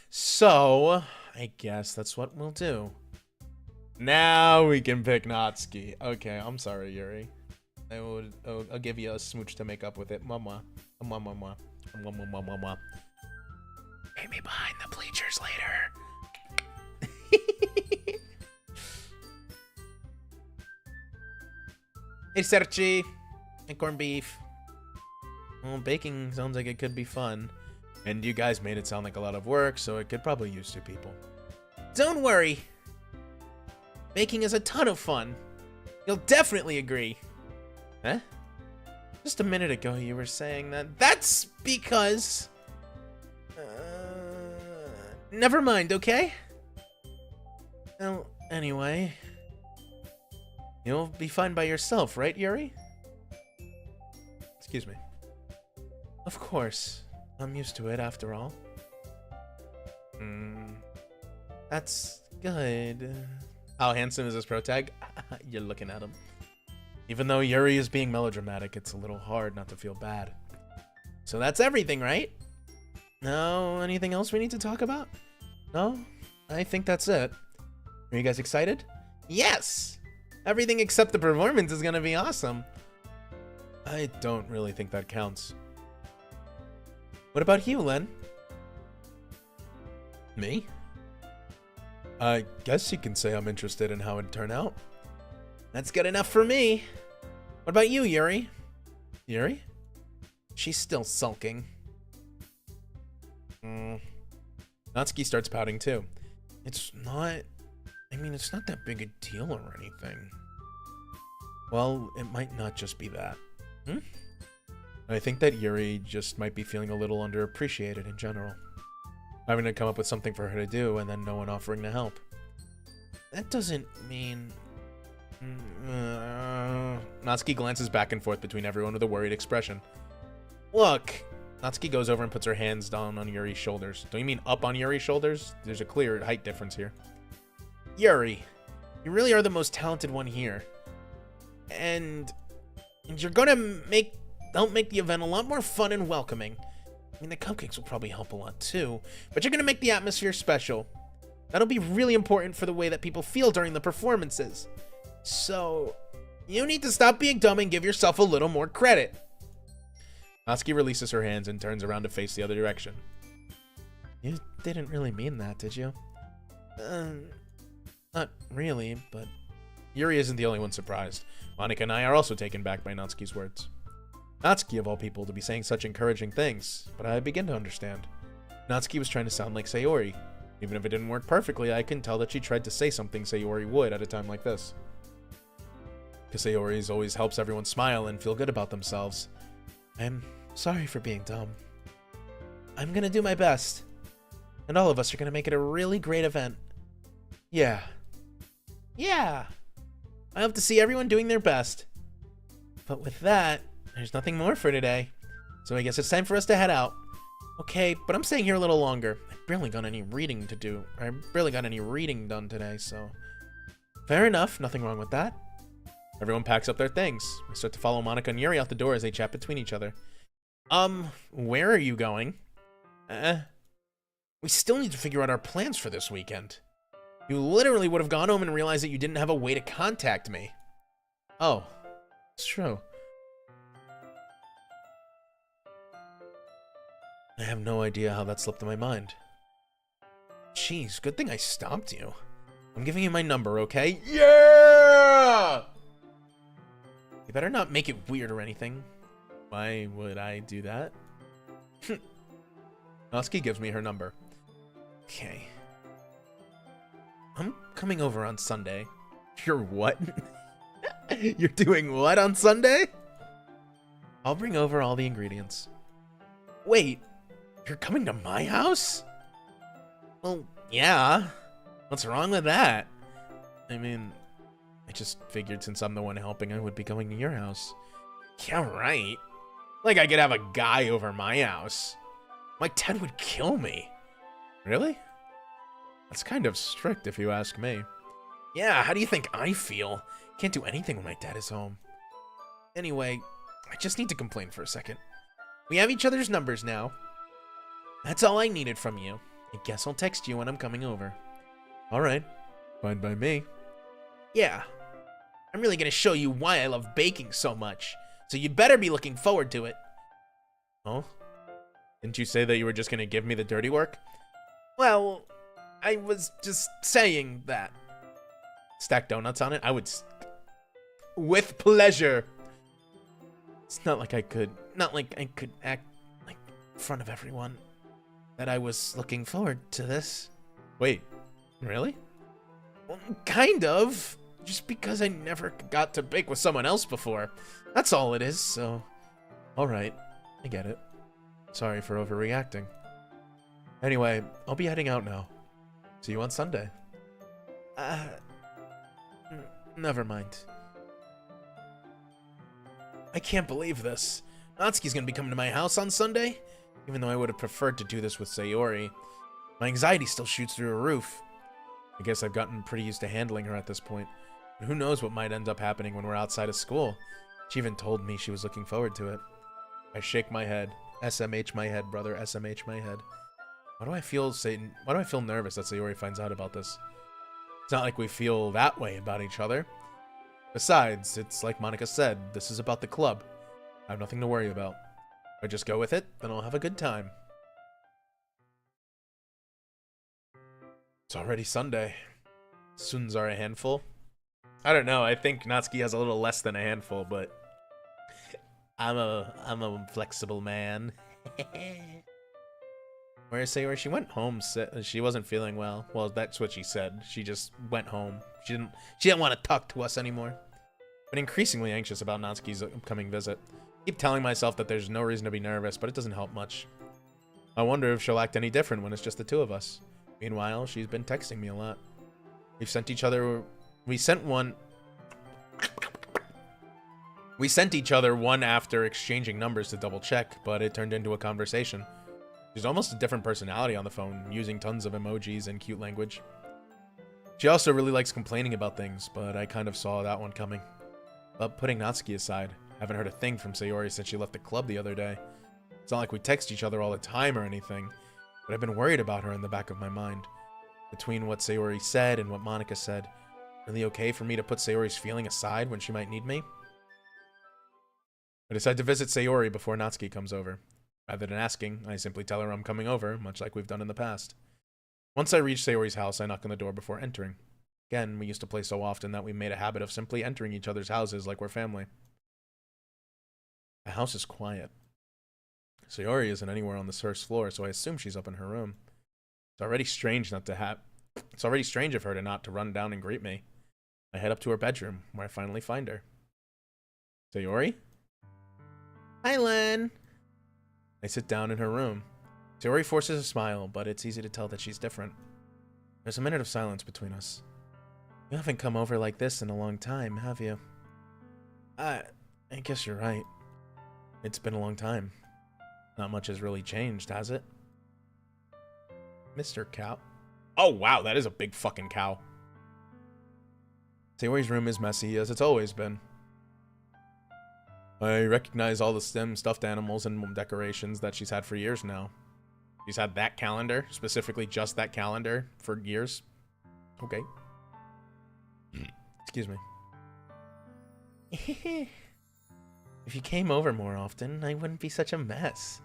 So, I guess that's what we'll do. Now we can pick Natsuki. Okay, I'm sorry, Yuri. I'll give you a smooch to make up with it. Mama. Mama. Mama. Meet me behind the bleachers later. Hey, Serchi. And corned beef. Well, baking sounds like it could be fun. And you guys made it sound like a lot of work, so it could probably use 2 people. Don't worry. Baking is a ton of fun. You'll definitely agree. Huh? Just a minute ago, you were saying that. That's because... never mind, okay? Well, anyway... You'll be fine by yourself, right, Yuri? Excuse me. Of course. I'm used to it, after all. That's good. How handsome is this pro tag? You're looking at him. Even though Yuri is being melodramatic, it's a little hard not to feel bad. So that's everything, right? No, anything else we need to talk about? No? I think that's it. Are you guys excited? Yes! Everything except the performance is gonna be awesome. I don't really think that counts. What about you, Len? Me? I guess you can say I'm interested in how it'd turn out. That's good enough for me. What about you, Yuri? Yuri? She's still sulking. Natsuki starts pouting too. It's not that big a deal or anything. Well, it might not just be that. I think that Yuri just might be feeling a little underappreciated in general. Having to come up with something for her to do and then no one offering to help. That doesn't mean... Natsuki glances back and forth between everyone with a worried expression. Look! Natsuki goes over and puts her hands down on Yuri's shoulders. Don't you mean up on Yuri's shoulders? There's a clear height difference here. Yuri, you really are the most talented one here. And you're gonna help make the event a lot more fun and welcoming. I mean, the cupcakes will probably help a lot too, but you're gonna make the atmosphere special. That'll be really important for the way that people feel during the performances. So, you need to stop being dumb and give yourself a little more credit. Natsuki releases her hands and turns around to face the other direction. You didn't really mean that, did you? Not really, but... Yuri isn't the only one surprised. Monika and I are also taken back by Natsuki's words. Natsuki, of all people, to be saying such encouraging things, but I begin to understand. Natsuki was trying to sound like Sayori. Even if it didn't work perfectly, I can tell that she tried to say something Sayori would at a time like this. Because Sayori's always helps everyone smile and feel good about themselves. I'm sorry for being dumb. I'm gonna do my best. And all of us are gonna make it a really great event. Yeah. Yeah! I hope to see everyone doing their best. But with that, there's nothing more for today. So I guess it's time for us to head out. Okay, but I'm staying here a little longer. I barely got any reading to do. I barely got any reading done today, so... Fair enough, nothing wrong with that. Everyone packs up their things. I start to follow Monika and Yuri out the door as they chat between each other. Where are you going? We still need to figure out our plans for this weekend. You literally would have gone home and realized that you didn't have a way to contact me. Oh, it's true. I have no idea how that slipped in my mind. Jeez, good thing I stopped you. I'm giving you my number, okay? Yeah! You better not make it weird or anything. Why would I do that? Natsuki gives me her number. Okay. I'm coming over on Sunday. You're what? You're doing what on Sunday? I'll bring over all the ingredients. Wait, you're coming to my house? Well, yeah. What's wrong with that? I mean, I just figured since I'm the one helping, I would be going to your house. Yeah, right. Like I could have a guy over my house. My dad would kill me. Really? That's kind of strict if you ask me. Yeah, how do you think I feel? Can't do anything when my dad is home. Anyway, I just need to complain for a second. We have each other's numbers now. That's all I needed from you. I guess I'll text you when I'm coming over. Alright, fine by me. Yeah, I'm really gonna show you why I love baking so much, so you better be looking forward to it. Oh? Didn't you say that you were just gonna give me the dirty work? Well, I was just saying that. Stack donuts on it? With pleasure. It's not like I could act like in front of everyone that I was looking forward to this. Wait, really? Well, kind of. Just because I never got to bake with someone else before. That's all it is, so... Alright, I get it. Sorry for overreacting. Anyway, I'll be heading out now. See you on Sunday. Never mind. I can't believe this. Natsuki's gonna be coming to my house on Sunday? Even though I would have preferred to do this with Sayori. My anxiety still shoots through a roof. I guess I've gotten pretty used to handling her at this point. And who knows what might end up happening when we're outside of school. She even told me she was looking forward to it. I shake my head. SMH my head, brother. SMH my head. Why do I feel nervous that Sayori finds out about this? It's not like we feel that way about each other. Besides, it's like Monica said, this is about the club. I have nothing to worry about. If I just go with it, then I'll have a good time. It's already Sunday. Students are a handful. I don't know, I think Natsuki has a little less than a handful, but I'm a flexible man. Where is Sayori? She went home. She wasn't feeling well. Well, that's what she said. She just went home. She didn't want to talk to us anymore. But increasingly anxious about Natsuki's upcoming visit. I keep telling myself that there's no reason to be nervous, but it doesn't help much. I wonder if she'll act any different when it's just the two of us. Meanwhile, she's been texting me a lot. We sent each other one after exchanging numbers to double check, but it turned into a conversation. She's almost a different personality on the phone, using tons of emojis and cute language. She also really likes complaining about things, but I kind of saw that one coming. But putting Natsuki aside, I haven't heard a thing from Sayori since she left the club the other day. It's not like we text each other all the time or anything, but I've been worried about her in the back of my mind. Between what Sayori said and what Monica said, really okay for me to put Sayori's feeling aside when she might need me? I decide to visit Sayori before Natsuki comes over. Rather than asking, I simply tell her I'm coming over, much like we've done in the past. Once I reach Sayori's house, I knock on the door before entering. Again, we used to play so often that we made a habit of simply entering each other's houses like we're family. The house is quiet. Sayori isn't anywhere on the first floor, so I assume she's up in her room. It's already strange of her to not to run down and greet me. I head up to her bedroom, where I finally find her. Sayori? Hi, Len. I sit down in her room. Sayori forces a smile, but it's easy to tell that she's different. There's a minute of silence between us. You haven't come over like this in a long time, have you? I guess you're right. It's been a long time. Not much has really changed, has it? Mr. Cow. Oh, wow, that is a big fucking cow. Sayori's room is messy, as it's always been. I recognize all the STEM stuffed animals and decorations that she's had for years now. She's had that calendar, specifically just that calendar, for years. Okay. Excuse me. If you came over more often, I wouldn't be such a mess.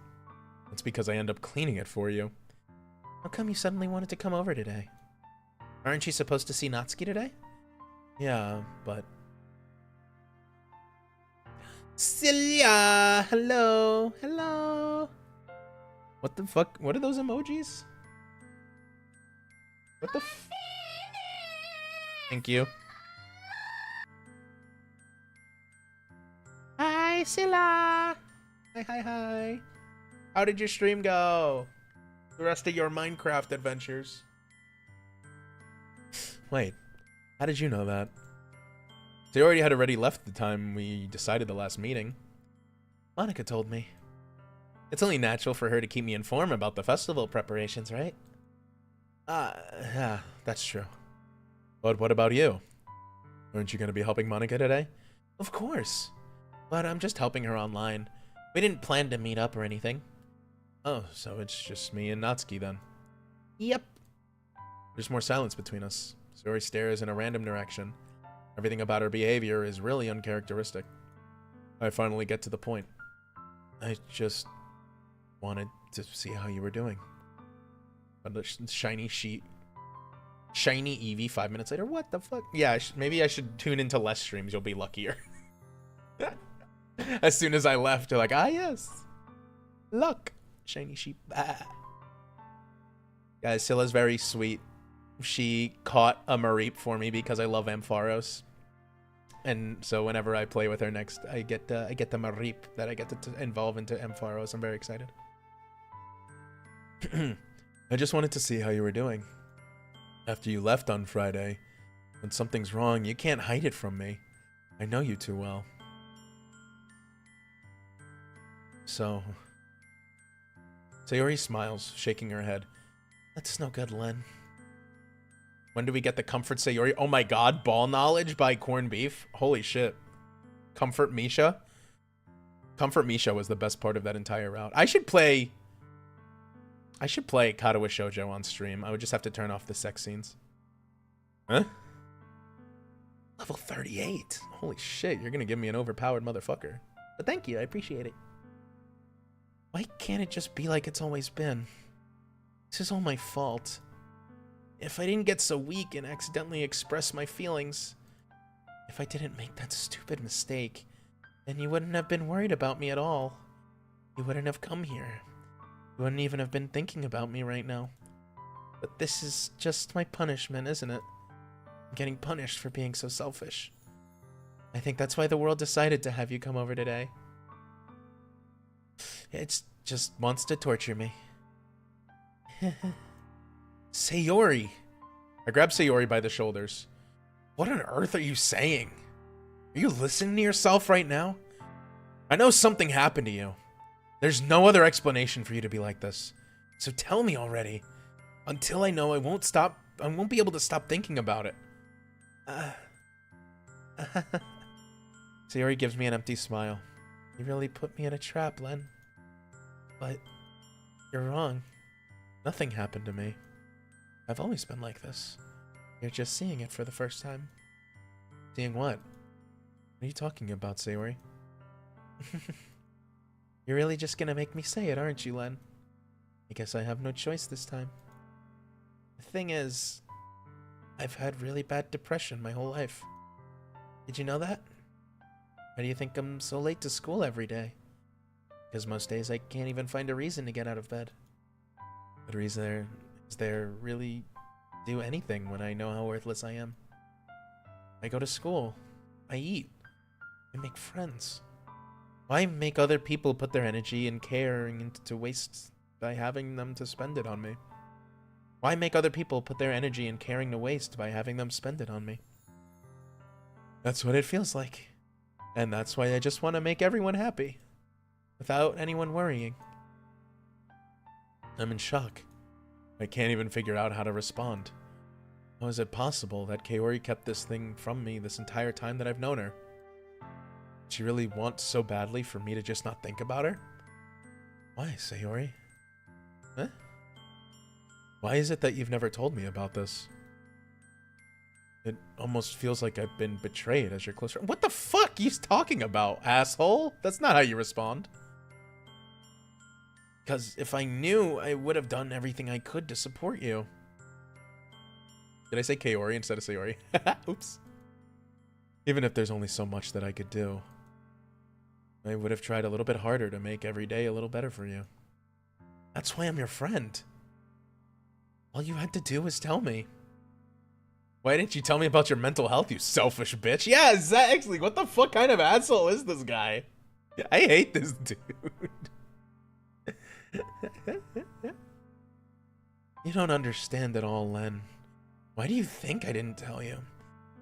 That's because I end up cleaning it for you. How come you suddenly wanted to come over today? Aren't you supposed to see Natsuki today? Yeah, but... Celia! Hello! Hello! What the fuck? What are those emojis? What the f... Thank you. Hi, Scylla! Hi. How did your stream go? The rest of your Minecraft adventures? Wait, how did you know that? They already had already left the time we decided the last meeting. Monica told me. It's only natural for her to keep me informed about the festival preparations, right? Yeah, that's true. But what about you? Aren't you going to be helping Monica today? Of course. But I'm just helping her online. We didn't plan to meet up or anything. Oh, so it's just me and Natsuki then. Yep. There's more silence between us. Sayori stares in a random direction. Everything about her behavior is really uncharacteristic. I finally get to the point. I just wanted to see how you were doing. But the shiny sheet. Shiny Eevee 5 minutes later. What the fuck? Yeah, maybe I should tune into less streams. You'll be luckier. As soon as I left, you're like, ah, yes. Luck. Shiny sheep. Ah. Guys, Scylla's very sweet. She caught a Mareep for me because I love Ampharos. And so whenever I play with her next, I get the Mareep that I get to involve into Ampharos. I'm very excited. I just wanted to see how you were doing. After you left on Friday, when something's wrong, you can't hide it from me. I know you too well. So... Sayori smiles, shaking her head. That's no good, Len. When do we get the Comfort Sayori? Oh my god, Ball Knowledge by Corned Beef? Holy shit. Comfort Misha? Comfort Misha was the best part of that entire route. I should play Katawa Shoujo on stream. I would just have to turn off the sex scenes. Huh? Level 38. Holy shit, you're gonna give me an overpowered motherfucker. But thank you, I appreciate it. Why can't it just be like it's always been? This is all my fault. If I didn't get so weak and accidentally express my feelings, if I didn't make that stupid mistake, then you wouldn't have been worried about me at all. You wouldn't have come here. You wouldn't even have been thinking about me right now. But this is just my punishment, isn't it? I'm getting punished for being so selfish. I think that's why the world decided to have you come over today. It just wants to torture me. Sayori! I grab Sayori by the shoulders. What on earth are you saying? Are you listening to yourself right now? I know something happened to you. There's no other explanation for you to be like this. So tell me already. Until I know, I won't be able to stop thinking about it. Sayori gives me an empty smile. You really put me in a trap, Len. But you're wrong. Nothing happened to me. I've always been like this. You're just seeing it for the first time. Seeing what? What are you talking about, Sayori? You're really just gonna make me say it, aren't you, Len? I guess I have no choice this time. The thing is, I've had really bad depression my whole life. Did you know that? Why do you think I'm so late to school every day? Because most days I can't even find a reason to get out of bed. What reason is there really do anything when I know how worthless I am? I go to school. I eat. I make friends. Why make other people put their energy and care into waste by having them to spend it on me? Why make other people put their energy and caring to waste by having them spend it on me? That's what it feels like. And that's why I just want to make everyone happy. Without anyone worrying. I'm in shock. I can't even figure out how to respond. How is it possible that Kaori kept this thing from me this entire time that I've known her? Did she really want so badly for me to just not think about her? Why, Sayori? Huh? Why is it that you've never told me about this? It almost feels like I've been betrayed as your close friend. What the fuck are you talking about, asshole? That's not how you respond. Because if I knew, I would have done everything I could to support you. Did I say Kaori instead of Sayori? Oops. Even if there's only so much that I could do, I would have tried a little bit harder to make every day a little better for you. That's why I'm your friend. All you had to do was tell me. Why didn't you tell me about your mental health, you selfish bitch? Yeah, exactly. What the fuck kind of asshole is this guy? I hate this dude. You don't understand at all, Len. Why do you think I didn't tell you?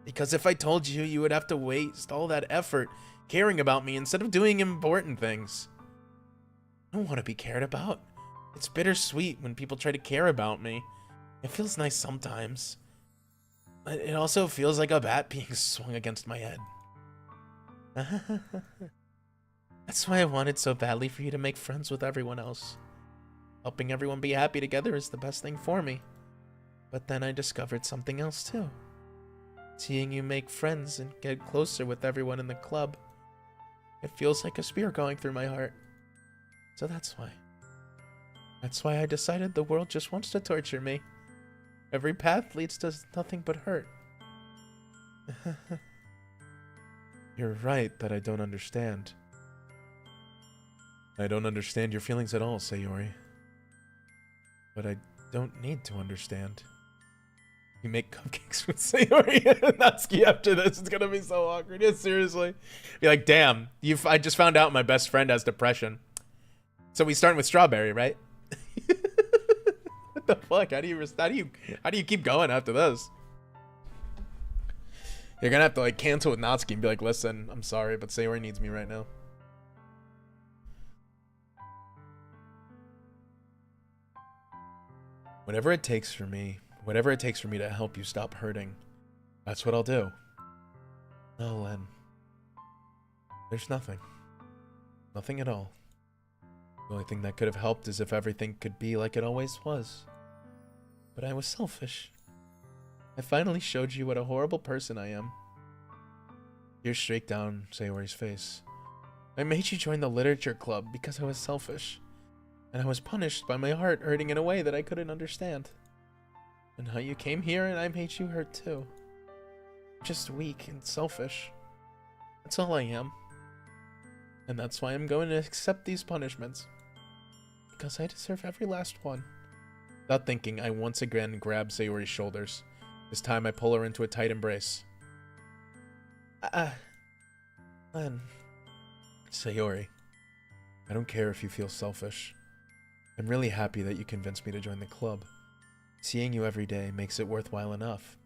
Because if I told you, you would have to waste all that effort caring about me instead of doing important things. I don't want to be cared about. It's bittersweet when people try to care about me. It feels nice sometimes. But it also feels like a bat being swung against my head. That's why I wanted so badly for you to make friends with everyone else. Helping everyone be happy together is the best thing for me. But then I discovered something else too. Seeing you make friends and get closer with everyone in the club, it feels like a spear going through my heart. So that's why. That's why I decided the world just wants to torture me. Every path leads to nothing but hurt. You're right that I don't understand. I don't understand your feelings at all, Sayori. But I don't need to understand. You make cupcakes with Sayori and Natsuki after this. It's gonna be so awkward. Yeah, seriously. Be like, damn, I just found out my best friend has depression. So we starting with strawberry, right? What the fuck? How do you keep going after this? You're gonna have to like cancel with Natsuki and be like, listen, I'm sorry, but Sayori needs me right now. Whatever it takes for me to help you stop hurting, that's what I'll do. No, Len. There's nothing. Nothing at all. The only thing that could have helped is if everything could be like it always was. But I was selfish. I finally showed you what a horrible person I am. Tears streaked down Sayori's face. I made you join the literature club because I was selfish. And I was punished by my heart hurting in a way that I couldn't understand. And now you came here and I made you hurt too. I'm just weak and selfish. That's all I am. And that's why I'm going to accept these punishments. Because I deserve every last one. Without thinking, I once again grab Sayori's shoulders. This time I pull her into a tight embrace. Len. Sayori, I don't care if you feel selfish. I'm really happy that you convinced me to join the club. Seeing you every day makes it worthwhile enough.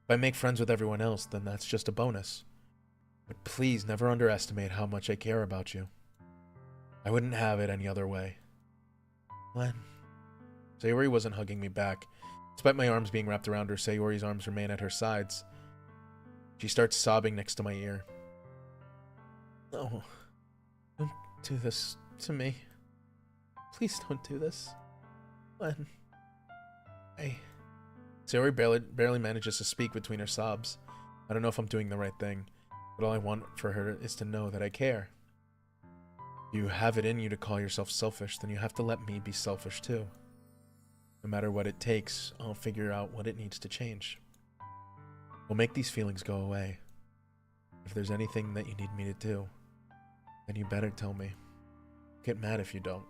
If I make friends with everyone else, then that's just a bonus. But please never underestimate how much I care about you. I wouldn't have it any other way. Len. Sayori wasn't hugging me back. Despite my arms being wrapped around her, Sayori's arms remain at her sides. She starts sobbing next to my ear. No. Don't do this to me. Please don't do this. Len. Sayori barely manages to speak between her sobs. I don't know if I'm doing the right thing, but all I want for her is to know that I care. If you have it in you to call yourself selfish, then you have to let me be selfish too. No matter what it takes, I'll figure out what it needs to change. We'll make these feelings go away. If there's anything that you need me to do, then you better tell me. Get mad if you don't.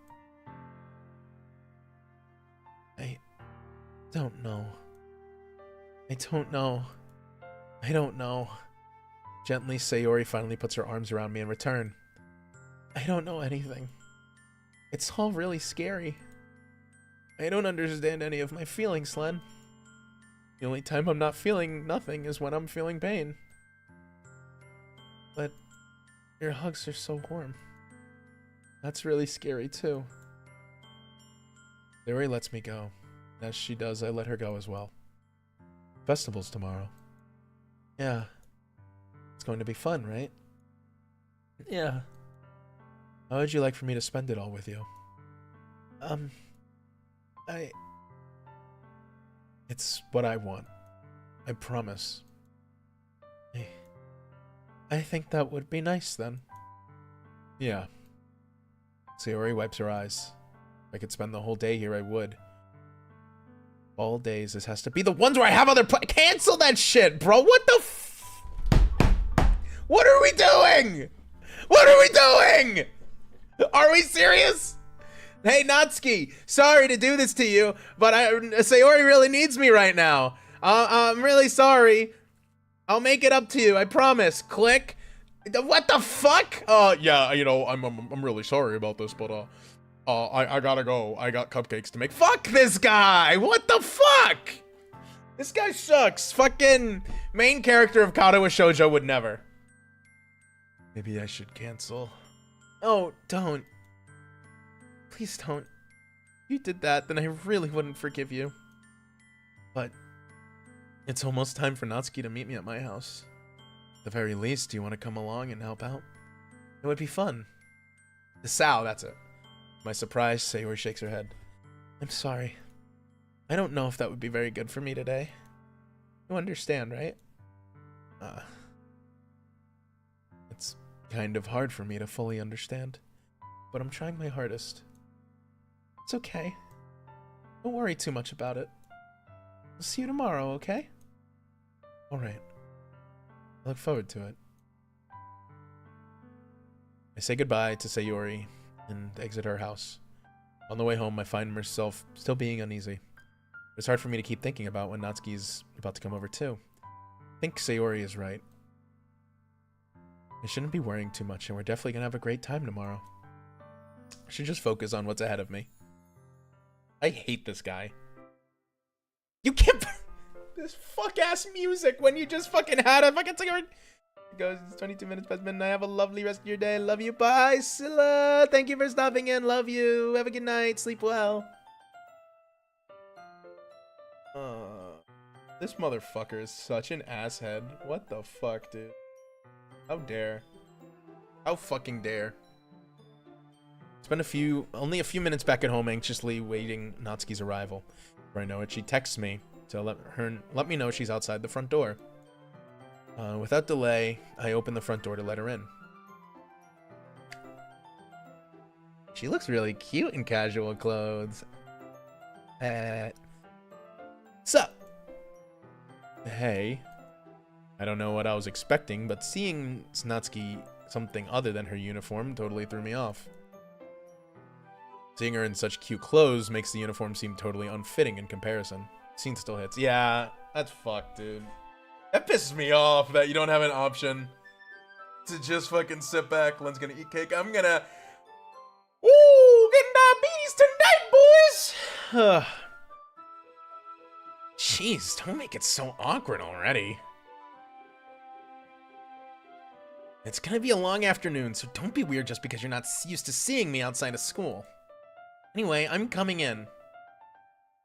I don't know. I don't know. Gently, Sayori finally puts her arms around me in return. I don't know anything. It's all really scary. I don't understand any of my feelings, Len. The only time I'm not feeling nothing is when I'm feeling pain. But your hugs are so warm. That's really scary too. Sayori lets me go. As she does, I let her go as well. Festival's tomorrow. Yeah. It's going to be fun, right? Yeah. How would you like for me to spend it all with you? It's what I want. I promise. I think that would be nice then. Yeah. Sayori wipes her eyes. If I could spend the whole day here, I would. All days, this has to be the ones where I have other cancel that shit, bro. What the What are we doing? What are we doing? Are we serious? Hey, Natsuki, sorry to do this to you, but Sayori really needs me right now. I'm really sorry. I'll make it up to you, I promise. Click. What the fuck? Yeah, you know, I'm really sorry about this, but I gotta go. I got cupcakes to make. Fuck this guy! What the fuck? This guy sucks. Fucking main character of Kadowa Shoujo would never. Maybe I should cancel. Oh, don't. Please don't. If you did that, then I really wouldn't forgive you. But it's almost time for Natsuki to meet me at my house. At the very least, do you want to come along and help out? It would be fun. The Sao, that's it. My surprise, Sayori shakes her head. I'm sorry. I don't know if that would be very good for me today. You understand, right? Uh, it's kind of hard for me to fully understand, but I'm trying my hardest. It's okay. Don't worry too much about it. I'll see you tomorrow, okay? Alright. I look forward to it. I say goodbye to Sayori and exit her house. On the way home, I find myself still being uneasy. It's hard for me to keep thinking about when Natsuki's about to come over too. I think Sayori is right. I shouldn't be worrying too much, and we're definitely gonna have a great time tomorrow. I should just focus on what's ahead of me. I hate this guy. You can't this fuck-ass music when you just fucking had a fucking cigarette. It goes, it's 22 minutes past midnight. Have a lovely rest of your day. Love you. Bye, Scylla. Thank you for stopping in. Love you. Have a good night. Sleep well. This motherfucker is such an asshead. What the fuck, dude? How dare? How fucking dare? Spent only a few minutes back at home, anxiously waiting Natsuki's arrival. Before I know it, she texts me to let me know she's outside the front door. Without delay, I open the front door to let her in. She looks really cute in casual clothes. Sup? Hey. I don't know what I was expecting, but seeing Natsuki something other than her uniform totally threw me off. Seeing her in such cute clothes makes the uniform seem totally unfitting in comparison. Scene still hits. Yeah, that's fucked, dude. That pisses me off that you don't have an option to just fucking sit back. Len's gonna eat cake. I'm gonna... Ooh, getting diabetes tonight, boys! Jeez, don't make it so awkward already. It's gonna be a long afternoon, so don't be weird just because you're not used to seeing me outside of school. Anyway, I'm coming in.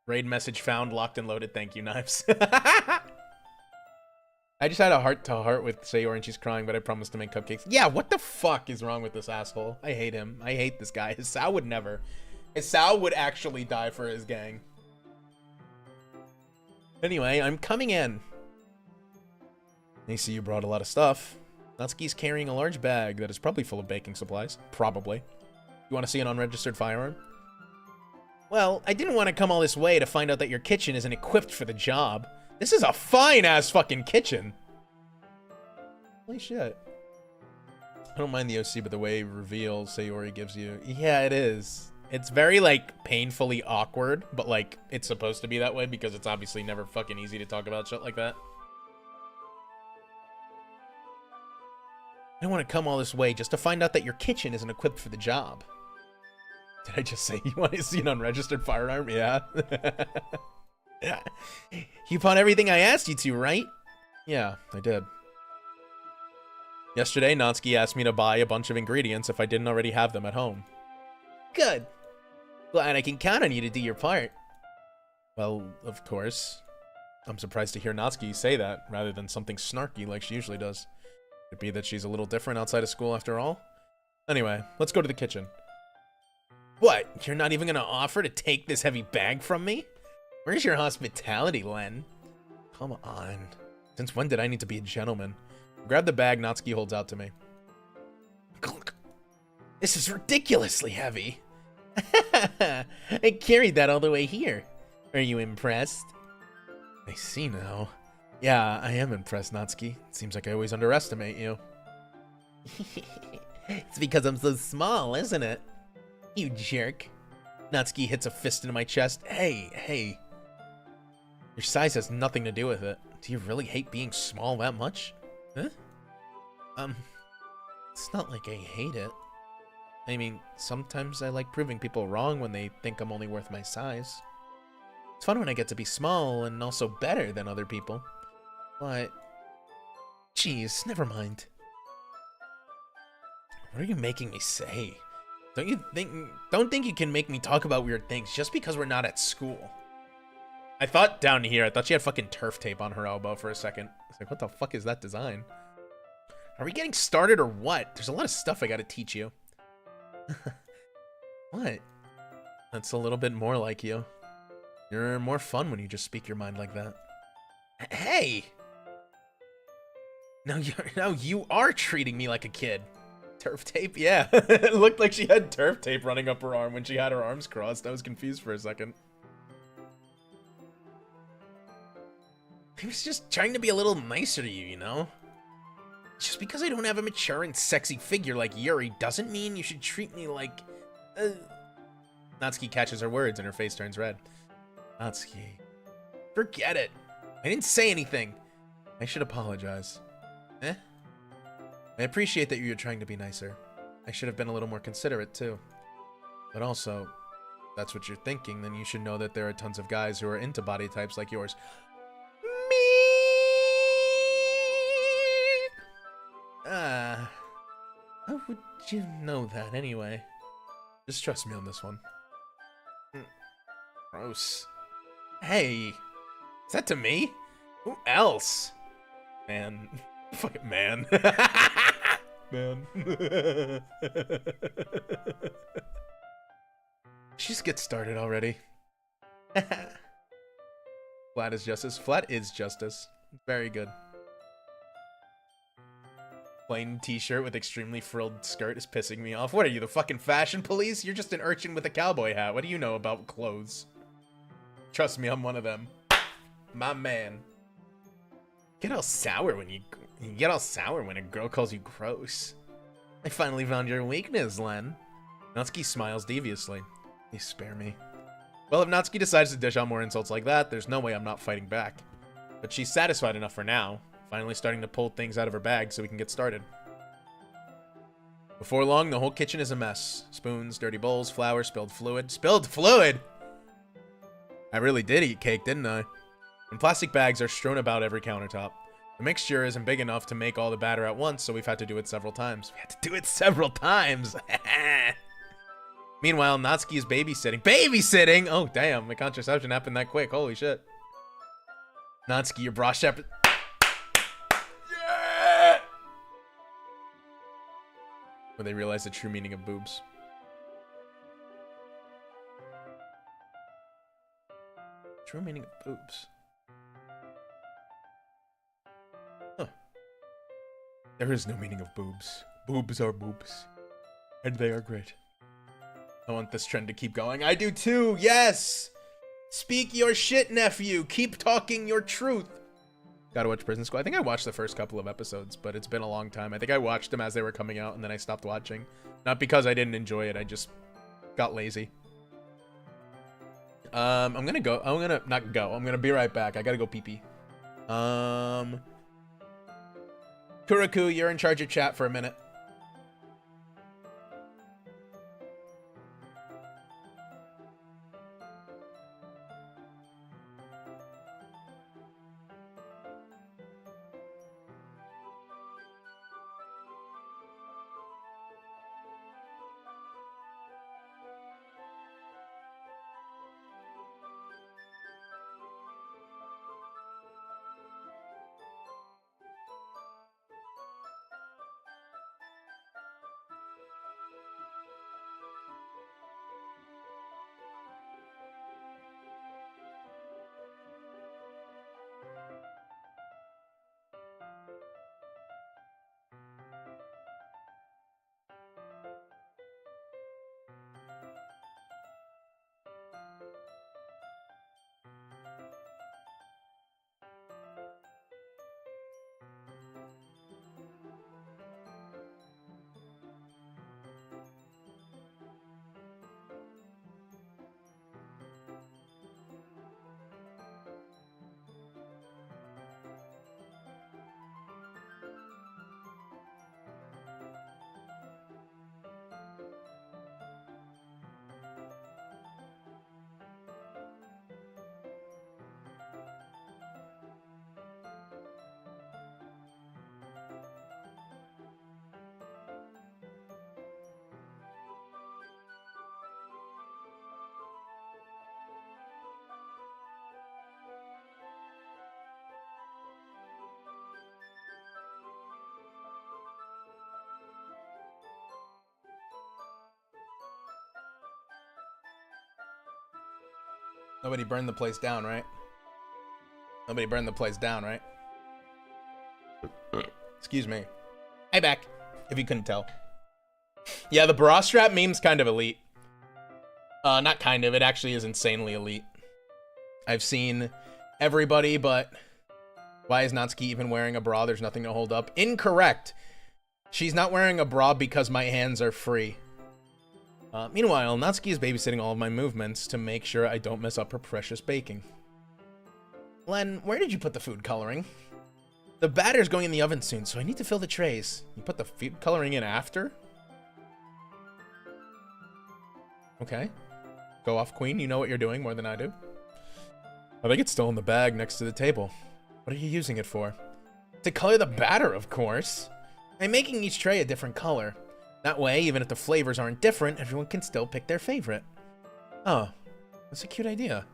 Raid message found, locked and loaded. Thank you, Knives. I just had a heart-to-heart with Sayori and she's crying, but I promised to make cupcakes. Yeah, what the fuck is wrong with this asshole? I hate him. I hate this guy. Hisao would never. Hisao would actually die for his gang. Anyway, I'm coming in. I see you brought a lot of stuff. Natsuki's carrying a large bag that is probably full of baking supplies. Probably. You want to see an unregistered firearm? Well, I didn't want to come all this way to find out that your kitchen isn't equipped for the job. This is a fine-ass fucking kitchen. Holy shit. I don't mind the OC, but the way reveal Sayori gives you... Yeah, it is. It's very, like, painfully awkward, but, like, it's supposed to be that way because it's obviously never fucking easy to talk about shit like that. I don't want to come all this way just to find out that your kitchen isn't equipped for the job. Did I just say you want to see an unregistered firearm? Yeah. Yeah. You bought everything I asked you to, right? Yeah, I did. Yesterday, Natsuki asked me to buy a bunch of ingredients if I didn't already have them at home. Good. Glad I can count on you to do your part. Well, of course. I'm surprised to hear Natsuki say that, rather than something snarky like she usually does. Could it be that she's a little different outside of school after all? Anyway, let's go to the kitchen. What? You're not even gonna offer to take this heavy bag from me? Where's your hospitality, Len? Come on. Since when did I need to be a gentleman? Grab the bag Natsuki holds out to me. This is ridiculously heavy. I carried that all the way here. Are you impressed? I see now. Yeah, I am impressed, Natsuki. It seems like I always underestimate you. It's because I'm so small, isn't it? You jerk. Natsuki hits a fist into my chest. Hey. Your size has nothing to do with it. Do you really hate being small that much? Huh? It's not like I hate it. I mean, sometimes I like proving people wrong when they think I'm only worth my size. It's fun when I get to be small and also better than other people. But... Jeez, never mind. What are you making me say? Don't think you can make me talk about weird things just because we're not at school. I thought down here, I thought she had fucking turf tape on her elbow for a second. It's like, what the fuck is that design? Are we getting started or what? There's a lot of stuff I gotta teach you. What? That's a little bit more like you. You're more fun when you just speak your mind like that. Hey! Now you are treating me like a kid. Turf tape? Yeah. It looked like she had turf tape running up her arm when she had her arms crossed. I was confused for a second. I was just trying to be a little nicer to you, you know? Just because I don't have a mature and sexy figure like Yuri doesn't mean you should treat me like... Natsuki catches her words and her face turns red. Natsuki. Forget it. I didn't say anything. I should apologize. Eh? I appreciate that you're trying to be nicer. I should have been a little more considerate, too. But also, if that's what you're thinking, then you should know that there are tons of guys who are into body types like yours. How would you know that anyway? Just trust me on this one. Gross. Hey, is that to me? Who else? Man. Fucking man. Man. Just get started already. Flat is justice. Flat is justice. Very good. Plain t-shirt with extremely frilled skirt is pissing me off. What are you, the fucking fashion police? You're just an urchin with a cowboy hat. What do you know about clothes? Trust me, I'm one of them. My man. Get all sour when you get all sour when a girl calls you gross. I finally found your weakness, Len. Natsuki smiles deviously. Please spare me. Well, if Natsuki decides to dish out more insults like that, there's no way I'm not fighting back. But she's satisfied enough for now. Finally starting to pull things out of her bag so we can get started. Before long, the whole kitchen is a mess. Spoons, dirty bowls, flour, spilled fluid. Spilled fluid?! I really did eat cake, didn't I? And plastic bags are strewn about every countertop. The mixture isn't big enough to make all the batter at once, so we've had to do it several times. We had to do it several times! Meanwhile, Natsuki is babysitting. Babysitting?! Oh, damn, the contraception happened that quick. Holy shit. Natsuki, your bra strap... When they realize the true meaning of boobs. True meaning of boobs. Huh. There is no meaning of boobs. Boobs are boobs. And they are great. I want this trend to keep going. I do too, yes! Speak your shit, nephew. Keep talking your truth. Gotta watch Prison School. I think I watched the first couple of episodes, but it's been a long time. I think I watched them as they were coming out, and then I stopped watching. Not because I didn't enjoy it, I just got lazy. I'm gonna go. I'm gonna not go. I'm gonna be right back. I gotta go pee-pee. Kuraku, you're in charge of chat for a minute. Nobody burned the place down, right? Nobody burned the place down, right? Excuse me. Hi back, if you couldn't tell. Yeah, the bra strap meme's kind of elite. Not kind of, it actually is insanely elite. I've seen everybody, but why is Natsuki even wearing a bra? There's nothing to hold up. Incorrect. She's not wearing a bra because my hands are free. Meanwhile, Natsuki is babysitting all of my movements to make sure I don't mess up her precious baking. Len, where did you put the food coloring? The batter's going in the oven soon, so I need to fill the trays. You put the food coloring in after? Okay. Go off, Queen. You know what you're doing more than I do. I think it's still in the bag next to the table. What are you using it for? To color the batter, of course. I'm making each tray a different color. That way, even if the flavors aren't different, everyone can still pick their favorite. Oh, that's a cute idea.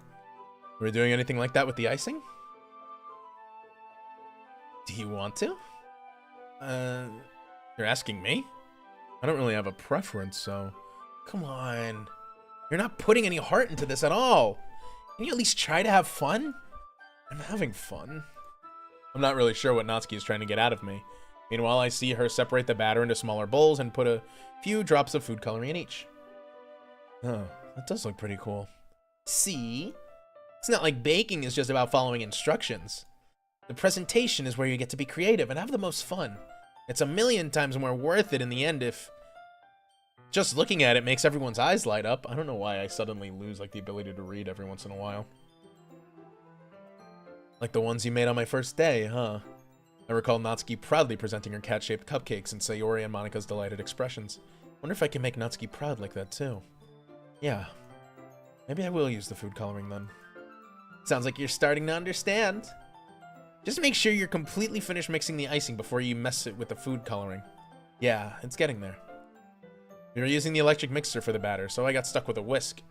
Are we doing anything like that with the icing? Do you want to? You're asking me? I don't really have a preference, so... Come on. You're not putting any heart into this at all. Can you at least try to have fun? I'm having fun. I'm not really sure what Natsuki is trying to get out of me. Meanwhile, I see her separate the batter into smaller bowls and put a few drops of food coloring in each. Oh, that does look pretty cool. See? It's not like baking is just about following instructions. The presentation is where you get to be creative and have the most fun. It's a million times more worth it in the end if just looking at it makes everyone's eyes light up. I don't know why I suddenly lose like the ability to read every once in a while. Like the ones you made on my first day, huh? I recall Natsuki proudly presenting her cat-shaped cupcakes and Sayori and Monika's delighted expressions. Wonder if I can make Natsuki proud like that too. Yeah. Maybe I will use the food coloring then. Sounds like you're starting to understand. Just make sure you're completely finished mixing the icing before you mess it with the food coloring. Yeah, it's getting there. We were using the electric mixer for the batter, so I got stuck with a whisk.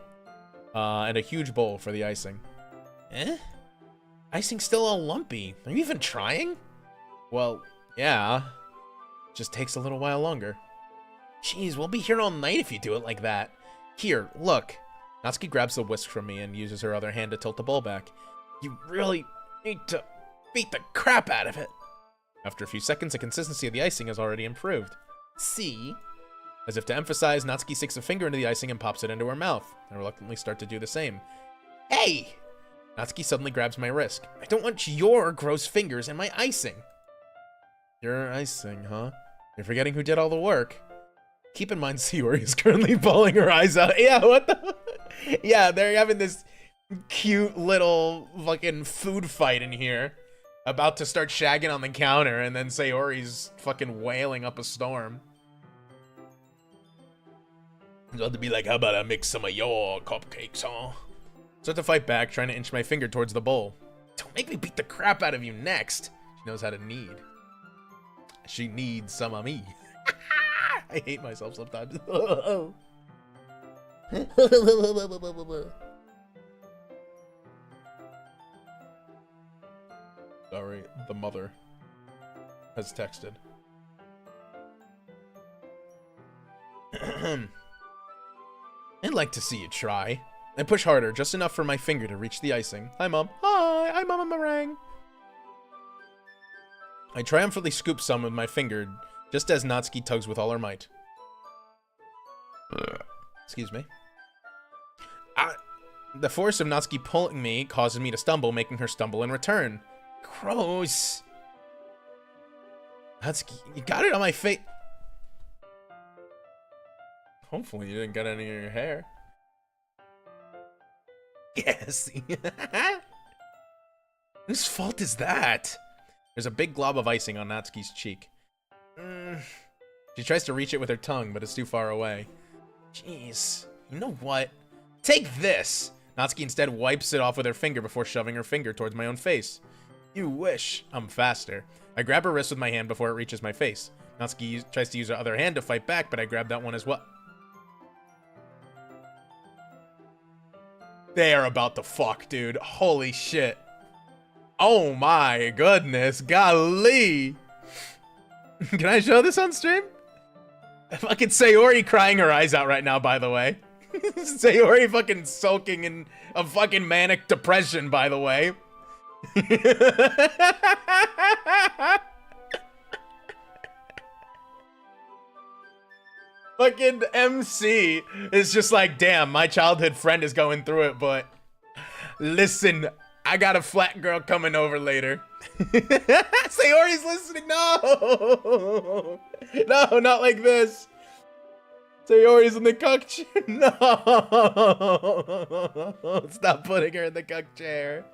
And a huge bowl for the icing. Eh? Icing's still all lumpy. Are you even trying? Well, yeah. Just takes a little while longer. Jeez, we'll be here all night if you do it like that. Here, look. Natsuki grabs the whisk from me and uses her other hand to tilt the bowl back. You really need to beat the crap out of it. After a few seconds, the consistency of the icing has already improved. See? As if to emphasize, Natsuki sticks a finger into the icing and pops it into her mouth. I reluctantly start to do the same. Hey! Natsuki suddenly grabs my wrist. I don't want your gross fingers in my icing. Your icing, huh? You're forgetting who did all the work. Keep in mind, Sayori is currently bawling her eyes out. Yeah, what the? Yeah, they're having this cute little fucking food fight in here. About to start shagging on the counter, and then Sayori's fucking wailing up a storm. About to be like, how about I mix some of your cupcakes, huh? Start to fight back, trying to inch my finger towards the bowl. Don't make me beat the crap out of you next. She knows how to knead. She needs some of me. I hate myself sometimes. Sorry, the mother has texted. I'd like to see you try. I push harder, just enough for my finger to reach the icing. Hi, Mom. Hi, I'm Mama Meringue. I triumphantly scoop some with my finger, just as Natsuki tugs with all her might. Excuse me. The force of Natsuki pulling me causes me to stumble, making her stumble in return. Gross. Natsuki, you got it on my face. Hopefully you didn't get any of your hair. Yes. Whose fault is that? There's a big glob of icing on Natsuki's cheek. She tries to reach it with her tongue, but it's too far away. Jeez. You know what? Take this! Natsuki instead wipes it off with her finger before shoving her finger towards my own face. You wish. I'm faster. I grab her wrist with my hand before it reaches my face. Natsuki tries to use her other hand to fight back, but I grab that one as well. They are about to fuck, dude. Holy shit. Oh my goodness. Golly. Can I show this on stream? Fucking Sayori crying her eyes out right now, by the way. Sayori fucking sulking in a fucking manic depression, by the way. fucking MC is just like, damn, my childhood friend is going through it, but listen, I got a flat girl coming over later. Sayori's listening. No, no, not like this. Sayori's in the cuck chair. No, stop putting her in the cuck chair.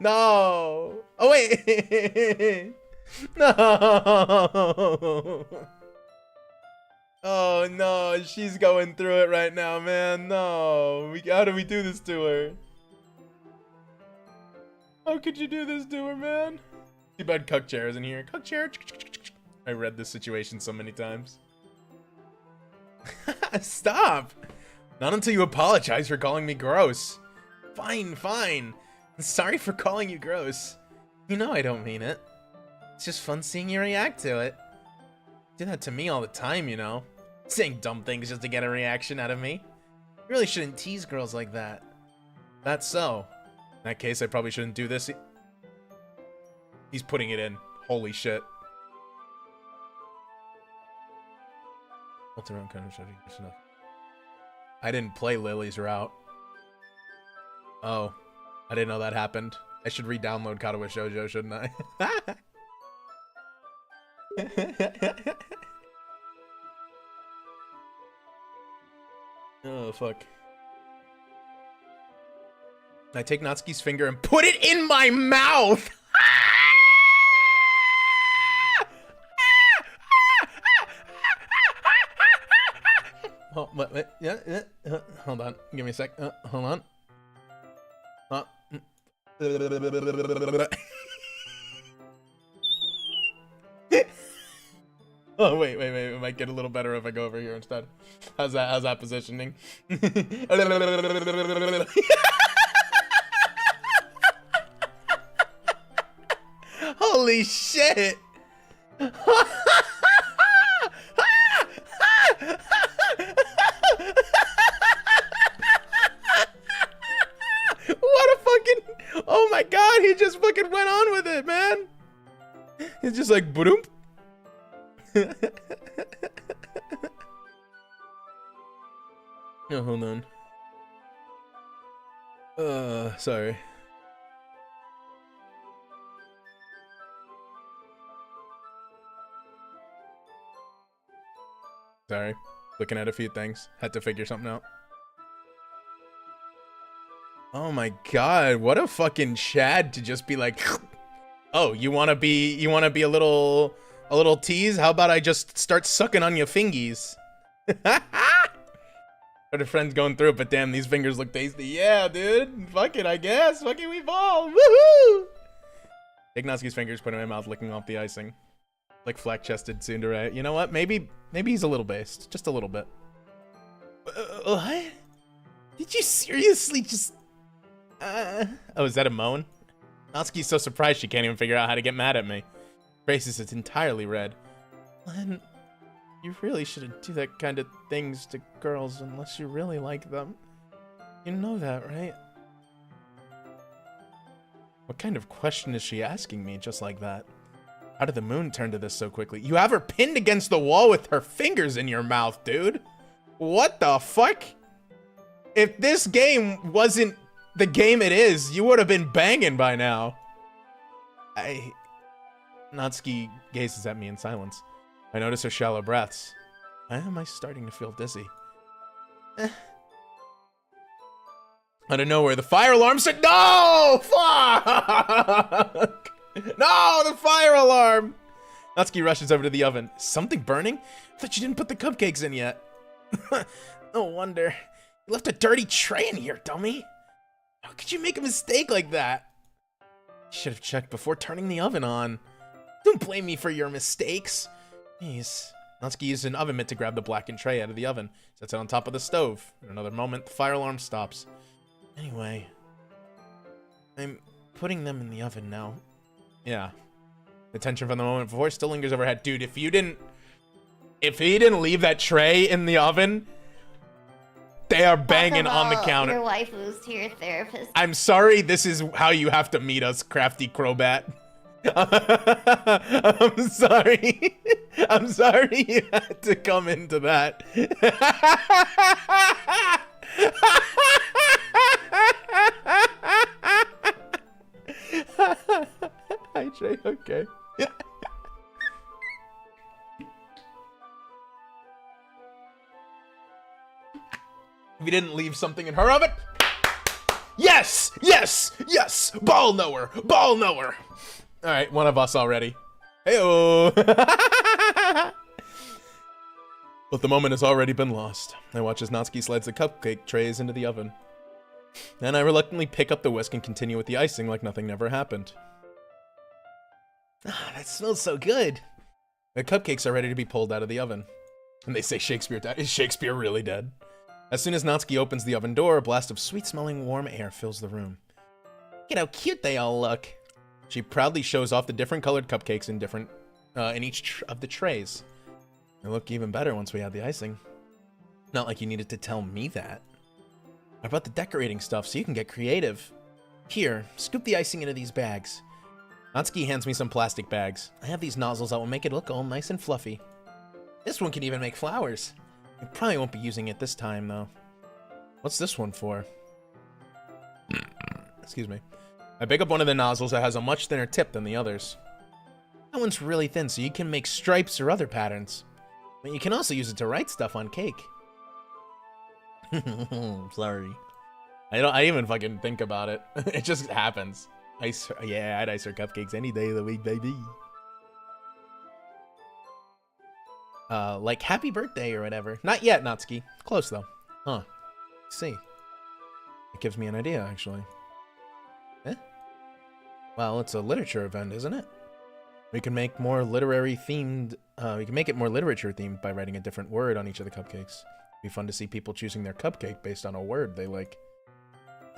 No. Oh wait. No. Oh no, she's going through it right now, man. No. How do we do this to her? How could you do this to her, man? Too bad cuck chair isn't here. Cuck chair. I read this situation so many times. Stop. Not until you apologize for calling me gross. Fine, fine. Sorry for calling you gross. You know I don't mean it. It's just fun seeing you react to it. You do that to me all the time, you know. Saying dumb things just to get a reaction out of me. You really shouldn't tease girls like that. That's so. In that case, I probably shouldn't do this. He's putting it in. Holy shit. I didn't play Lily's route. Oh. I didn't know that happened. I should re-download Katawa Shoujo, shouldn't I? Oh, fuck. I take Natsuki's finger and put it in my mouth! Oh, wait, yeah, hold on. Give me a sec. Hold on. Oh, wait. It might get a little better if I go over here instead. How's that positioning? Holy shit! What a fucking... Oh my god, he just fucking went on with it, man! He's just like, boom. Oh, hold on. Sorry. Sorry. Looking at a few things. Had to figure something out. Oh my god, what a fucking Chad to just be like, oh, you wanna be a little tease? How about I just start sucking on your fingies? But a friend's going through it, but damn, these fingers look tasty. Yeah, dude. Fuck it, I guess. Fuck it, we ball. Woohoo! Take Natsuki's fingers, put in my mouth, licking off the icing. Like flat-chested tsundere. You know what? Maybe he's a little based. Just a little bit. What? Did you seriously just... Oh, is that a moan? Natsuki's so surprised she can't even figure out how to get mad at me. Face is entirely red. Len, you really shouldn't do that kind of things to girls unless you really like them. You know that, right? What kind of question is she asking me just like that? How did the moon turn to this so quickly? You have her pinned against the wall with her fingers in your mouth, dude. What the fuck? If this game wasn't the game it is, you would have been banging by now. Natsuki gazes at me in silence. I notice her shallow breaths. Why am I starting to feel dizzy? Out of nowhere, the fire alarm said, no! Fuck! No, the fire alarm! Natsuki rushes over to the oven. Is something burning? I thought you didn't put the cupcakes in yet. No wonder. You left a dirty tray in here, dummy. How could you make a mistake like that? You should have checked before turning the oven on. Don't blame me for your mistakes. Jeez. Natsuki used an oven mitt to grab the blackened tray out of the oven. Sets it on top of the stove. In another moment, the fire alarm stops. Anyway, I'm putting them in the oven now. Yeah. The tension from the moment before still lingers overhead. Dude, if he didn't leave that tray in the oven, they are banging on the counter. Your waifus to your therapist. I'm sorry, this is how you have to meet us, crafty Crobat. I'm sorry. I'm sorry you had to come into that. Hi, Jay. Okay. We didn't leave something in her oven. Yes! Yes! Yes! Ball knower! Ball knower! Alright, one of us already. Hey-oh! But the moment has already been lost. I watch as Natsuki slides the cupcake trays into the oven. Then I reluctantly pick up the whisk and continue with the icing like nothing never happened. Ah, that smells so good. The cupcakes are ready to be pulled out of the oven. And they say Shakespeare died. Is Shakespeare really dead? As soon as Natsuki opens the oven door, a blast of sweet-smelling warm air fills the room. Look at how cute they all look. She proudly shows off the different colored cupcakes in each of the trays. They look even better once we add the icing. Not like you needed to tell me that. I brought the decorating stuff so you can get creative. Here, scoop the icing into these bags. Natsuki hands me some plastic bags. I have these nozzles that will make it look all nice and fluffy. This one can even make flowers. I probably won't be using it this time, though. What's this one for? Excuse me. I pick up one of the nozzles that has a much thinner tip than the others. That one's really thin, so you can make stripes or other patterns. But you can also use it to write stuff on cake. Sorry. I didn't even fucking think about it. It just happens. Yeah, I'd ice her cupcakes any day of the week, baby. Like happy birthday or whatever. Not yet, Natsuki. Close though. Huh. See. It gives me an idea, actually. Eh? Well, it's a literature event, isn't it? We can make more literary themed. We can make it more literature themed by writing a different word on each of the cupcakes. It'd be fun to see people choosing their cupcake based on a word they like.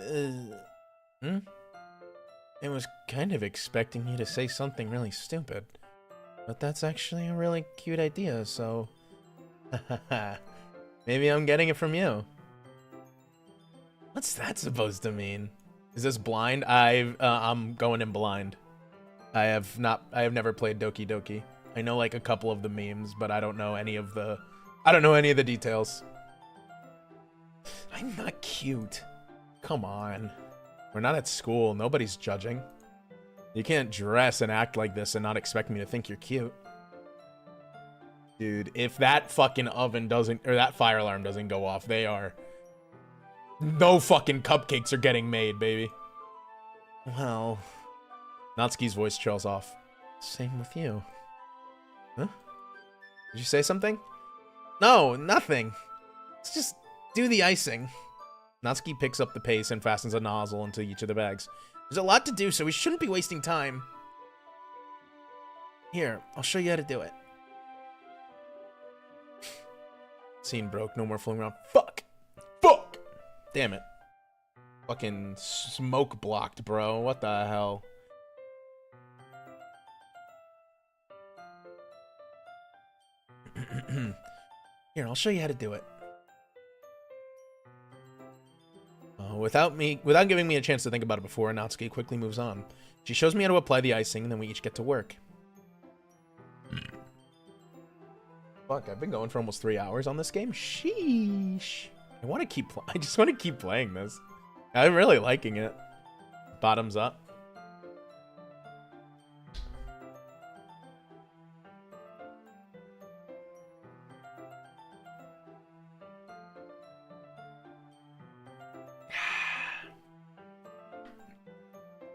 I was kind of expecting you to say something really stupid. But that's actually a really cute idea, so... Maybe I'm getting it from you. What's that supposed to mean? Is this blind? I'm going in blind. I have never played Doki Doki. I know like a couple of the memes, but I don't know any of the details. I'm not cute. Come on. We're not at school. Nobody's judging. You can't dress and act like this and not expect me to think you're cute. Dude, if that fucking oven doesn't, or that fire alarm doesn't go off, no fucking cupcakes are getting made, baby. Well, Natsuki's voice trails off. Same with you. Huh? Did you say something? No, nothing. Let's just do the icing. Natsuki picks up the pace and fastens a nozzle into each of the bags. There's a lot to do, so we shouldn't be wasting time. Here, I'll show you how to do it. Scene broke. No more fooling around. Fuck! Fuck! Damn it. Fucking smoke blocked, bro. What the hell? Here, I'll show you how to do it. Without giving me a chance to think about it before, Natsuki quickly moves on. She shows me how to apply the icing, and then we each get to work. Fuck, I've been going for almost 3 hours on this game. Sheesh. I just want to keep playing this. I'm really liking it. Bottoms up.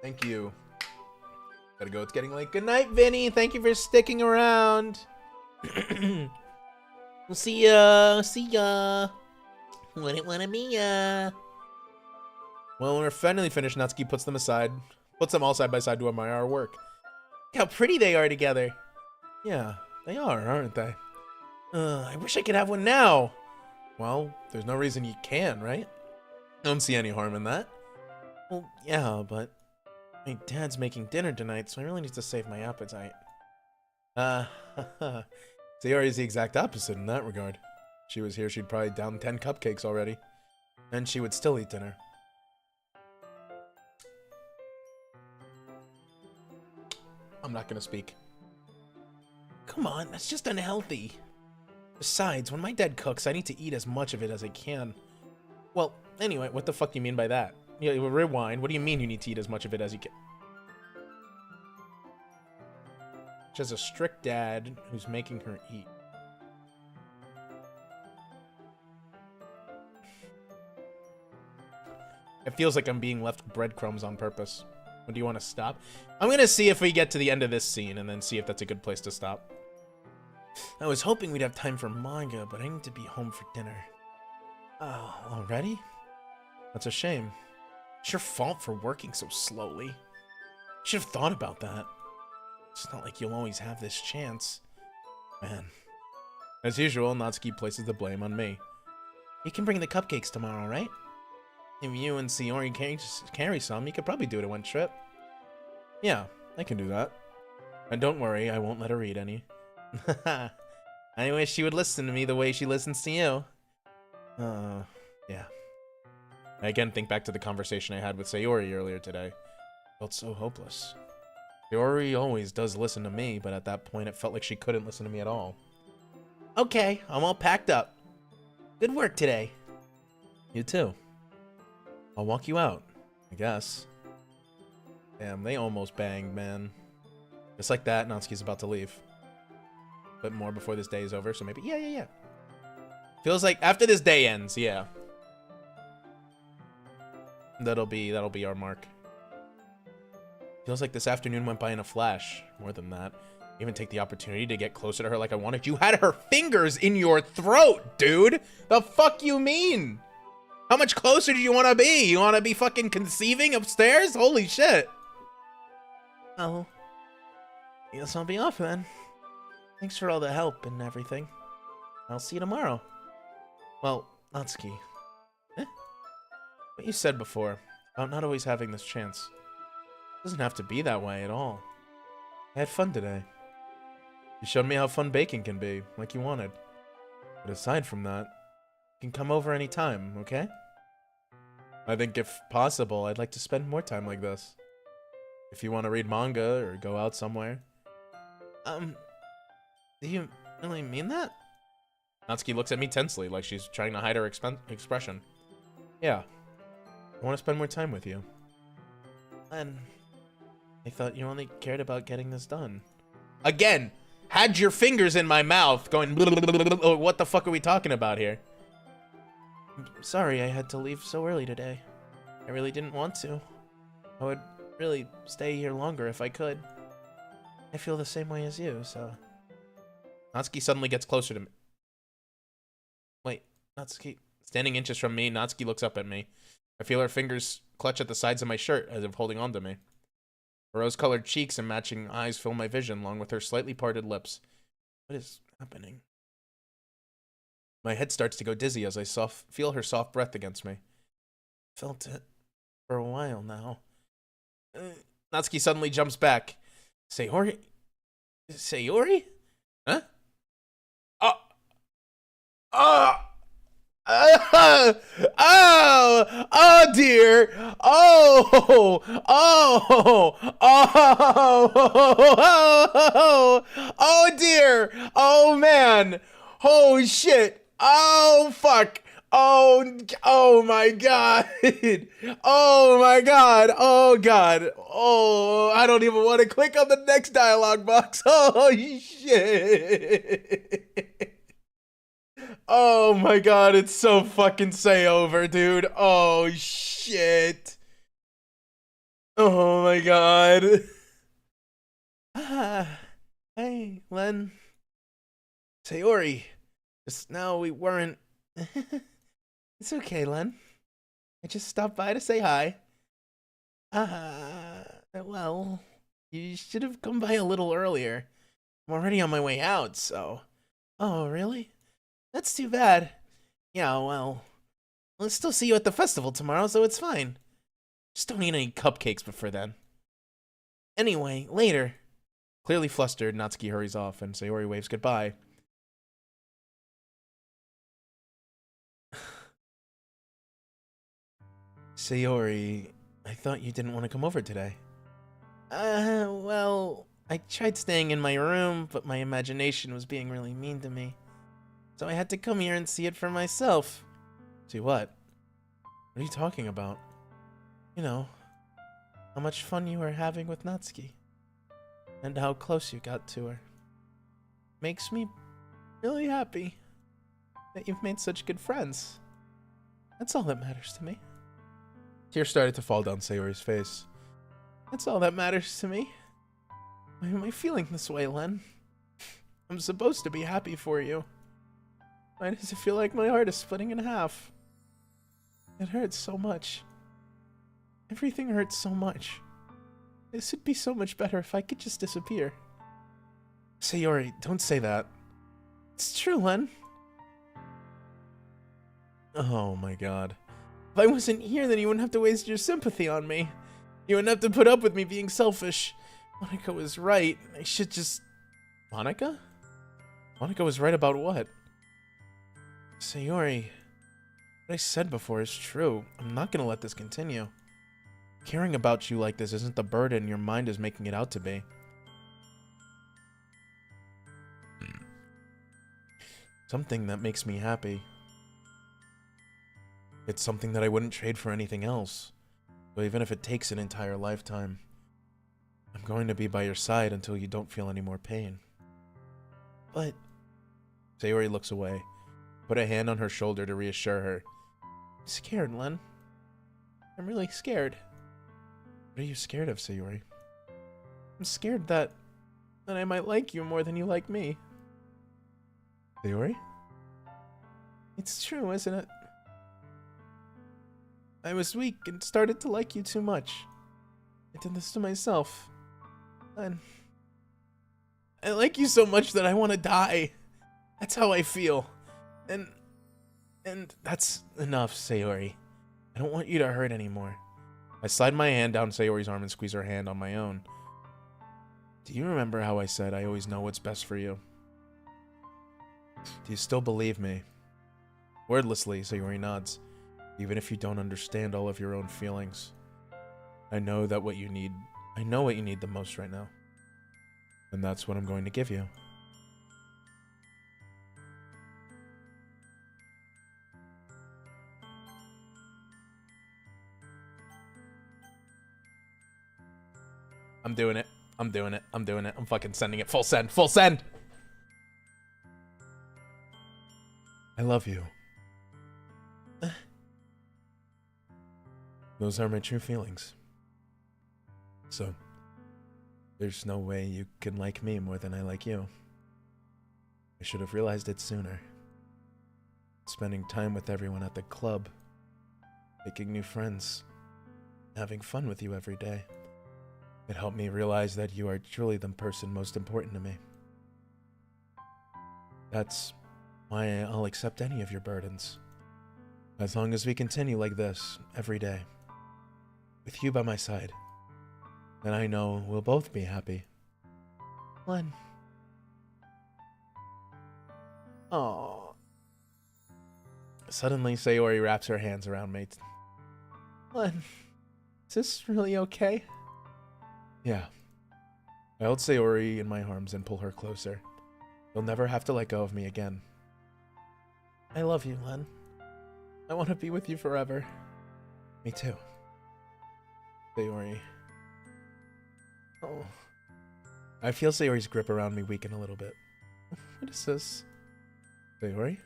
Thank you. Gotta go. It's getting late. Good night, Vinny. Thank you for sticking around. We'll see ya. See ya. Wouldn't wanna be ya. Well, when we're finally finished, Natsuki puts them all side by side to admire our work. Look how pretty they are together. Yeah, they are, aren't they? I wish I could have one now. Well, there's no reason you can, right? I don't see any harm in that. Well, yeah, but my dad's making dinner tonight, so I really need to save my appetite. Sayori's the exact opposite in that regard. If she was here, she'd probably down 10 cupcakes already. And she would still eat dinner. I'm not gonna speak. Come on, that's just unhealthy. Besides, when my dad cooks, I need to eat as much of it as I can. Well, anyway, what the fuck do you mean by that? Yeah, rewind. What do you mean you need to eat as much of it as you can? She has a strict dad who's making her eat. It feels like I'm being left breadcrumbs on purpose. Or do you want to stop? I'm gonna see if we get to the end of this scene and then see if that's a good place to stop. I was hoping we'd have time for manga, but I need to be home for dinner. Oh, already? That's a shame. It's your fault for working so slowly. You should have thought about that. It's not like you'll always have this chance. Man. As usual, Natsuki places the blame on me. You can bring the cupcakes tomorrow, right? If you and Sayori carry some, you could probably do it in one trip. Yeah, I can do that. And don't worry, I won't let her eat any. I wish she would listen to me the way she listens to you. Yeah. I again think back to the conversation I had with Sayori earlier today. Felt so hopeless. Sayori always does listen to me, but at that point it felt like she couldn't listen to me at all. Okay, I'm all packed up. Good work today. You too. I'll walk you out, I guess. Damn, they almost banged, man. Just like that, Natsuki's about to leave. But more before this day is over, so maybe... Yeah. Feels like after this day ends, yeah. That'll be our mark. Feels like this afternoon went by in a flash. More than that. Even take the opportunity to get closer to her like I wanted. You had her fingers in your throat, dude! The fuck you mean? How much closer do you want to be? You want to be fucking conceiving upstairs? Holy shit. Oh. Guess I'll be off then. Thanks for all the help and everything. I'll see you tomorrow. Well, Natsuki. What you said before about not always having this chance. It doesn't have to be that way at all. I had fun today. You showed me how fun baking can be, like you wanted. But aside from that, you can come over anytime, okay? I think if possible, I'd like to spend more time like this. If you want to read manga or go out somewhere. Do you really mean that? Natsuki looks at me tensely, like she's trying to hide her expression. Yeah. I want to spend more time with you. And I thought you only cared about getting this done. Again! Had your fingers in my mouth going what the fuck are we talking about here? I'm sorry I had to leave so early today. I really didn't want to. I would really stay here longer if I could. I feel the same way as you, so... Natsuki suddenly gets closer to me. Wait, Natsuki... Standing inches from me, Natsuki looks up at me. I feel her fingers clutch at the sides of my shirt as if holding on to me. Her rose-colored cheeks and matching eyes fill my vision, along with her slightly parted lips. What is happening? My head starts to go dizzy as I feel her soft breath against me. Felt it for a while now. Natsuki suddenly jumps back. Sayori? Sayori? Huh? Oh dear. Oh dear. Oh man. Oh shit. Oh fuck. Oh my god. Oh my god. Oh god. Oh, I don't even want to click on the next dialogue box. Oh shit. Oh my god, it's so fucking say over, dude. Oh shit. Oh my god. Hey, Len. Sayori. Just now we weren't... It's okay, Len. I just stopped by to say hi. Well, you should have come by a little earlier. I'm already on my way out, so... Oh, really? That's too bad. Yeah, well... I'll still see you at the festival tomorrow, so it's fine. Just don't eat any cupcakes before then. Anyway, later. Clearly flustered, Natsuki hurries off, and Sayori waves goodbye. Sayori, I thought you didn't want to come over today. Well, I tried staying in my room, but my imagination was being really mean to me. So I had to come here and see it for myself. See what? What are you talking about? You know, how much fun you were having with Natsuki. And how close you got to her. Makes me really happy that you've made such good friends. That's all that matters to me. Tears started to fall down Sayori's face. That's all that matters to me. Why am I feeling this way, Len? I'm supposed to be happy for you. Why does it feel like my heart is splitting in half? It hurts so much. Everything hurts so much. This would be so much better if I could just disappear. Sayori, don't say that. It's true, Len. Oh my god. If I wasn't here, then you wouldn't have to waste your sympathy on me. You wouldn't have to put up with me being selfish. Monica was right. I should just... Monica? Monica was right about what? Sayori, what I said before is true. I'm not gonna let this continue. Caring about you like this isn't the burden your mind is making it out to be. Something that makes me happy. It's something that I wouldn't trade for anything else. So even if it takes an entire lifetime, I'm going to be by your side until you don't feel any more pain. But... Sayori looks away, put a hand on her shoulder to reassure her. I'm scared, Len. I'm really scared. What are you scared of, Sayori? I'm scared that I might like you more than you like me. Sayori? It's true, isn't it? I was weak and started to like you too much. I did this to myself. And I like you so much that I want to die. That's how I feel. And that's enough, Sayori. I don't want you to hurt anymore. I slide my hand down Sayori's arm and squeeze her hand on my own. Do you remember how I said I always know what's best for you? Do you still believe me? Wordlessly, Sayori nods. Even if you don't understand all of your own feelings. I know what you need the most right now. And that's what I'm going to give you. I'm doing it. I'm doing it. I'm doing it. I'm fucking sending it. Full send. Full send! I love you. Those are my true feelings. So, there's no way you can like me more than I like you. I should have realized it sooner. Spending time with everyone at the club, making new friends, having fun with you every day. It helped me realize that you are truly the person most important to me. That's why I'll accept any of your burdens. As long as we continue like this, every day. With you by my side. And I know we'll both be happy. Len. Oh. Suddenly, Sayori wraps her hands around me. Len, is this really okay? Yeah. I hold Sayori in my arms and pull her closer. You'll never have to let go of me again. I love you, Len. I want to be with you forever. Me too. Sayori. Oh. I feel Sayori's grip around me weaken a little bit. What is this? Sayori?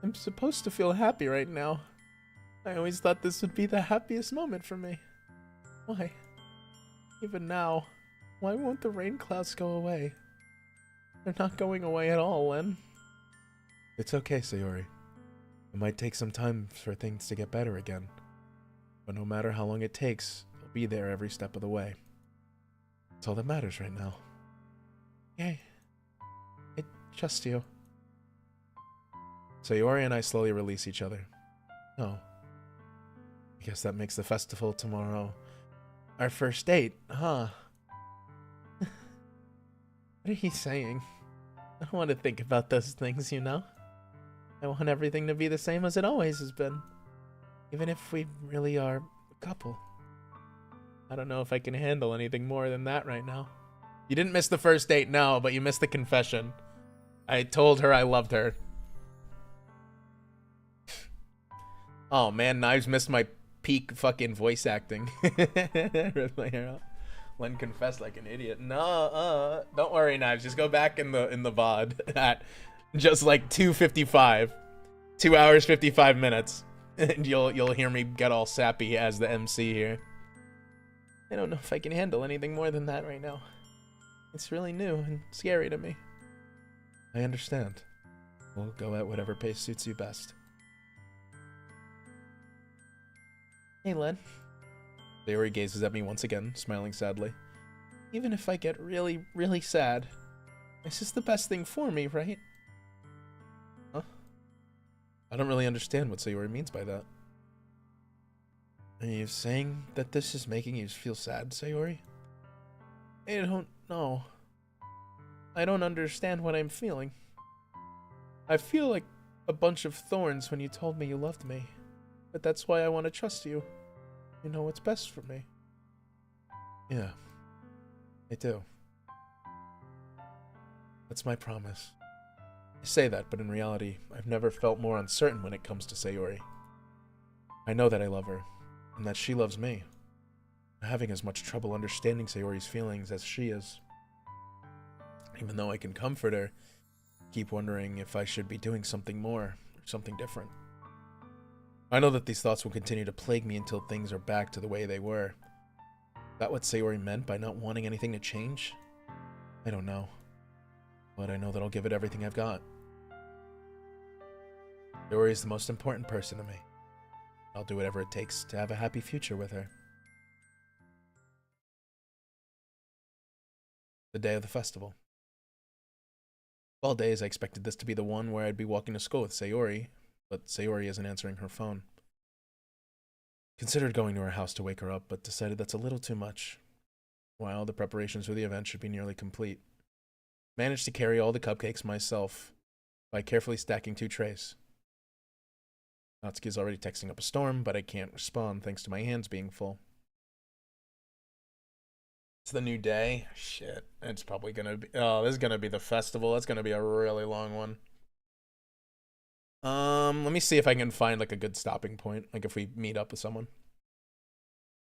I'm supposed to feel happy right now. I always thought this would be the happiest moment for me. Why? Even now, why won't the rain clouds go away? They're not going away at all, Len. It's okay, Sayori. It might take some time for things to get better again. But no matter how long it takes, I'll be there every step of the way. That's all that matters right now. Yay. I trust you. Sayori and I slowly release each other. Oh. I guess that makes the festival tomorrow our first date, huh? What are you saying? I don't want to think about those things, you know? I want everything to be the same as it always has been. Even if we really are a couple. I don't know if I can handle anything more than that right now. You didn't miss the first date, no, but you missed the confession. I told her I loved her. Oh man, Knives missed my peak fucking voice acting. Rip my hair out. Len confessed like an idiot. No, don't worry, Knives. Just go back in the VOD at just like 2:55, 2 hours 55 minutes, and you'll hear me get all sappy as the MC here. I don't know if I can handle anything more than that right now. It's really new and scary to me. I understand. We'll go at whatever pace suits you best. Hey, Len. Sayori gazes at me once again, smiling sadly. Even if I get really, really sad, this is the best thing for me, right? Huh? I don't really understand what Sayori means by that. Are you saying that this is making you feel sad, Sayori? I don't know. I don't understand what I'm feeling. I feel like a bunch of thorns when you told me you loved me. But that's why I want to trust you. You know what's best for me. Yeah, I do. That's my promise. I say that, but in reality, I've never felt more uncertain when it comes to Sayori. I know that I love her, and that she loves me. I'm having as much trouble understanding Sayori's feelings as she is. Even though I can comfort her, I keep wondering if I should be doing something more, or something different. I know that these thoughts will continue to plague me until things are back to the way they were. Is that what Sayori meant by not wanting anything to change? I don't know. But I know that I'll give it everything I've got. Sayori is the most important person to me. I'll do whatever it takes to have a happy future with her. The day of the festival. Of all days, I expected this to be the one where I'd be walking to school with Sayori, but Sayori isn't answering her phone. Considered going to her house to wake her up, but decided that's a little too much. While the preparations for the event should be nearly complete. Managed to carry all the cupcakes myself by carefully stacking 2 trays. Natsuki's already texting up a storm, but I can't respond thanks to my hands being full. It's the new day. Shit, it's probably gonna be... Oh, this is gonna be the festival. That's gonna be a really long one. Let me see if I can find like a good stopping point, like if we meet up with someone.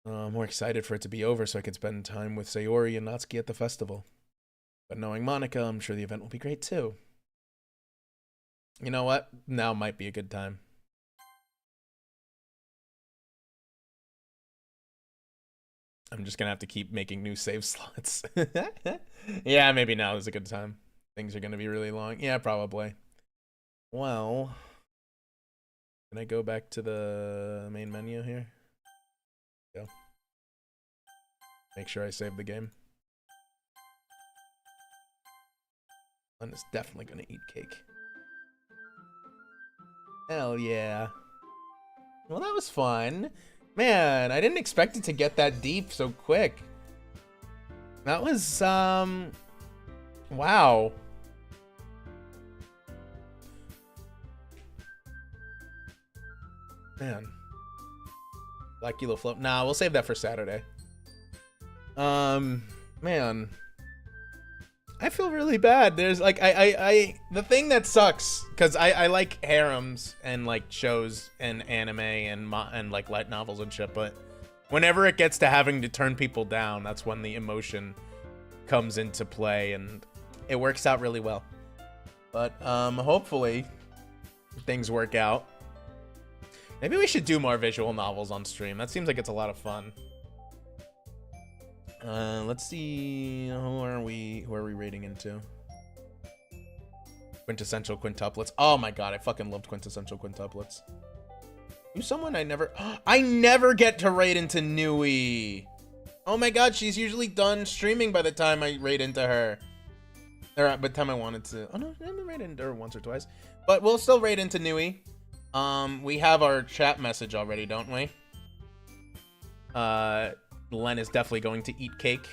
I'm more excited for it to be over so I can spend time with Sayori and Natsuki at the festival. But knowing Monica, I'm sure the event will be great too. You know what? Now might be a good time. I'm just gonna have to keep making new save slots. Yeah, maybe now is a good time. Things are gonna be really long. Yeah, probably. Well, can I go back to the main menu here? Go. Make sure I save the game. Len is definitely gonna eat cake. Hell yeah. Well, that was fun. Man, I didn't expect it to get that deep so quick. That was, wow. Man. Black Kilo float. Nah, we'll save that for Saturday. Man. I feel really bad. There's like, the thing that sucks, because I like harems and like shows and anime and like light novels and shit, but whenever it gets to having to turn people down, that's when the emotion comes into play, and it works out really well. But hopefully things work out. Maybe we should do more visual novels on stream. That seems like it's a lot of fun. Let's see, who are we rating into? Quintessential quintuplets. Oh my god, I fucking loved quintessential quintuplets. Who's someone I never get to raid into Nui. Oh my god, she's usually done streaming by the time I raid into her. Or by the time I wanted to. Oh no, I haven't raided into her once or twice. But we'll still raid into Nui. We have our chat message already, don't we? Len is definitely going to eat cake.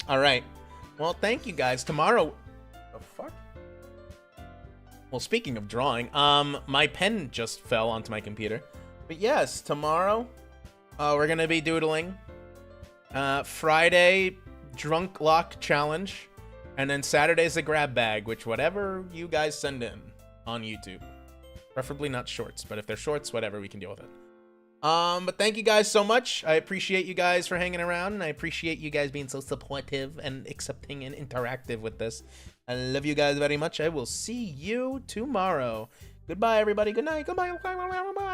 All right. Well, thank you guys. Tomorrow. The fuck? Well, speaking of drawing, my pen just fell onto my computer. But yes, tomorrow We're gonna be doodling. Friday, drunk lock challenge, and then Saturday's a grab bag, which whatever you guys send in on YouTube. Preferably not shorts, but if they're shorts, whatever, we can deal with it. But thank you guys so much. I appreciate you guys for hanging around, and I appreciate you guys being so supportive and accepting and interactive with this. I love you guys very much. I will see you tomorrow. Goodbye, everybody. Good night. Goodbye. Goodbye. Goodbye. Goodbye.